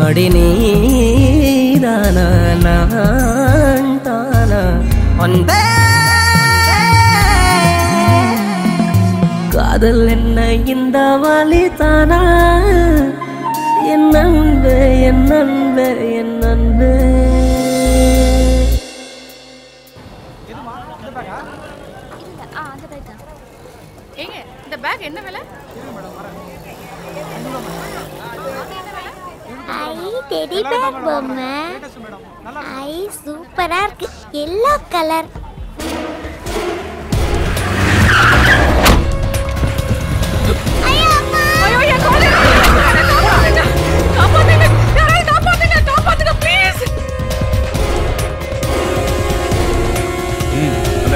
அடி நீதானா நான் தானா அன்பே காதல் என்ன இந்த வலி தானா என் அன்பே என் அன்பே என் அன்பே ஏங்க இந்த பேக் என்ன விலை? ஐ டெடி பேக் பொம்மை. ஐ சூப்பரா இருக்கு. Yellow colour.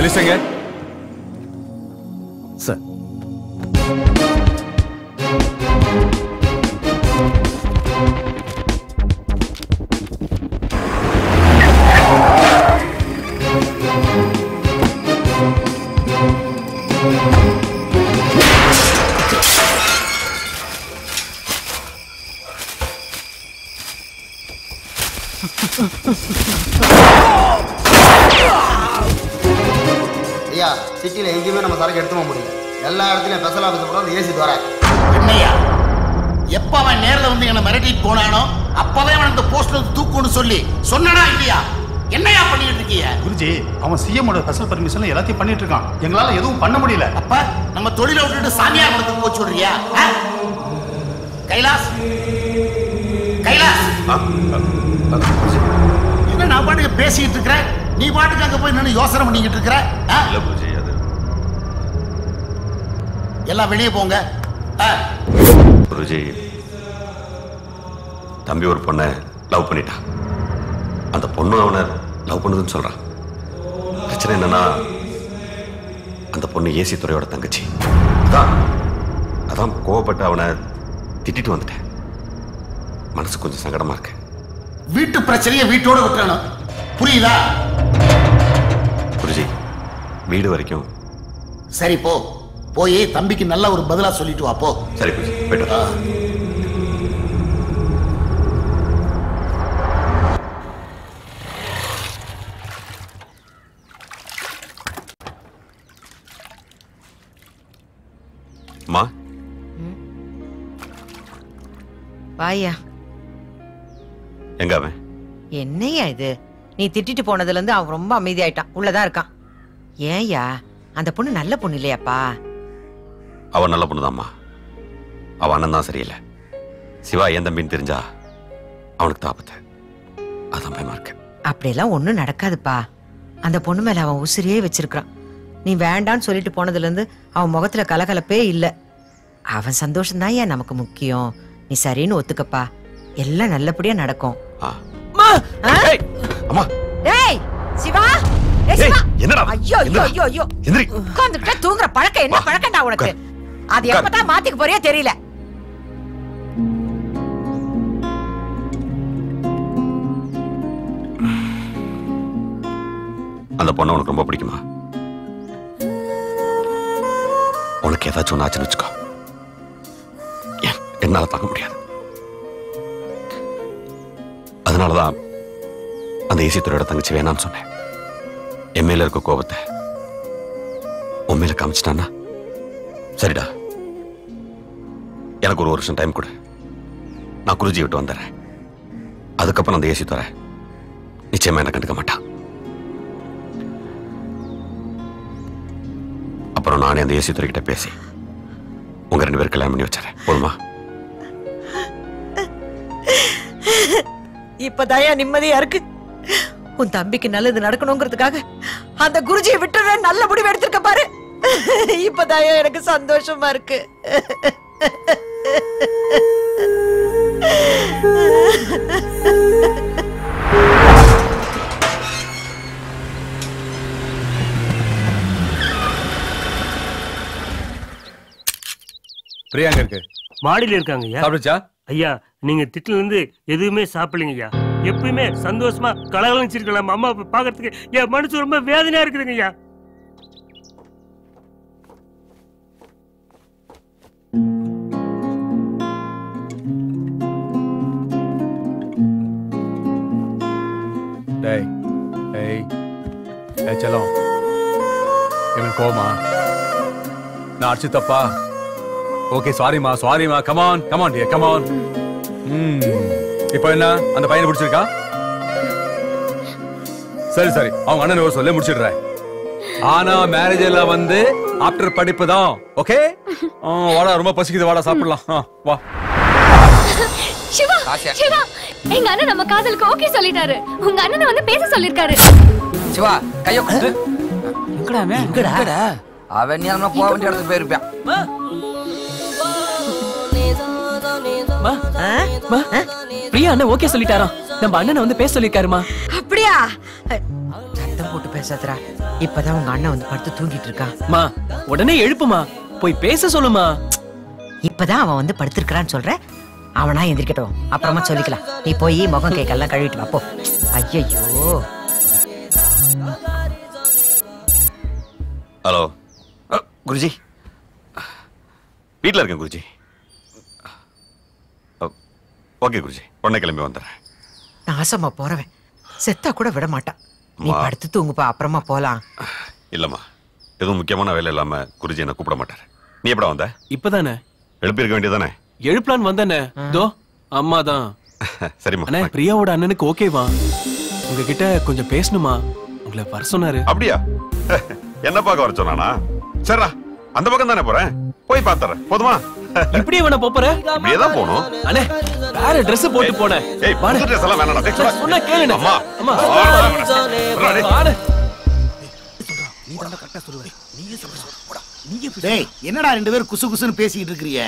List sir. ஐயா, சிட்டில எங்கேயுமே நம்ம சரக்கு எடுத்து போக முடியல. எல்லா இடத்துலயும் ஸ்பெஷல் ஆஃபீஸ் போட ஏசி தர. என்னையா எப்ப அவன் நேர்ல வந்து என்ன மிரட்டிட்டு போனானோ அப்பவே அவன் அந்த போஸ்ட்ல தூக்குன்னு சொல்லி சொன்னடா இல்லையா? என்னையா பண்ணிட்டு இருக்கீங்க? குருஜி, அவன் சிஎம்மோட ஸ்பெஷல் பர்மிஷன்ல எல்லாத்தையும் பண்ணிட்டு இருக்கான். எங்களால எதுவும் பண்ண முடியல. அப்ப நம்ம தொழிலை விட்டுட்டு சாமியார் மடத்துக்கு போய் சொல்றியா? கைலாஸ், கைலாஸ், என்ன நான் பாட்டுக்கு பேசிட்டு இருக்கிறேன், நீ பாட்டுக்கு அங்க போய் நின்று யோசனை பண்ணிக்கிட்டு இருக்கிற? எல்லாம் வெளியே போங்க. குருஜி, தம்பி ஒரு பொண்ணை லவ் பண்ணிட்டான். அந்த பொண்ணு அவனை லவ் பண்ணுதுன்னு சொல்றான். பிரச்சனை என்னன்னா, அந்த பொண்ணு ஏசி துறையோட தங்கச்சி. அதான் கோவப்பட்டு அவனை திட்டிட்டு வந்துட்டேன். மனசு கொஞ்சம் சங்கடமா இருக்கு. வீட்டு பிரச்சனையை வீட்டோட விட்டுறணும், புரியுதா? குருஜி, வீடு வரைக்கும். சரி போ, போய் தம்பிக்கு நல்ல ஒரு பதிலா சொல்லிட்டு வா. போ. சரி குருஜி, போயிட்டு வா. அம்மா, வாயா. எங்க அவன்? என்னையா இது? நீ திட்டிட்டு போனதுல இருந்து அவன் ரொம்ப அமைதியாயிட்டான். உள்ளதான் இருக்கான். ஏன்யா, அந்த பொண்ணு நல்ல பொண்ணு இல்லையாப்பா? அவன் நல்ல பொண்ணுதாம்மா. அவன் அண்ணன் தான் சரியில்லை. சிவா என் தம்பின்னு தெரிஞ்சா அவனுக்கு தாப்பத்தை. அதான் பயமா இருக்கு. அப்படியெல்லாம் ஒண்ணும் நடக்காதுப்பா. அந்த பொண்ணு மேல அவன் உசிரியே வச்சிருக்கான். நீ வேண்டான்னு சொல்லிட்டு போனதுல இருந்து அவன் முகத்துல கலகலப்பே இல்ல. அவன் சந்தோஷம்தான் ஏன் நமக்கு முக்கியம். நீ சரின்னு ஒத்துக்கப்பா, எல்லாம் நல்லபடியா நடக்கும். டேய் சிவா, என்னடா? ஐயோ ஐயோ ஐயோ ஐயோ, உட்கார்ந்துட்டு தூங்குற பழக்கம் என்ன பழக்கம்டா உனக்கு? அது எப்பதான் மாத்திக்க போறியா தெரியல. அந்த பொண்ணை உனக்கு ரொம்ப பிடிக்குமா? உனக்கு ஏதாச்சும் ஒன்று ஆச்சுன்னு வச்சுக்கோ, என்னால பார்க்க முடியாது. அதனாலதான் அந்த ஏசி துறையோட தங்கச்சி வேணான்னு சொன்னேன். என் மேல இருக்க கோபத்தை உன் மேல காமிச்சிட்டான்னா சரிடா, எனக்கு ஒரு வருஷம் டைம் கொடு. நான் குருஜி விட்டு வந்துடுறேன். அதுக்கப்புறம் அந்த ஏசி துறை நிச்சயமா என்ன கண்டுக்க மாட்டான். அப்புறம் நானே அந்த ஏசி துறைகிட்ட பேசி உங்க 2 பேரும் கல்யாணம் பண்ணி வச்சுறேன். போதுமா? இப்பதாயா நிம்மதியா இருக்கு. உன் தம்பிக்கு நல்லது நடக்கணுங்கிறதுக்காக அந்த குருஜியை விட்டுற நல்ல முடிவு எடுத்திருக்க பாரு. இப்பதாயா எனக்கு சந்தோஷமா இருக்கு. இருக்கு? மாடியில இருக்காங்க ஐயா. சாப்பிடுச்சா? ஐயா நீங்க திட்டுல இருந்து எதுவுமே சாப்பிடலீங்க ஐயா. எப்பயுமே சந்தோஷமா கலகலச்சிருக்கலாம். அம்மா பாக்குறதுக்கு என் மனசு ரொம்ப வேதனையா இருக்குதுங்க ஐயா. டேய் டேய் ஏய் செல்லம், இவன் கோமா நான் அடிச்சு தப்பா? ஓகே சாரிமா சாரிமா, கமான் கமான் டியர் கமான். இப்போ என்ன அந்த பையனை பிடிச்சிருக்கா? சரி சரி, அவங்க அண்ணன் ஒரு சொல்ல முடிச்சிடுறேன். ஆனா மேரேஜ் எல்லாம் வந்து ஆஃப்டர் படிப்பு தான். ஓகே வாடா, ரொம்ப பசிக்குது, வாடா சாப்பிடலாம். வா. சிவா சிவா, எங்க அண்ணன் நம்ம காதலுக்கு ஓகே சொல்லிட்டாரு. உங்க அண்ணனை வந்து பேச சொல்லிருக்காரு. சிவா கைய கொடு. எங்கடா அவன் நீ நம்ம போக வேண்டிய இடத்துக்கு போயிருப்பான். பிரியா அண்ணன் ஓகே சொல்லிட்டாரா? நம்ம அண்ணனை வந்து பேச சொல்லிருக்காருமா. அப்படியா? சத்தம் போட்டு பேசாதடா. இப்பதான் உங்க அண்ணன் வந்து படுத்து தூங்கிட்டு இருக்கான். மா உடனே எழுப்புமா, போய் பேச சொல்லுமா. இப்பதான் அவன் வந்து படுத்திருக்கான்னு சொல்ற. அவனா எந்திரிக்கட்டும், அப்புறமா சொல்லிக்கலாம். நீ போய் முகம் கேக்கெல்லாம் கழுவிட்டு வா போ. ஐயோ. ஹலோ குருஜி, வீட்டில் இருக்கேன் குருஜி. ஓகே குருஜி, உடனே கிளம்பி வந்துடுறேன். நாசமா போறவன் செத்தா கூட விட மாட்டான். நீ படுத்து தூங்குப்பா, அப்புறமா போலாம். இல்லம்மா, எதுவும் முக்கியமான வேலை இல்லாம குருஜி என்ன கூப்பிட மாட்டாரு. நீ எப்படா வந்த? இப்பதானே எழுப்பி இருக்க வேண்டியதானே? எழுப்பலான்னு வந்தனே. தோ அம்மா தான். சரிம்மா. அண்ணே பிரியாவோட அண்ணனுக்கு ஓகேவா? உங்ககிட்ட கொஞ்சம் பேசணுமா, உங்களை வர சொன்னாரு. அப்படியா? என்ன பார்க்க வர சொன்னானா? சரிடா, அந்த பக்கம் தானே போறேன், போய் பாத்துறேன். போதுமா? இப்படியே வேணா போற? இப்படியே தான் போகணும். அண்ணே வேற Dress போட்டு போனேன். ஏய் புது Dress எல்லாம் வேணாம்டா. டேய் சொன்னா கேளுங்க. அம்மா அம்மா நீ தான் கரெக்ட்டா சொல்லுவே. நீயே சொல்ற போடா. நீயே டேய் என்னடா ரெண்டு பேரும் குசு குசுன்னு பேசிட்டு இருக்கீங்க?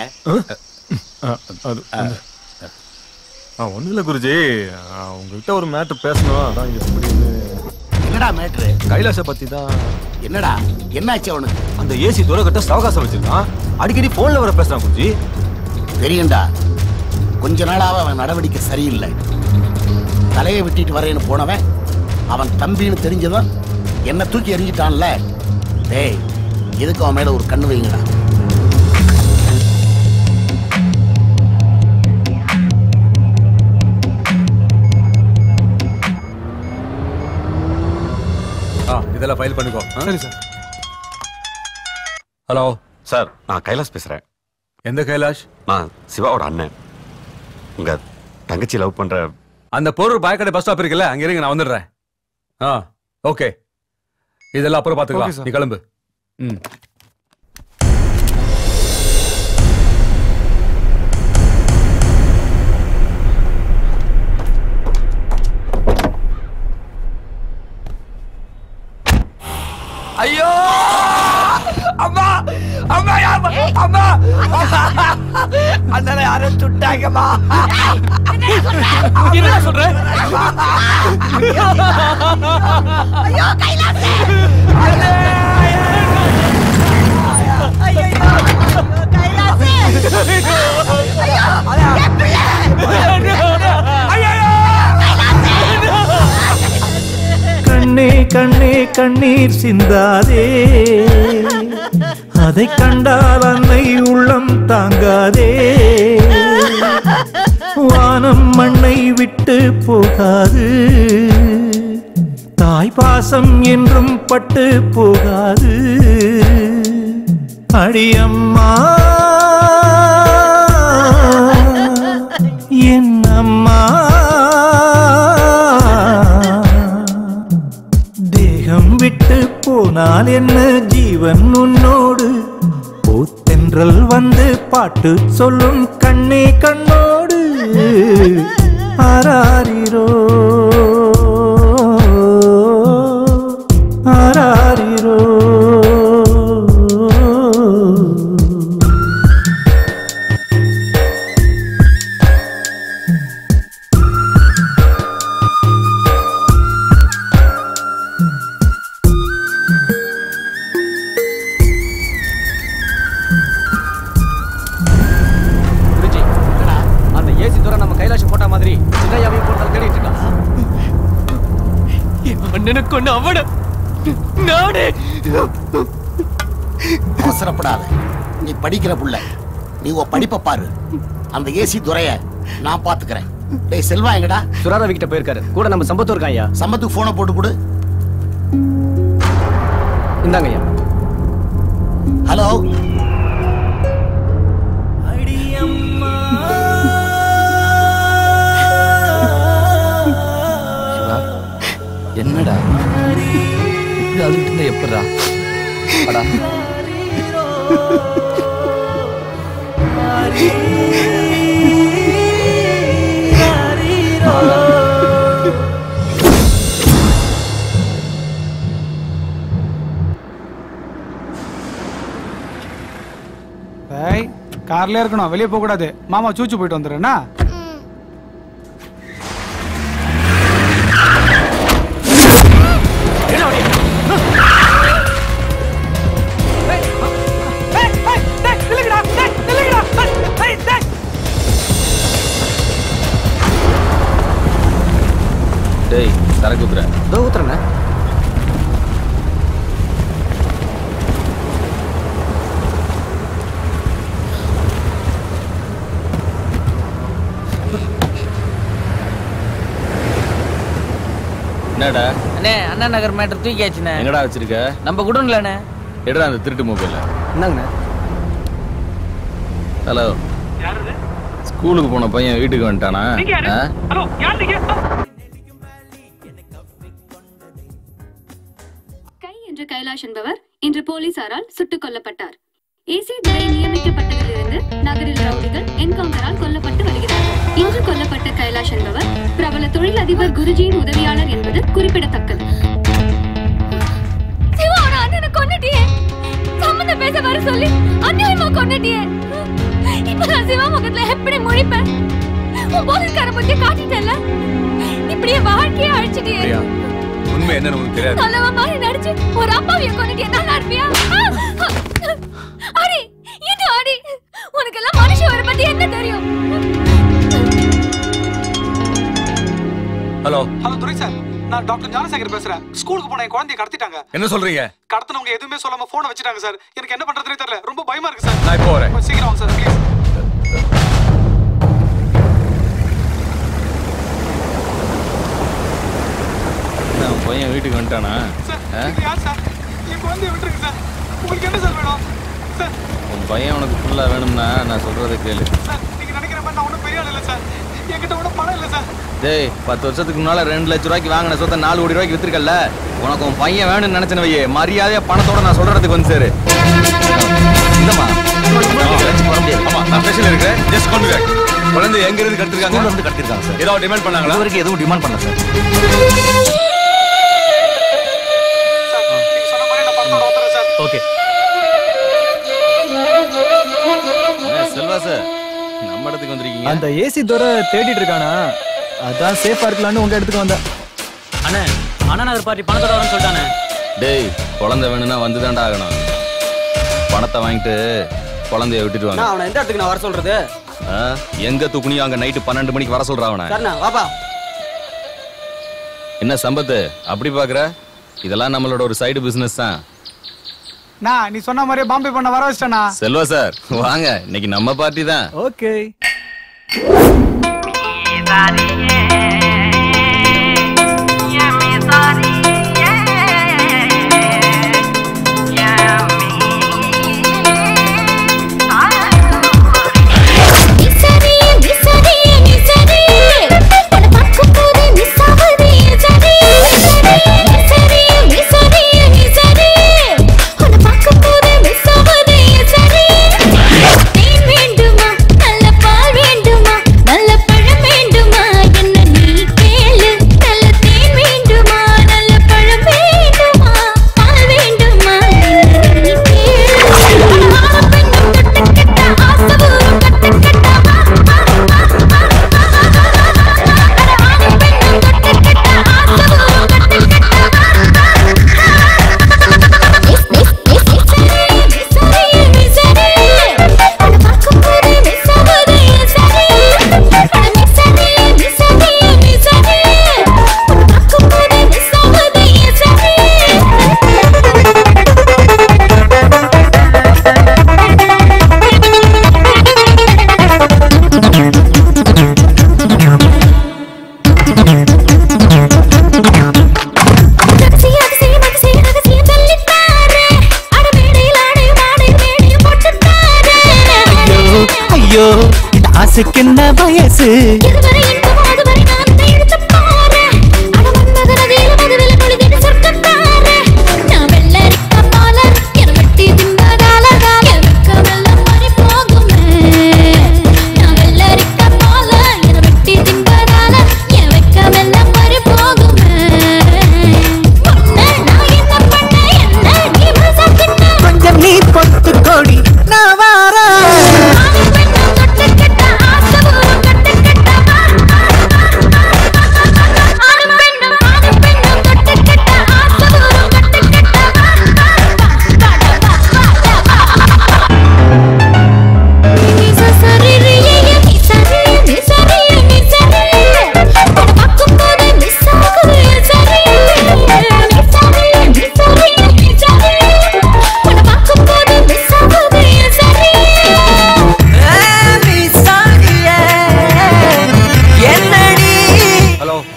ஒன்றும் இல்லை குருஜி, உங்கள்கிட்ட ஒரு மேட்ரு பேசணும். அதான் எப்படின்னு. என்னடா மேட்ரு? கைலாசை பற்றி தான். என்னடா என்னாச்சு அவனுக்கு? அந்த ஏசி துறக்கிட்ட சவகாசம் வச்சிருக்கான். அடிக்கடி ஃபோனில் வர பேசுகிறான் குருஜி. தெரியும்டா, கொஞ்ச நாளாக அவன் நடவடிக்கை சரியில்லை. தலையை விட்டிட்டு வரேன்னு போனவன் அவன் தம்பின்னு தெரிஞ்சதும் என்ன தூக்கி எறிஞ்சிட்டான்ல. டேய் எதுக்கு அவன் மேலே ஒரு கண்ணு வைங்கடா. இதெல்லாம் ஃபைல் பண்ணிக்கோ. சரி சார். ஹலோ சார், நான் கைலாஷ் பேசுறேன். எந்த கைலாஷ்? நான் சிவாவோட அண்ணன். உங்க தங்கச்சி லவ் பண்ற அந்த பொருள் பாய்க்கடை பஸ் ஸ்டாப் இருக்குல்ல, அங்க இருங்க, நான் வந்துடுறேன். ஓகே, இதெல்லாம் அப்புறம் பாத்துக்கலாம். நீ கிளம்பு. ஐயோ அம்மா அம்மா அம்மா அண்ணனை யாரும் சுட்டாங்கம்மா. என்ன சொல்ற? ஐயோ கைலாசே, கண்ணே கண்ணே கண்ணீர் சிந்தாதே, அதை கண்டால் அன்னை உள்ளம் தாங்காதே. வானம் மண்ணை விட்டு போகாது, தாய் பாசம் என்றும் பட்டு போகாது. அடியம்மா என் அம்மா, தேகம் விட்டு போனால் என்ன ஜீவன் உன்னோடு. பூத்தென்றல் வந்து பாட்டு சொல்லும் கண்ணே கண்ணோடு. ஆராரிரோ ஆராரிரோ. வச்சிருக்காளா? என் அண்ணனுக்கு ஒண்ணு அவட நானே. அவசரப்படாத, நீ படிக்கிற புள்ள, நீ உன் படிப்பை பாரு. அந்த ஏசி துரைய நான் பாத்துக்கிறேன். டேய் செல்வா எங்கடா? சுராராவி கிட்ட போயிருக்காரு. கூட நம்ம சம்பத்து இருக்கான் ஐயா. சம்பத்துக்கு போனை போட்டு கொடு. இந்தாங்க ஐயா. ஹலோ. சிவா, என்னடா இப்படி அழுகிட்டு இருந்தா எப்படா? அடா கார்ல இருக்கணும், வெளியே போக கூடாது. மாமா சூச்சு போயிட்டு வந்துடுறேன்னா. டேய் சரக்கு ஊத்துறேன். இதோ ஊத்துறேண்ணே. என்னடா அண்ணே, அண்ணா நகர் மேட்டர் தூக்கியாச்சுண்ணே. எங்கடா வச்சிருக்க? நம்ம குடோன்லண்ணே. எடுடா அந்த திருட்டு மொபைல. என்னங்கண்ணே? ஹலோ, ஸ்கூலுக்கு போன பையன் வீட்டுக்கு வந்துட்டானா? கை என்ற கைலாஷ் என்பவர் இன்று போலீசாரால் சுட்டுக் கொல்லப்பட்டார். ஏசி துரை நியமிக்கப்பட்டதிலிருந்து நகரில் ரவுடிகள் என்கவுண்டரால் கொல்லப்பட்டு வருகிறார். இன்று கொல்லப்பட்ட கைலாஷ் என்பவர் பிரபல தொழிலதிபர் குருஜியின் உதவியாளர் என்பது குறிப்பிடத்தக்கது. சிவாவோட அண்ணனை கொன்னுட்டியே, சம்மந்தம் பேச வர சொல்லி அநியாயமா கொன்னுட்டியே. இப்ப நான் சிவா முகத்துல எப்படி முழிப்பேன்? உன் போலீஸ்கார பத்தி காட்டிட்டல, இப்படியே வாழ்க்கையே அழிச்சிட்டியே. உண்மை என்னன்னு உனக்கு தெரியாது. நல்லவ மாதிரி நடிச்சு ஒரு அப்பாவிய கொன்னுட்டியே, நல்லா இருப்பியா? அடி இது அடி, உனக்கு எல்லாம் மனுஷ வர பத்தி என்ன தெரியும்? ஹலோ ஹலோ துரை சார், நான் டாக்டர் ஞானசேகர் பேசுறேன். ஸ்கூலுக்கு போன என் குழந்தைய கடத்திட்டாங்க. என்ன சொல்றீங்க? கடத்தினவங்க எதுவுமே சொல்லாம போனை வச்சுட்டாங்க சார். எனக்கு என்ன பண்றதுனே தெரியல, ரொம்ப பயமா இருக்கு சார். நான் இப்போ வரேன். சீக்கிரம் வாங்க சார் ப்ளீஸ். நான் பையன் வீட்டுக்கு வந்துட்டானா? யார் சார்? என் குழந்தைய விட்டுருங்க சார். உங்களுக்கு என்ன சார் வேணும்? சார் உன் பையன் உனக்கு ஃபுல்லா வேணும்னா நான் சொல்றதை கேளு. சார், நீங்க நினைக்கிற மாதிரி நான் ஒன்றும் பெரிய ஆள் இல்லை சார். என்கிட்ட ஒன்றும் பணம் இல்லை சார். டேய் 10 வருஷத்துக்கு முன்னால 2 லட்சம் ரூபாய்க்கு வாங்கின சொத்தை 4 கோடி ரூபாய்க்கு வித்துருக்கல. உனக்கு உன் பையன் வேணும்னு நினைச்சன வையே, மரியாதையா பணத்தோட நான் சொல்றதுக்கு வந்து சேரு. இல்லம்மா வர முடியாது. ஆமா நான் ஸ்டேஷன்ல இருக்கேன். Just call me back. குழந்தை எங்க இருந்து கடத்திருக்காங்க? ஊர்ல இருந்து கடத்திருக்காங்க சார். ஏதாவது டிமாண்ட் பண்ணாங்களா? இதுவரைக்கும் எதுவும் டிமாண்ட் பண்ணல சார். ஓகே. செல்வா சார், நம்ம இடத்துக்கு வந்திருக்கீங்க. அந்த ஏசி துரை தேடிட்டு இருக்கானா, அதான் சேஃபா இருக்கலாம்னு உங்க இடத்துக்கு வந்தேன். அண்ணே, அண்ணா நகர் பார்ட்டி பணத்தோட வரணும்னு சொல்லிட்டானே. டேய் குழந்தை வேணும்னா வந்து தான்டா ஆகணும். பணத்தை வாங்கிட்டு குழந்தைய விட்டுட்டு வாங்க. அவனை எந்த இடத்துக்கு நான் வர சொல்றது? எங்க தூக்குனியோ அங்க நைட்டு 12 மணிக்கு வர சொல்றா அவனை. சரிண்ணா வாப்பா. என்ன சம்பத்து அப்படி பாக்குற? இதெல்லாம் நம்மளோட ஒரு சைடு பிசினஸ் தான். நான் நீ சொன்ன மாதிரியே பாம்பே பண்ண வர வச்சிட்டேனா? செல்வா சார் வாங்க, இன்னைக்கு நம்ம பார்ட்டி தான். ஓகே. வேண்டுமா நல்ல பால் வேண்டுமா நல்ல பழம் வேண்டுமா வயசுக்கென்ன வயசு இதுவரை இன்பமோ அதுவரை நான் இதை எடுத்து பாரு அட மன்மதனதியில மதுவில பொழுதிட்டு சொர்க்கத்தாரு நான் வெள்ளரிக்கா போல என வெட்டி தின்பதால என் வெக்கமெல்லாம் மாறி போகுமே நான் வெள்ளரிக்கா போல என வெட்டி தின்பதால என் வெக்கமெல்லாம் மாறி போகுமே பொண்ணு நான் என்ன பண்ண என்ன நீ மனசாக்கிட்ட கொஞ்சம் நீ பொத்து கோடி நான் வாரேன்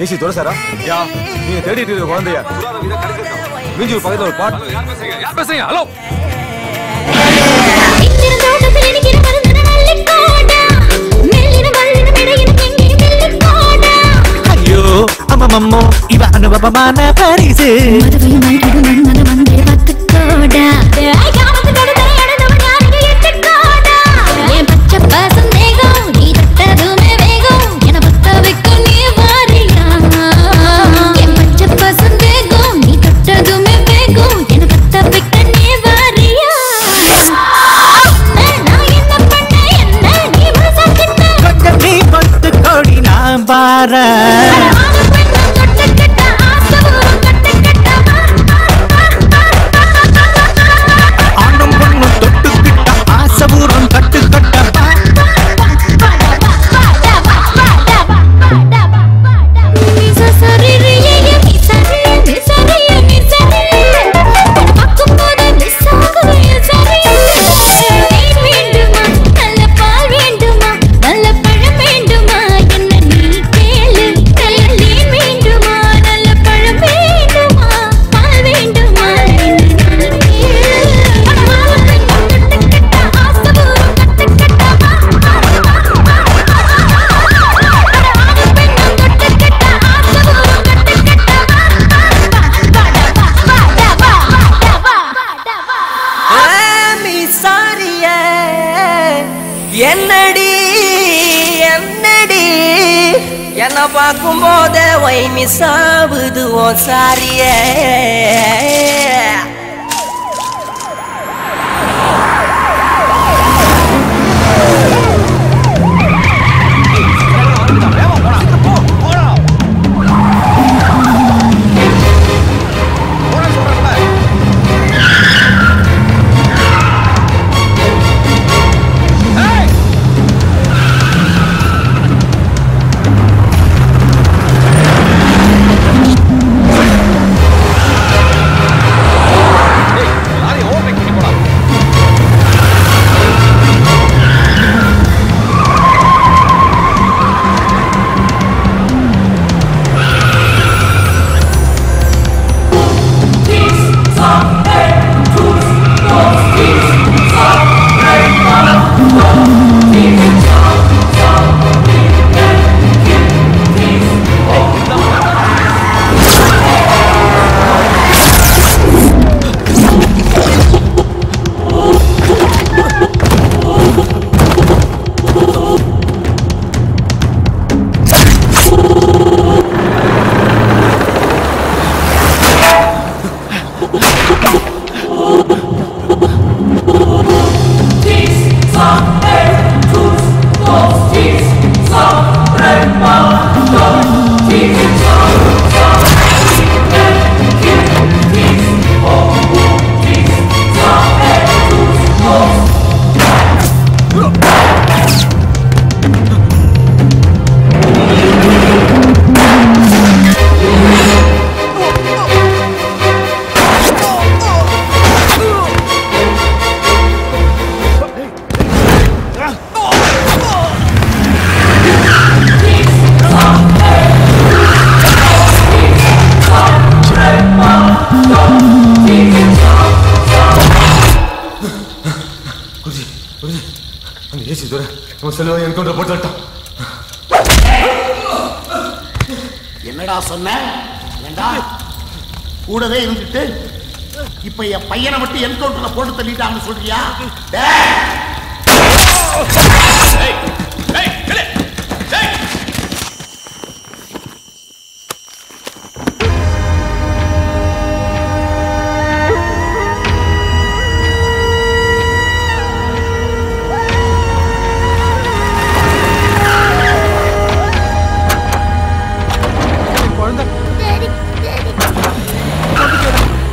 ஏசி தோற சாரா யா நீங்க தேடிட்டு இருக்க குழந்தையா வீஞ்சு பக்கத்துல ஒரு பாட் யார் பேசுறீங்க ஹலோ ஐயோ அம்மம்மோ இவ அனுபவமான பரிசு கொஞ்சம் நீ பொத்து கோடி நான் வாரேன் ஆணும் பொண்ணும் தொட்டுக்கிட்ட ஆசபூரம் கட்டு கட்டப்பா என்னடி என்னடி என்ன பார்க்கும் போதே வை மிஸ் ஆகுது ஓ சாரியே செல்வா என்கவுண்டர் போட்டுட்டான். என்னடா சொன்ன? ஏண்டா கூடவே இருந்துட்டு இப்ப என் பையனை மட்டும் என்கவுண்டர்ல போட்டு தள்ளிட்டாங்கன்னு சொல்றியா?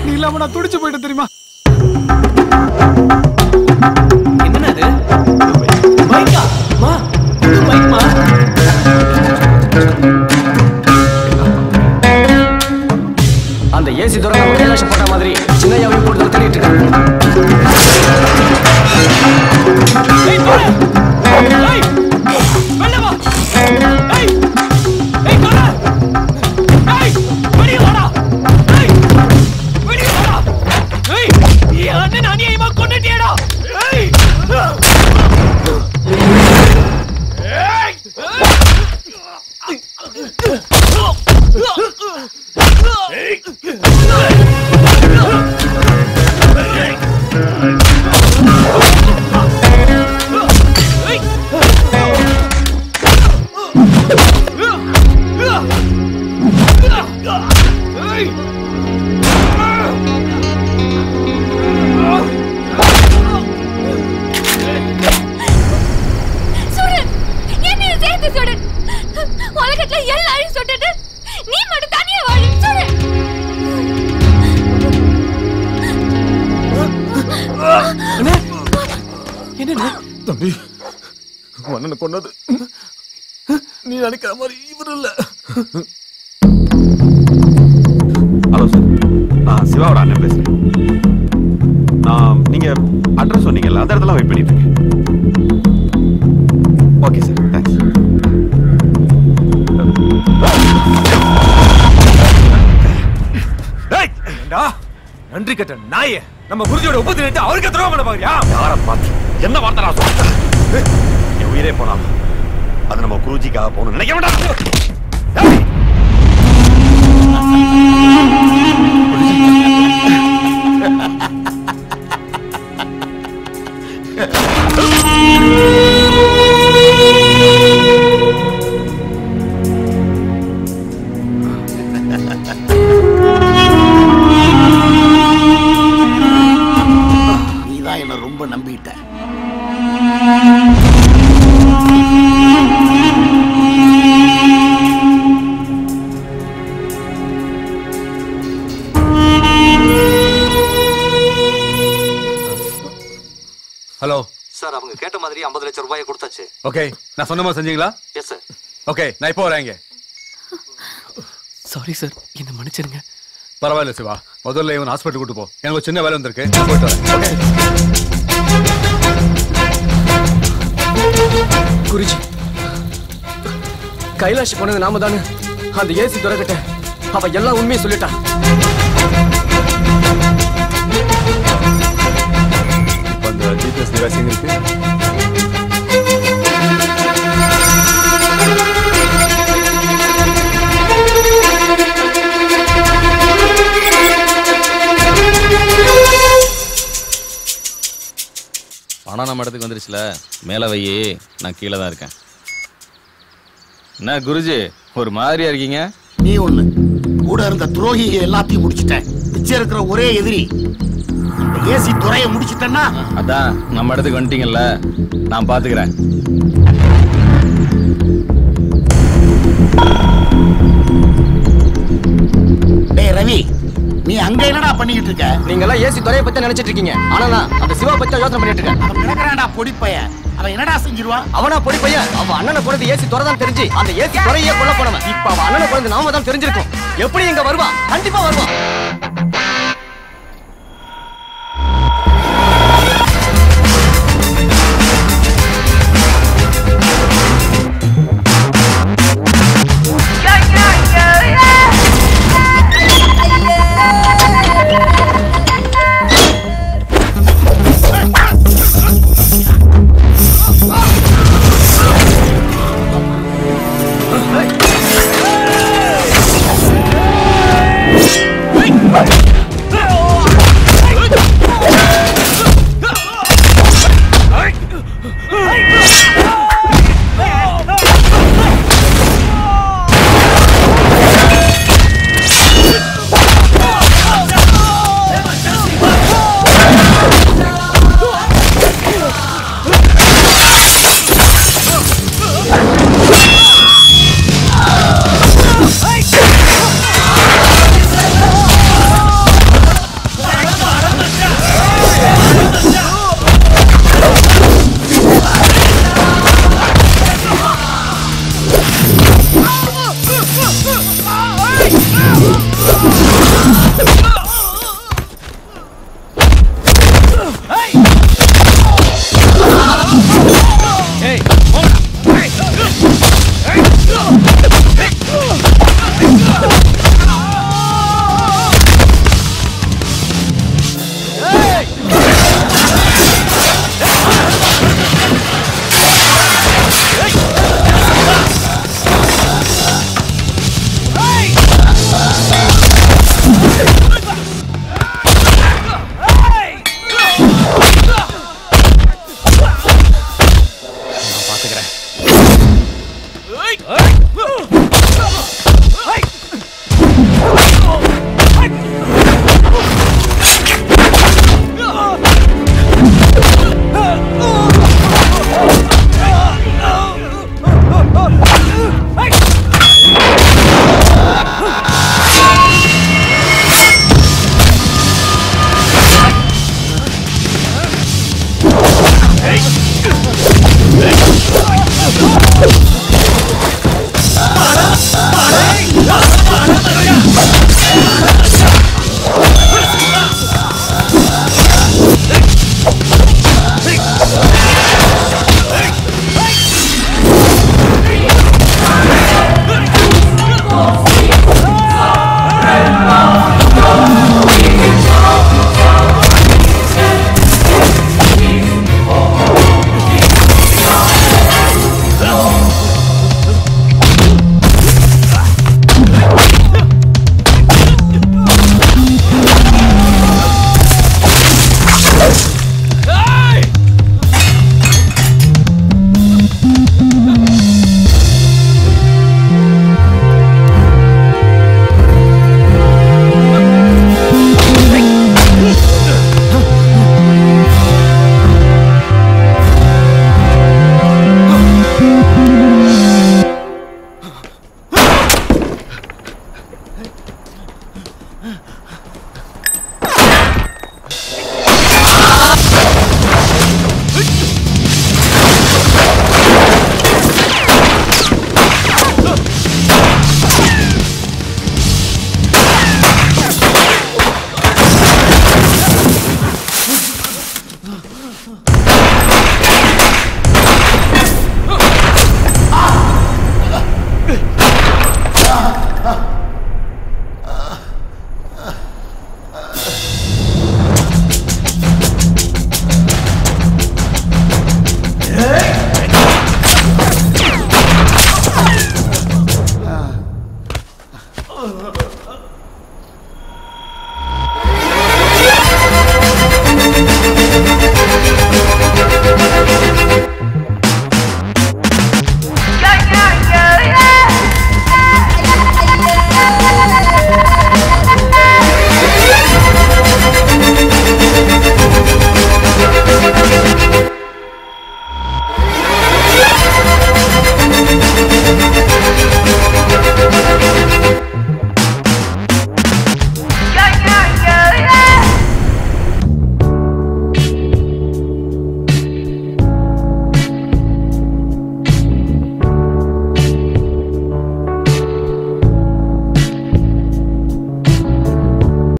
நீ இல்லாம நான் துடிச்சு போயிட்டு தெரியுமா? என்னது பைக்கா? மா இது பைக் மா. அந்த ஏசி துறை நம்ம கைலாஷம் போட்ட மாதிரி சின்னையாவையும் போட்டு தள்ளிட்டு இருக்காங்க. தம்பி, மன்னனை கொன்னது நீ நினைக்கிற மாதிரி இவர் இல்ல. ஹலோ சார், நான் சிவாவோட அண்ணன் பேசுறேன். நீங்க அட்ரஸ் சொன்னீங்கல்ல, அந்த இடத்துல வெயிட் பண்ணிட்டு இருக்கேன். Okay sir, thanks. நன்றி கட்ட நாயே, நம்ம குருஜியோட உபத்தி நிட்டு அவருக்கு துரோகம் பண்ண பாக்குறியா? யாரை பார்த்து என்ன வார்த்தை நான் சொல்றேன்? என் உயிரே போனாலும் அது நம்ம குருஜிக்காக போகணும்னு நினைக்க வேண்டாம். நீதான் என்ன ரொம்ப நம்பிட்ட. ஹலோ சார், அவங்க கேட்ட மாதிரி 50 லட்சம் ரூபாயை கொடுத்தாச்சு. ஓகே, நான் சொன்ன மாதிரி செஞ்சீங்களா? Yes sir. ஓகே, நான் இப்போ வரேங்க. சாரி சார், என்ன மன்னிச்சிருங்க. பரவாயில்ல சிவா, முதல்ல இவன் ஹாஸ்பிட்டல் கூட்டு போ. எனக்கு ஒரு சின்ன வேலை வந்திருக்கு, நான் போயிட்டு வரேன். ஓகே குருஜி, கைலாஷ் போனது நாம தானே. அந்த ஏசி துறக்கிட்ட அவ எல்லாம் உண்மையை சொல்லிட்டான். அந்த ஜிபிஎஸ் டிவைஸ் எங்க இருக்கு? பணம் நம்ம இடத்துக்கு வந்துருச்சுல, மேல வையே, நான் கீழே தான் இருக்கேன். என்ன குருஜி ஒரு மாதிரியா இருக்கீங்க? நீ ஒண்ணு கூட இருந்த துரோகியை எல்லாத்தையும் முடிச்சிட்டேன். மிச்சம் இருக்கிற ஒரே எதிரி இந்த ஏசி துறையை முடிச்சிட்டேன்னா, அதான் நம்ம இடத்துக்கு வந்துட்டீங்கல்ல, நான் பாத்துக்கிறேன். டேய் ரவி, நீ அங்க என்னடா பண்ணிக்கிட்டு இருக்க? நீங்க எல்லாம் ஏசி துறையை பத்தி நினைச்சிட்டு இருக்கீங்க, ஆனா நான் அந்த சிவா பத்தி யோசனை பண்ணிட்டு இருக்கேன். அவன் கிடக்குறான்டா பொடி பையன். அவன் என்னடா செஞ்சிருவான்? அவனா பொடி பையன். அவன் அண்ணனை கொண்டு ஏசி துறை தான் தெரிஞ்சு அந்த ஏசி துறையே கொல்ல போனவன். இப்ப அவன் அண்ணனை கொண்டு நாம தான் தெரிஞ்சிருக்கோம். எப்படி இங்க வருவான்? கண்டிப்பா வருவான்.